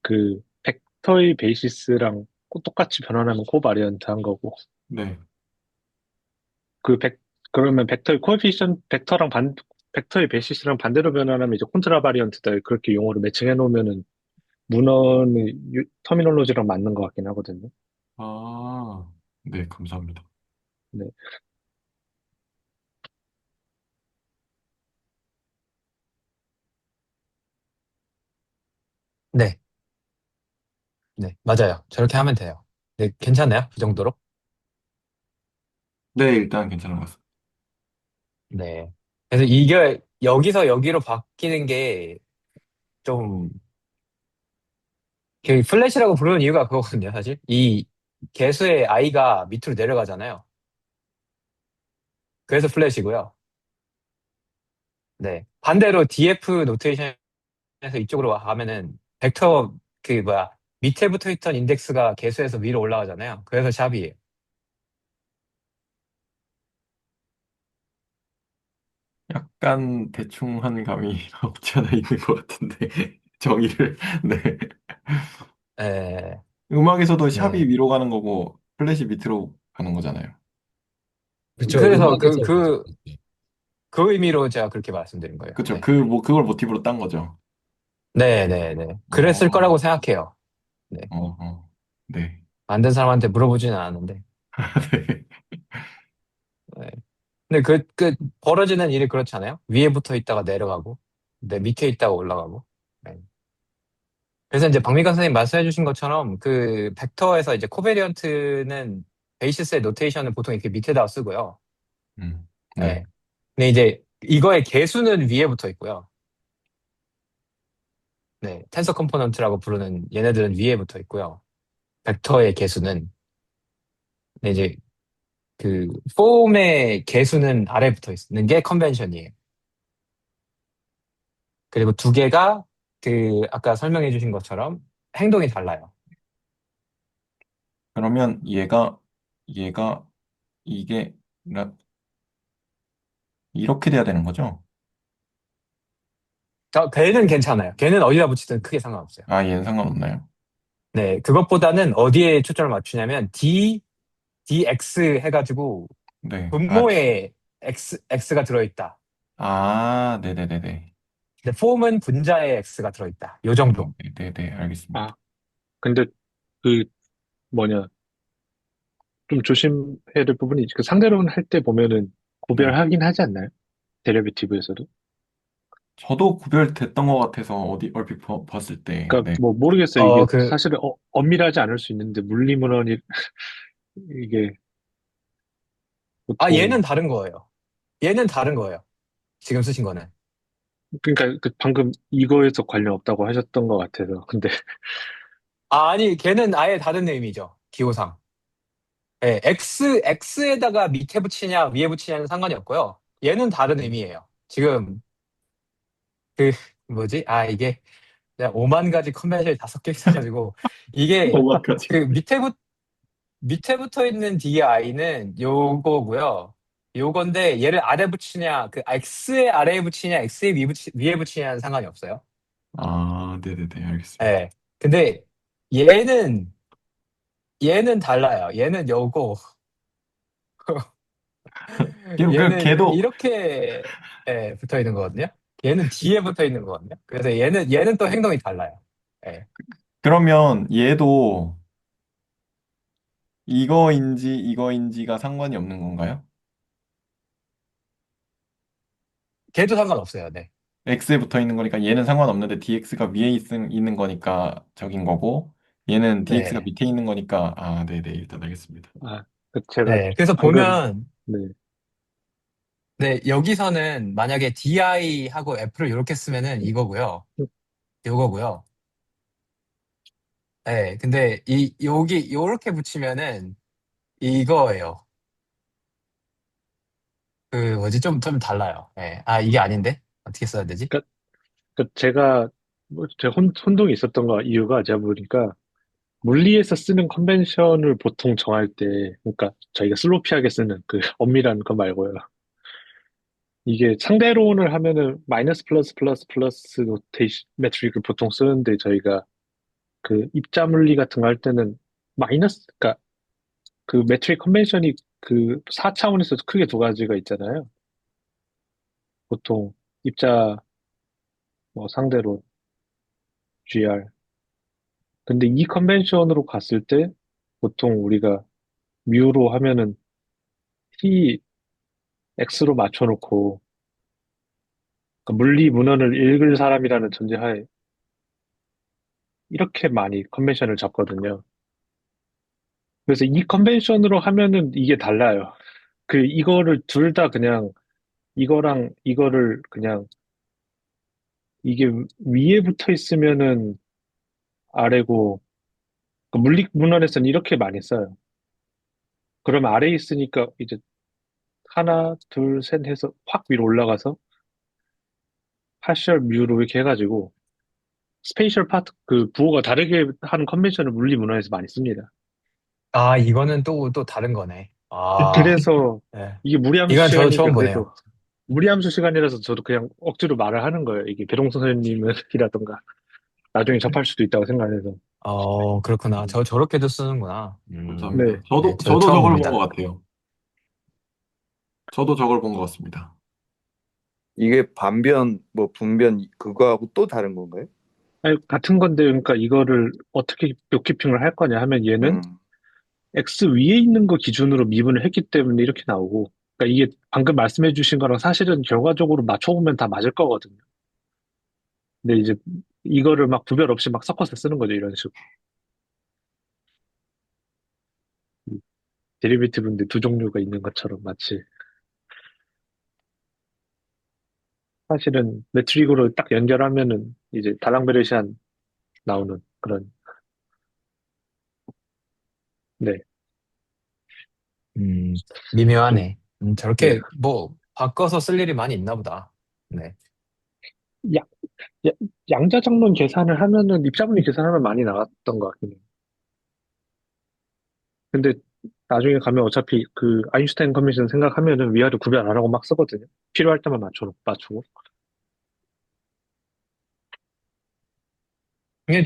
그 벡터의 베이시스랑 똑같이 변환하면 코바리언트 한 거고. 네. 그 그러면 벡터의 코에피션트, 벡터의 베시스랑 반대로 변환하면 이제 콘트라 바리언트다. 그렇게 용어로 매칭해 놓으면은 문헌의 터미놀로지랑 맞는 것 같긴 하거든요. 아, 네, 감사합니다. 네. 네, 네, 맞아요. 저렇게 하면 돼요. 네, 괜찮아요? 그 정도로? 네, 일단 괜찮은 것 같습니다. 네. 그래서 이게 여기서 여기로 바뀌는 게 좀, 그 플래시라고 부르는 이유가 그거거든요, 사실. 이 개수의 i가 밑으로 내려가잖아요. 그래서 플래시고요. 네. 반대로 df 노테이션에서 이쪽으로 가면은 벡터 그 뭐야 밑에 붙어 있던 인덱스가 개수에서 위로 올라가잖아요. 그래서 샵이에요. 약간 대충한 감이 없지 않아 있는 것 같은데, 정의를. 네. 네. 음악에서도 샵이 네. 위로 가는 거고, 플랫이 밑으로 가는 거잖아요. 그쵸. 그래서 음악에서 그죠. 그 의미로 제가 그렇게 말씀드린 거예요. 그쵸. 네. 그걸 모티브로 딴 거죠. 네, 네, 네. 그랬을 어, 거라고 생각해요. 네. 네. 만든 사람한테 물어보지는 않았는데. 네. 네. 근데 벌어지는 일이 그렇잖아요. 위에 붙어 있다가 내려가고, 네, 밑에 있다가 올라가고. 네. 그래서 이제 박미관 선생님 말씀해 주신 것처럼 그 벡터에서 이제 코베리언트는 베이시스의 노테이션을 보통 이렇게 밑에다가 쓰고요. 네. 네. 근데 이제 이거의 개수는 위에 붙어 있고요. 네. 텐서 컴포넌트라고 부르는 얘네들은 위에 붙어 있고요. 벡터의 개수는. 근데 이제 그 폼의 개수는 아래 붙어 있는 게 컨벤션이에요. 그리고 두 개가 그 아까 설명해 주신 것처럼 행동이 달라요. 그러면 얘가, 이게, 이렇게 돼야 되는 거죠? 걔는 괜찮아요. 걔는 어디다 붙이든 크게 상관없어요. 아, 얘는 상관없나요? 네, 그것보다는 어디에 초점을 맞추냐면 dx 해가지고 네. 분모에 x가 들어있다. 네네네네. 근데 폼은 분자에 x가 들어있다. 요 정도. 네네, 알겠습니다. 아, 근데 그 뭐냐, 좀 조심해야 될 부분이 그 상대론 할 때 보면은 네. 구별하긴 하지 않나요? 데리베티브에서도. 저도 구별됐던 것 같아서 어디 얼핏 봤을 때, 그러니까 네. 뭐 모르겠어요. 이게 어, 그, 사실은 엄밀하지 않을 수 있는데 물리문헌이 이게 보통 얘는 다른 거예요. 얘는 다른 거예요. 지금 쓰신 거는. 그러니까 그 방금 이거에서 관련 없다고 하셨던 것 같아서 근데 아니, 걔는 아예 다른 의미죠. 기호상. 네, x에다가 밑에 붙이냐, 위에 붙이냐는 상관이 없고요. 얘는 다른 의미예요. 지금, 그, 뭐지? 이게, 내가 5만 가지 컨벤션이 다 섞여 있어가지고, 이게, 정확하지. 그 밑에 붙어 있는 di는 요거고요. 요건데, 얘를 아래 붙이냐, x의 아래에 붙이냐, x의 위에 붙이냐는 상관이 없어요. 네네네, 알겠습니다. 예. 근데, 얘는, 얘는 달라요. 얘는 요거. 그 얘는 걔도, 이렇게 붙어 있는 거거든요. 얘는 뒤에 붙어 있는 거거든요. 그래서 얘는 또 행동이 달라요. 예. 그러면 얘도 이거인지가 상관이 없는 건가요? 걔도 상관없어요. 네. X에 붙어 있는 거니까 얘는 상관없는데 DX가 위에 있는 거니까 적인 거고, 얘는 DX가 네. 밑에 있는 거니까, 네네, 일단 알겠습니다. 그 제가 네. 그래서 방금 보면 네, 네, 여기서는 만약에 DI하고 F를 이렇게 쓰면은 이거고요. 요거고요. 네. 근데 여기 요렇게 붙이면은 이거예요. 그 뭐지? 좀 달라요. 예. 이게 아닌데? 어떻게 써야 되지? 그러니까 제가 제 혼동이 있었던 거 이유가 제가 보니까 물리에서 쓰는 컨벤션을 보통 정할 때, 그러니까 저희가 슬로피하게 쓰는 그 엄밀한 거 말고요. 이게 상대론을 하면은 마이너스 플러스 플러스 플러스 노테이션 메트릭을 보통 쓰는데 저희가 그 입자 물리 같은 거 할 때는 마이너스, 그러니까 그 매트릭 컨벤션이 그 4차원에서 크게 두 가지가 있잖아요. 보통 입자 뭐 상대로 GR. 근데 이 컨벤션으로 갔을 때 보통 우리가 뮤로 하면은 T, X로 맞춰놓고 그 물리 문헌을 읽을 사람이라는 전제하에 이렇게 많이 컨벤션을 잡거든요. 그래서 이 컨벤션으로 하면은 이게 달라요. 이거를 둘 다 그냥 이거랑 이거를 그냥 이게 위에 붙어 있으면은 아래고 그 물리 문헌에서는 이렇게 많이 써요. 그러면 아래에 있으니까 이제 하나, 둘, 셋 해서 확 위로 올라가서 파셜 뮤로 이렇게 해가지고 스페이셜 파트 그 부호가 다르게 하는 컨벤션을 물리 문헌에서 많이 씁니다. 아, 이거는 또 다른 거네. 아, 그래서 네. 이게 무리함수 이건 저 시간이니까 처음 그래도 보네요. 무리함수 시간이라서 저도 그냥 억지로 말을 하는 거예요. 이게 배동선 선생님이라던가 나중에 접할 수도 있다고 생각해서. 그렇구나. 저렇게도 쓰는구나. 네. 감사합니다. 네, 저 저도 처음 저걸 본 것 봅니다. 같아요. 저도 저걸 본 것 같습니다. 이게 반변 뭐 분변 그거하고 또 다른 건가요? 아니, 같은 건데, 그러니까 이거를 어떻게 묘키핑을 할 거냐 하면 얘는 음. X 위에 있는 거 기준으로 미분을 했기 때문에 이렇게 나오고, 그러니까 이게 방금 말씀해 주신 거랑 사실은 결과적으로 맞춰보면 다 맞을 거거든요. 근데 이제 이거를 막 구별 없이 막 섞어서 쓰는 거죠, 이런 식으로. 데리베이티브인데 두 종류가 있는 것처럼 마치. 사실은 매트릭으로 딱 연결하면은 이제 다랑베르시안 나오는 그런, 네. 음, 좀, 미묘하네. 네. 저렇게 뭐 바꿔서 쓸 일이 많이 있나 보다. 네. 야, 야, 양자장론 계산을 하면은 입자분리 계산하면 많이 나갔던 것 같긴 해요. 근데 나중에 가면 어차피 그 아인슈타인 컨벤션 생각하면은 위아래 구별 안 하고 막 쓰거든요. 필요할 때만 맞추고. 이게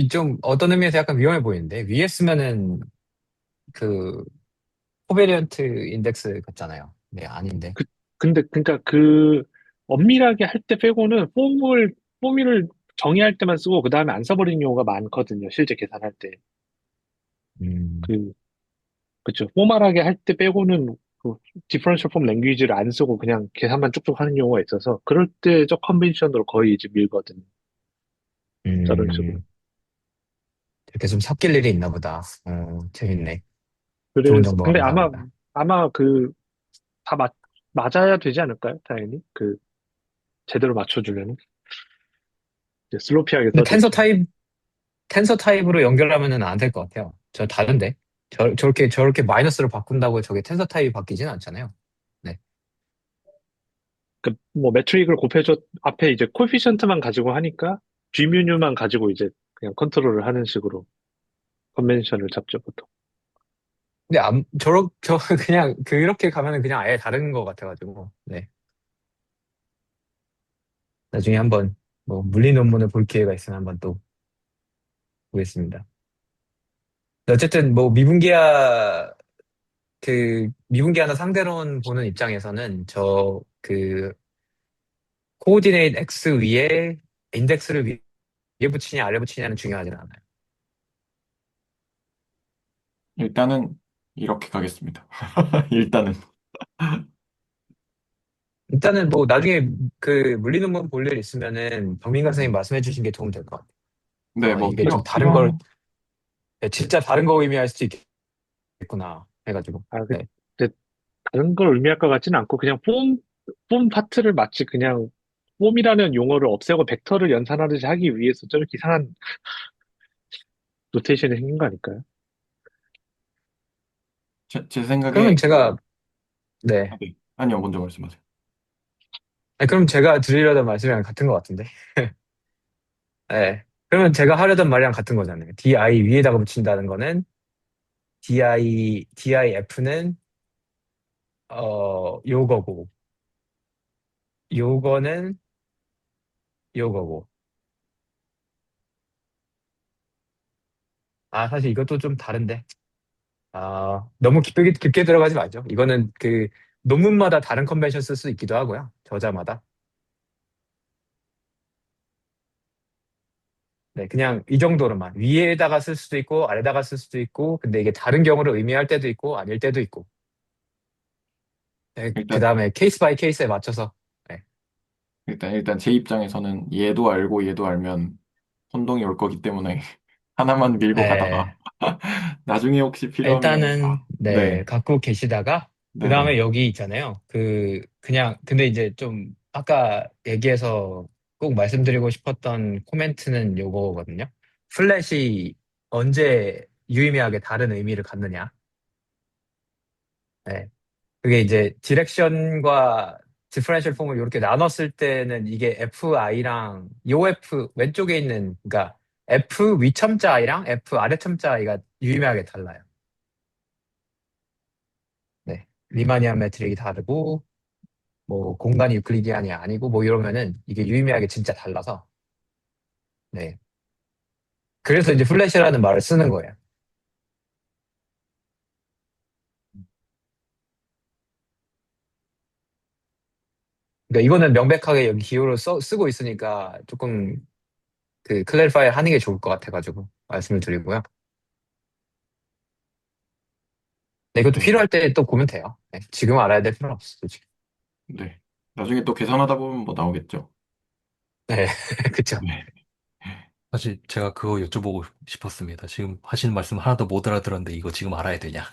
좀 어떤 의미에서 약간 위험해 보이는데 위에 쓰면은 그 코베리언트 인덱스 같잖아요. 네, 아닌데. 그, 근데 그러니까 그 엄밀하게 할 때 빼고는 포뮬을 정의할 때만 쓰고 그 다음에 안 써버리는 경우가 많거든요. 실제 계산할 때. 음, 그, 그쵸. 포멀하게 할 때 빼고는 그 디퍼런셜 폼 랭귀지를 안 쓰고 그냥 계산만 쭉쭉 하는 경우가 있어서 그럴 때 저 컨벤션으로 거의 이제 밀거든요. 저런 식으로. 음, 이렇게 좀 섞일 일이 있나 보다. 재밌네. 좋은 그래서 정보 근데 아마 감사합니다. 아마 그 다 맞아야 되지 않을까요? 당연히 그 제대로 맞춰주려면 이제 슬로피하게 근데 써줬죠. 텐서 타입으로 연결하면은 안 될 것 같아요. 저 다른데? 저렇게 마이너스로 바꾼다고 저게 텐서 타입이 바뀌진 않잖아요. 네. 그 뭐 매트릭을 곱해줘 앞에 이제 코에피션트만 가지고 하니까 G뮤만 가지고 이제 그냥 컨트롤을 하는 식으로 컨벤션을 잡죠 보통. 근데 그냥, 그렇게 가면은 그냥 아예 다른 것 같아가지고, 네. 나중에 한번, 뭐, 물리 논문을 볼 기회가 있으면 한번 또 보겠습니다. 어쨌든, 뭐, 미분기하나 상대론 보는 입장에서는 코오디네이트 X 위에 인덱스를 위에 붙이냐, 아래 붙이냐는 중요하진 않아요. 일단은 이렇게 가겠습니다. 일단은. 일단은 뭐, 나중에 물리 논문 볼 일 있으면은, 박민관 선생님 말씀해 주신 게 도움 될 것 같아요. 네, 뭐 이게 좀 다른 걸, 필요한 네, 진짜 다른 거 의미할 수도 있겠구나, 해가지고. 아, 네. 근데 다른 걸 의미할 것 같지는 않고 그냥 폼 파트를 마치 그냥 폼이라는 용어를 없애고 벡터를 연산하듯이 하기 위해서 저렇게 이상한 노테이션이 생긴 거 아닐까요? 제 생각에 그러면 제가, 네. 네. 아니요, 먼저 말씀하세요. 아니, 그럼 제가 드리려던 말씀이랑 같은 것 같은데. 네. 그러면 제가 하려던 말이랑 같은 거잖아요. DI 위에다가 붙인다는 거는 DIF는 요거고, 요거는 요거고. 사실 이것도 좀 다른데. 너무 깊게 들어가지 말죠. 이거는 그 논문마다 다른 컨벤션 쓸 수 있기도 하고요. 저자마다. 네, 그냥 이 정도로만. 위에다가 쓸 수도 있고, 아래다가 쓸 수도 있고, 근데 이게 다른 경우를 의미할 때도 있고, 아닐 때도 있고. 네, 그 일단 다음에 케이스 바이 케이스에 맞춰서. 네. 일단 제 입장에서는 얘도 알고 얘도 알면 혼동이 올 거기 때문에 하나만 밀고 가다가 네, 나중에 혹시 필요하면 일단은, 네, 네, 갖고 계시다가, 그 다음에 네네. 여기 있잖아요. 근데 이제 좀, 아까 얘기해서 꼭 말씀드리고 싶었던 코멘트는 요거거든요. 플랫이 언제 유의미하게 다른 의미를 갖느냐. 네. 그게 이제 디렉션과 디퍼런셜 폼을 이렇게 나눴을 때는 이게 FI랑 요 F 왼쪽에 있는 그러니까 F 위첨자 I랑 F 아래첨자 I가 유의미하게 달라요. 네. 리마니안 매트릭이 다르고 뭐 공간이 유클리디안이 아니고 뭐 이러면은 이게 유의미하게 진짜 달라서 네. 그래서 이제 플래시라는 말을 쓰는 거예요. 그러니까 이거는 명백하게 여기 기호를 쓰고 있으니까 조금 그 클래리파이 하는 게 좋을 것 같아가지고 말씀을 드리고요. 네, 이것도 네, 필요할 때 또 보면 돼요. 네, 지금 알아야 될 필요는 없어, 솔직히. 네. 나중에 또 계산하다 보면 뭐 나오겠죠. 네, 그쵸. 네. 사실 제가 그거 여쭤보고 싶었습니다. 지금 하시는 말씀 하나도 못 알아들었는데 이거 지금 알아야 되냐?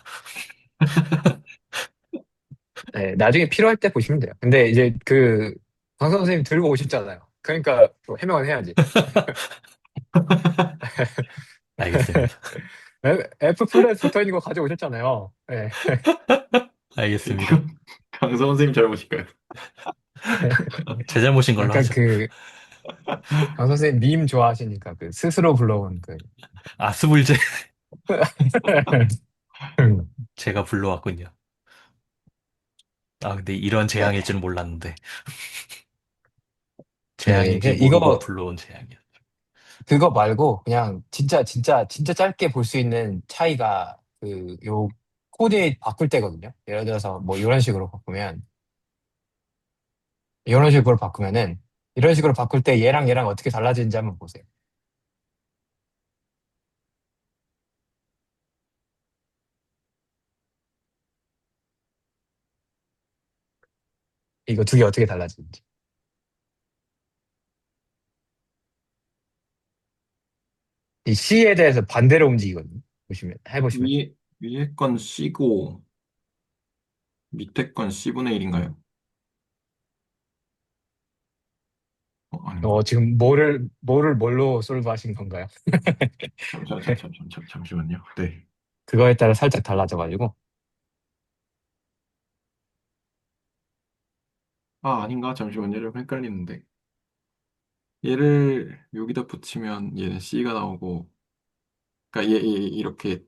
네, 나중에 필요할 때 보시면 돼요. 근데 이제 강선 선생님 들고 오셨잖아요. 그러니까 또 해명은 해야지. 알겠습니다. F 플랫 붙어 있는 거 가져오셨잖아요. 네. 알겠습니다. 강서 선생님 잘못일까요? 제 잘못인 걸로 약간 하죠. 강 선생님 밈 좋아하시니까 스스로 불러온 아스불제 제가 불러왔군요. 근데 이런 재앙일 줄은 몰랐는데. 네, 재앙인지 모르고 이거 불러온 재앙이야. 그거 말고 그냥 진짜 짧게 볼 수 있는 차이가 요 코디네이트 바꿀 때거든요. 예를 들어서 뭐 이런 식으로 바꾸면은 이런 식으로 바꿀 때 얘랑 어떻게 달라지는지 한번 보세요. 이거 두 개 어떻게 달라지는지. 이 C에 대해서 반대로 움직이거든요. 해보시면. 위에 건 C고 밑에 건 C분의 1인가요? 아닌가? 지금 뭐를 뭘로 솔브 하신 건가요? 잠시만요. 네. 그거에 따라 살짝 달라져가지고. 아닌가? 잠시만요. 좀 헷갈리는데. 얘를 여기다 붙이면 얘는 C가 나오고, 그러니까 얘 이렇게,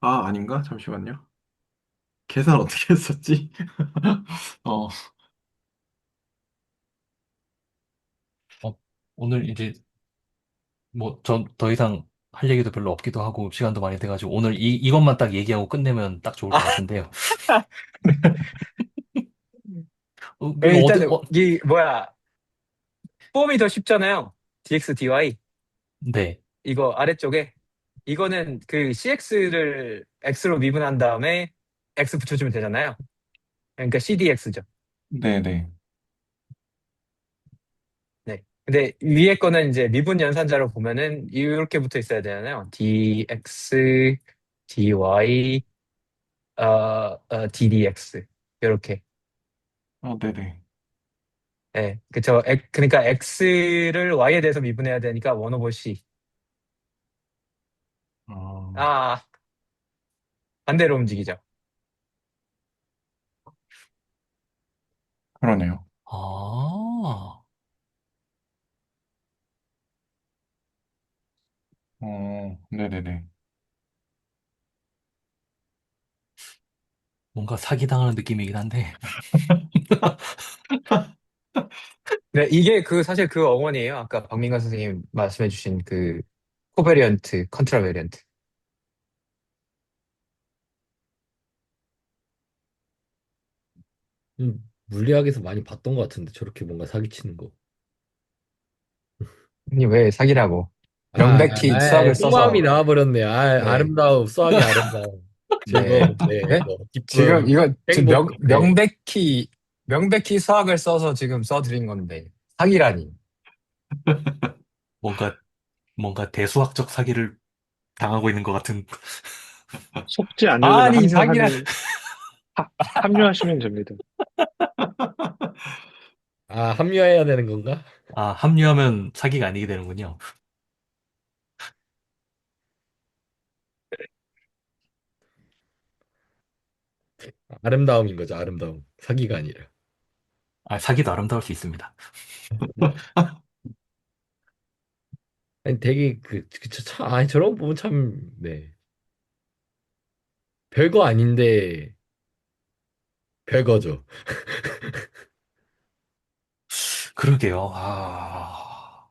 아닌가? 잠시만요. 계산 어떻게 했었지? 어, 어, 오늘 이제 뭐 전 더 이상 할 얘기도 별로 없기도 하고 시간도 많이 돼가지고 오늘 이것만 딱 얘기하고 끝내면 딱 좋을 것 같은데요. 이거 일단은 이 뭐야 폼이 더 쉽잖아요. dx dy 네, 이거 아래쪽에 이거는 cx를 x로 미분한 다음에 x 붙여주면 되잖아요. 그러니까 cdx죠. 네네. 네. 근데 위에 거는 이제 미분 연산자로 보면은 이렇게 붙어 있어야 되잖아요. dx, dy, ddx 이렇게. 네네. 네, 그쵸. 그러니까 x를 y에 대해서 미분해야 되니까 1 over c. 어, 아, 반대로 움직이죠. 그러네요. 아, 네네네. 뭔가 사기당하는 느낌이긴 한데. 네, 이게 사실 그 어원이에요. 아까 박민관 선생님 말씀해주신 코베리언트, 컨트라 베리언트. 물리학에서 많이 봤던 것 같은데 저렇게 뭔가 사기치는 거. 아니, 왜 사기라고. 아, 명백히 수학을 속마음이 써서, 나와버렸네. 네, 아름다움, 수학이 아름다움. 네. 즐거움, 네, 네? 뭐, 기쁨, 지금 이거 지금 행복, 네. 명백히 수학을 써서 지금 써드린 건데, 사기라니. 뭔가, 뭔가 대수학적 사기를 당하고 있는 것 같은. 속지 않으려면 아니, 사기라. 합류하시면 됩니다. 아, 합류해야 되는 건가? 아, 합류하면 사기가 아니게 되는군요. 아름다움인 거죠, 아름다움. 사기가 아니라. 아, 사기도 아름다울 수 있습니다. 아니, 되게, 아니, 저런 거 보면 참, 네. 별거 아닌데, 별거죠. 그러게요. 아,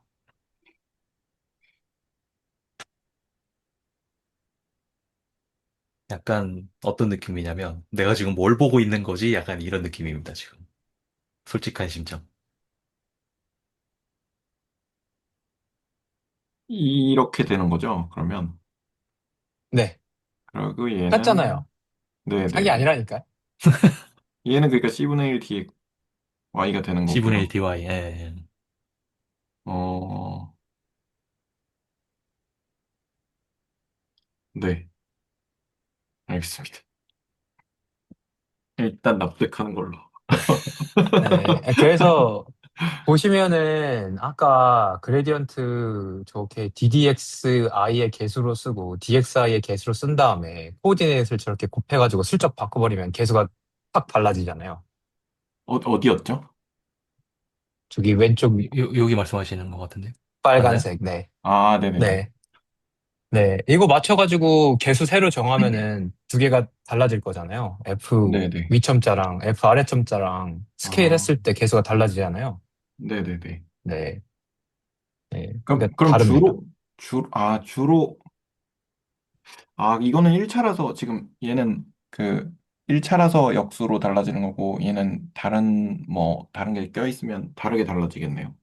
약간 어떤 느낌이냐면, 내가 지금 뭘 보고 있는 거지? 약간 이런 느낌입니다, 지금. 솔직한 심정. 이렇게 되는 거죠. 그러면 네, 그리고 얘는 땄잖아요. 사기 네네네. 아니라니까. 얘는 그러니까 C분의 1 뒤에 Y가 되는 C분의 1 거고요. dy. 예. 어, 네, 알겠습니다. 일단 납득하는 걸로. 네, 그래서 보시면은 아까 그레디언트 저렇게 DDXI의 개수로 쓰고 DXI의 개수로 쓴 다음에 코오디네이트를 저렇게 곱해가지고 슬쩍 바꿔버리면 개수가 확 달라지잖아요. 어디였죠? 저기 왼쪽 여기 말씀하시는 것 같은데. 맞나요? 빨간색, 네. 아, 네네네. 네. 네. 이거 맞춰가지고 개수 새로 정하면은 두 개가 달라질 거잖아요. F 네네. 위첨자랑 F 아래첨자랑 스케일 아, 했을 때 개수가 달라지잖아요. 네네네. 네. 네. 그럼, 그러니까 그럼 다릅니다. 주로, 이거는 1차라서 지금 얘는 그 1차라서 역수로 달라지는 거고 얘는 다른 게 껴있으면 다르게 달라지겠네요.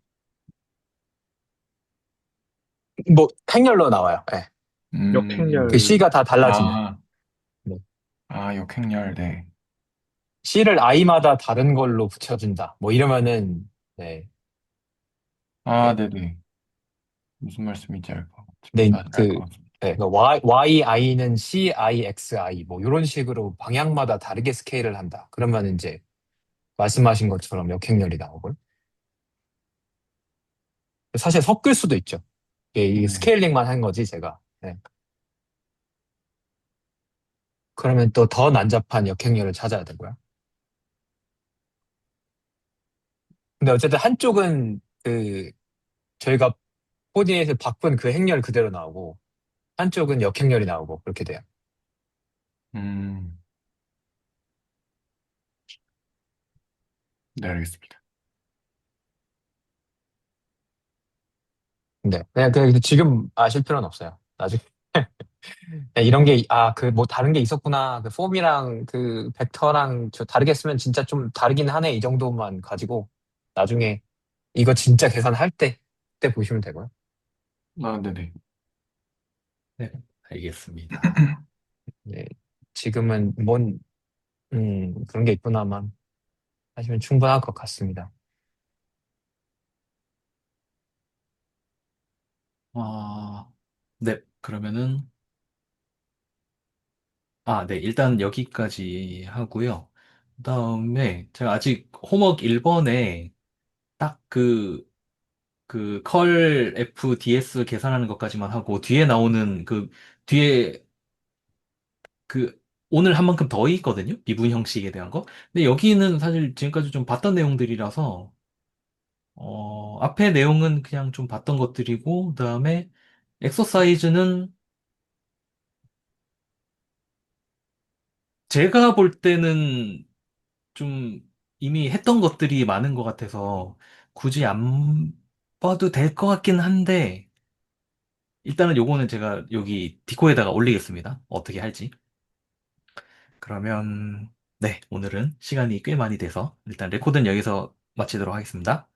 뭐, 행렬로 나와요. 네. 그 음, 역행렬. C가 다 달라지면. 아, 네. 역행열, 네. C를 I마다 다른 걸로 붙여준다. 뭐 이러면은, 네. 네. 네네. 무슨 말씀인지 네, 알 것 같습니다. 네, 그 YI는 CIXI, 뭐, 이런 식으로 방향마다 다르게 스케일을 한다. 그러면 이제, 말씀하신 것처럼 역행렬이 나오고. 사실 섞일 수도 있죠. 이게 네. 스케일링만 한 거지, 제가. 네. 그러면 또 더 난잡한 역행렬을 찾아야 되고요. 근데 어쨌든 한쪽은 저희가 코디네이트 바꾼 그 행렬 그대로 나오고, 한쪽은 역행렬이 나오고, 그렇게 돼요. 음, 네, 알겠습니다. 그냥 지금 아실 필요는 없어요. 나중에. 이런 게, 뭐 다른 게 있었구나. 그 폼이랑 그 벡터랑 저 다르게 쓰면 진짜 좀 다르긴 하네. 이 정도만 가지고 나중에 이거 진짜 계산할 때 보시면 되고요. 네네. 네, 알겠습니다. 네. 지금은 그런 게 있구나만 하시면 충분할 것 같습니다. 아, 네, 그러면은, 네, 일단 여기까지 하고요. 그다음에 제가 아직 홈워크 1번에 딱 컬 FDS 계산하는 것까지만 하고, 뒤에 나오는 뒤에 그, 오늘 한 만큼 더 있거든요? 미분 형식에 대한 거. 근데 여기는 사실 지금까지 좀 봤던 내용들이라서, 앞에 내용은 그냥 좀 봤던 것들이고, 그다음에 엑서사이즈는 제가 볼 때는 좀 이미 했던 것들이 많은 것 같아서 굳이 안 봐도 될 것 같긴 한데, 일단은 요거는 제가 여기 디코에다가 올리겠습니다. 어떻게 할지. 그러면, 네, 오늘은 시간이 꽤 많이 돼서 일단 레코드는 여기서 마치도록 하겠습니다.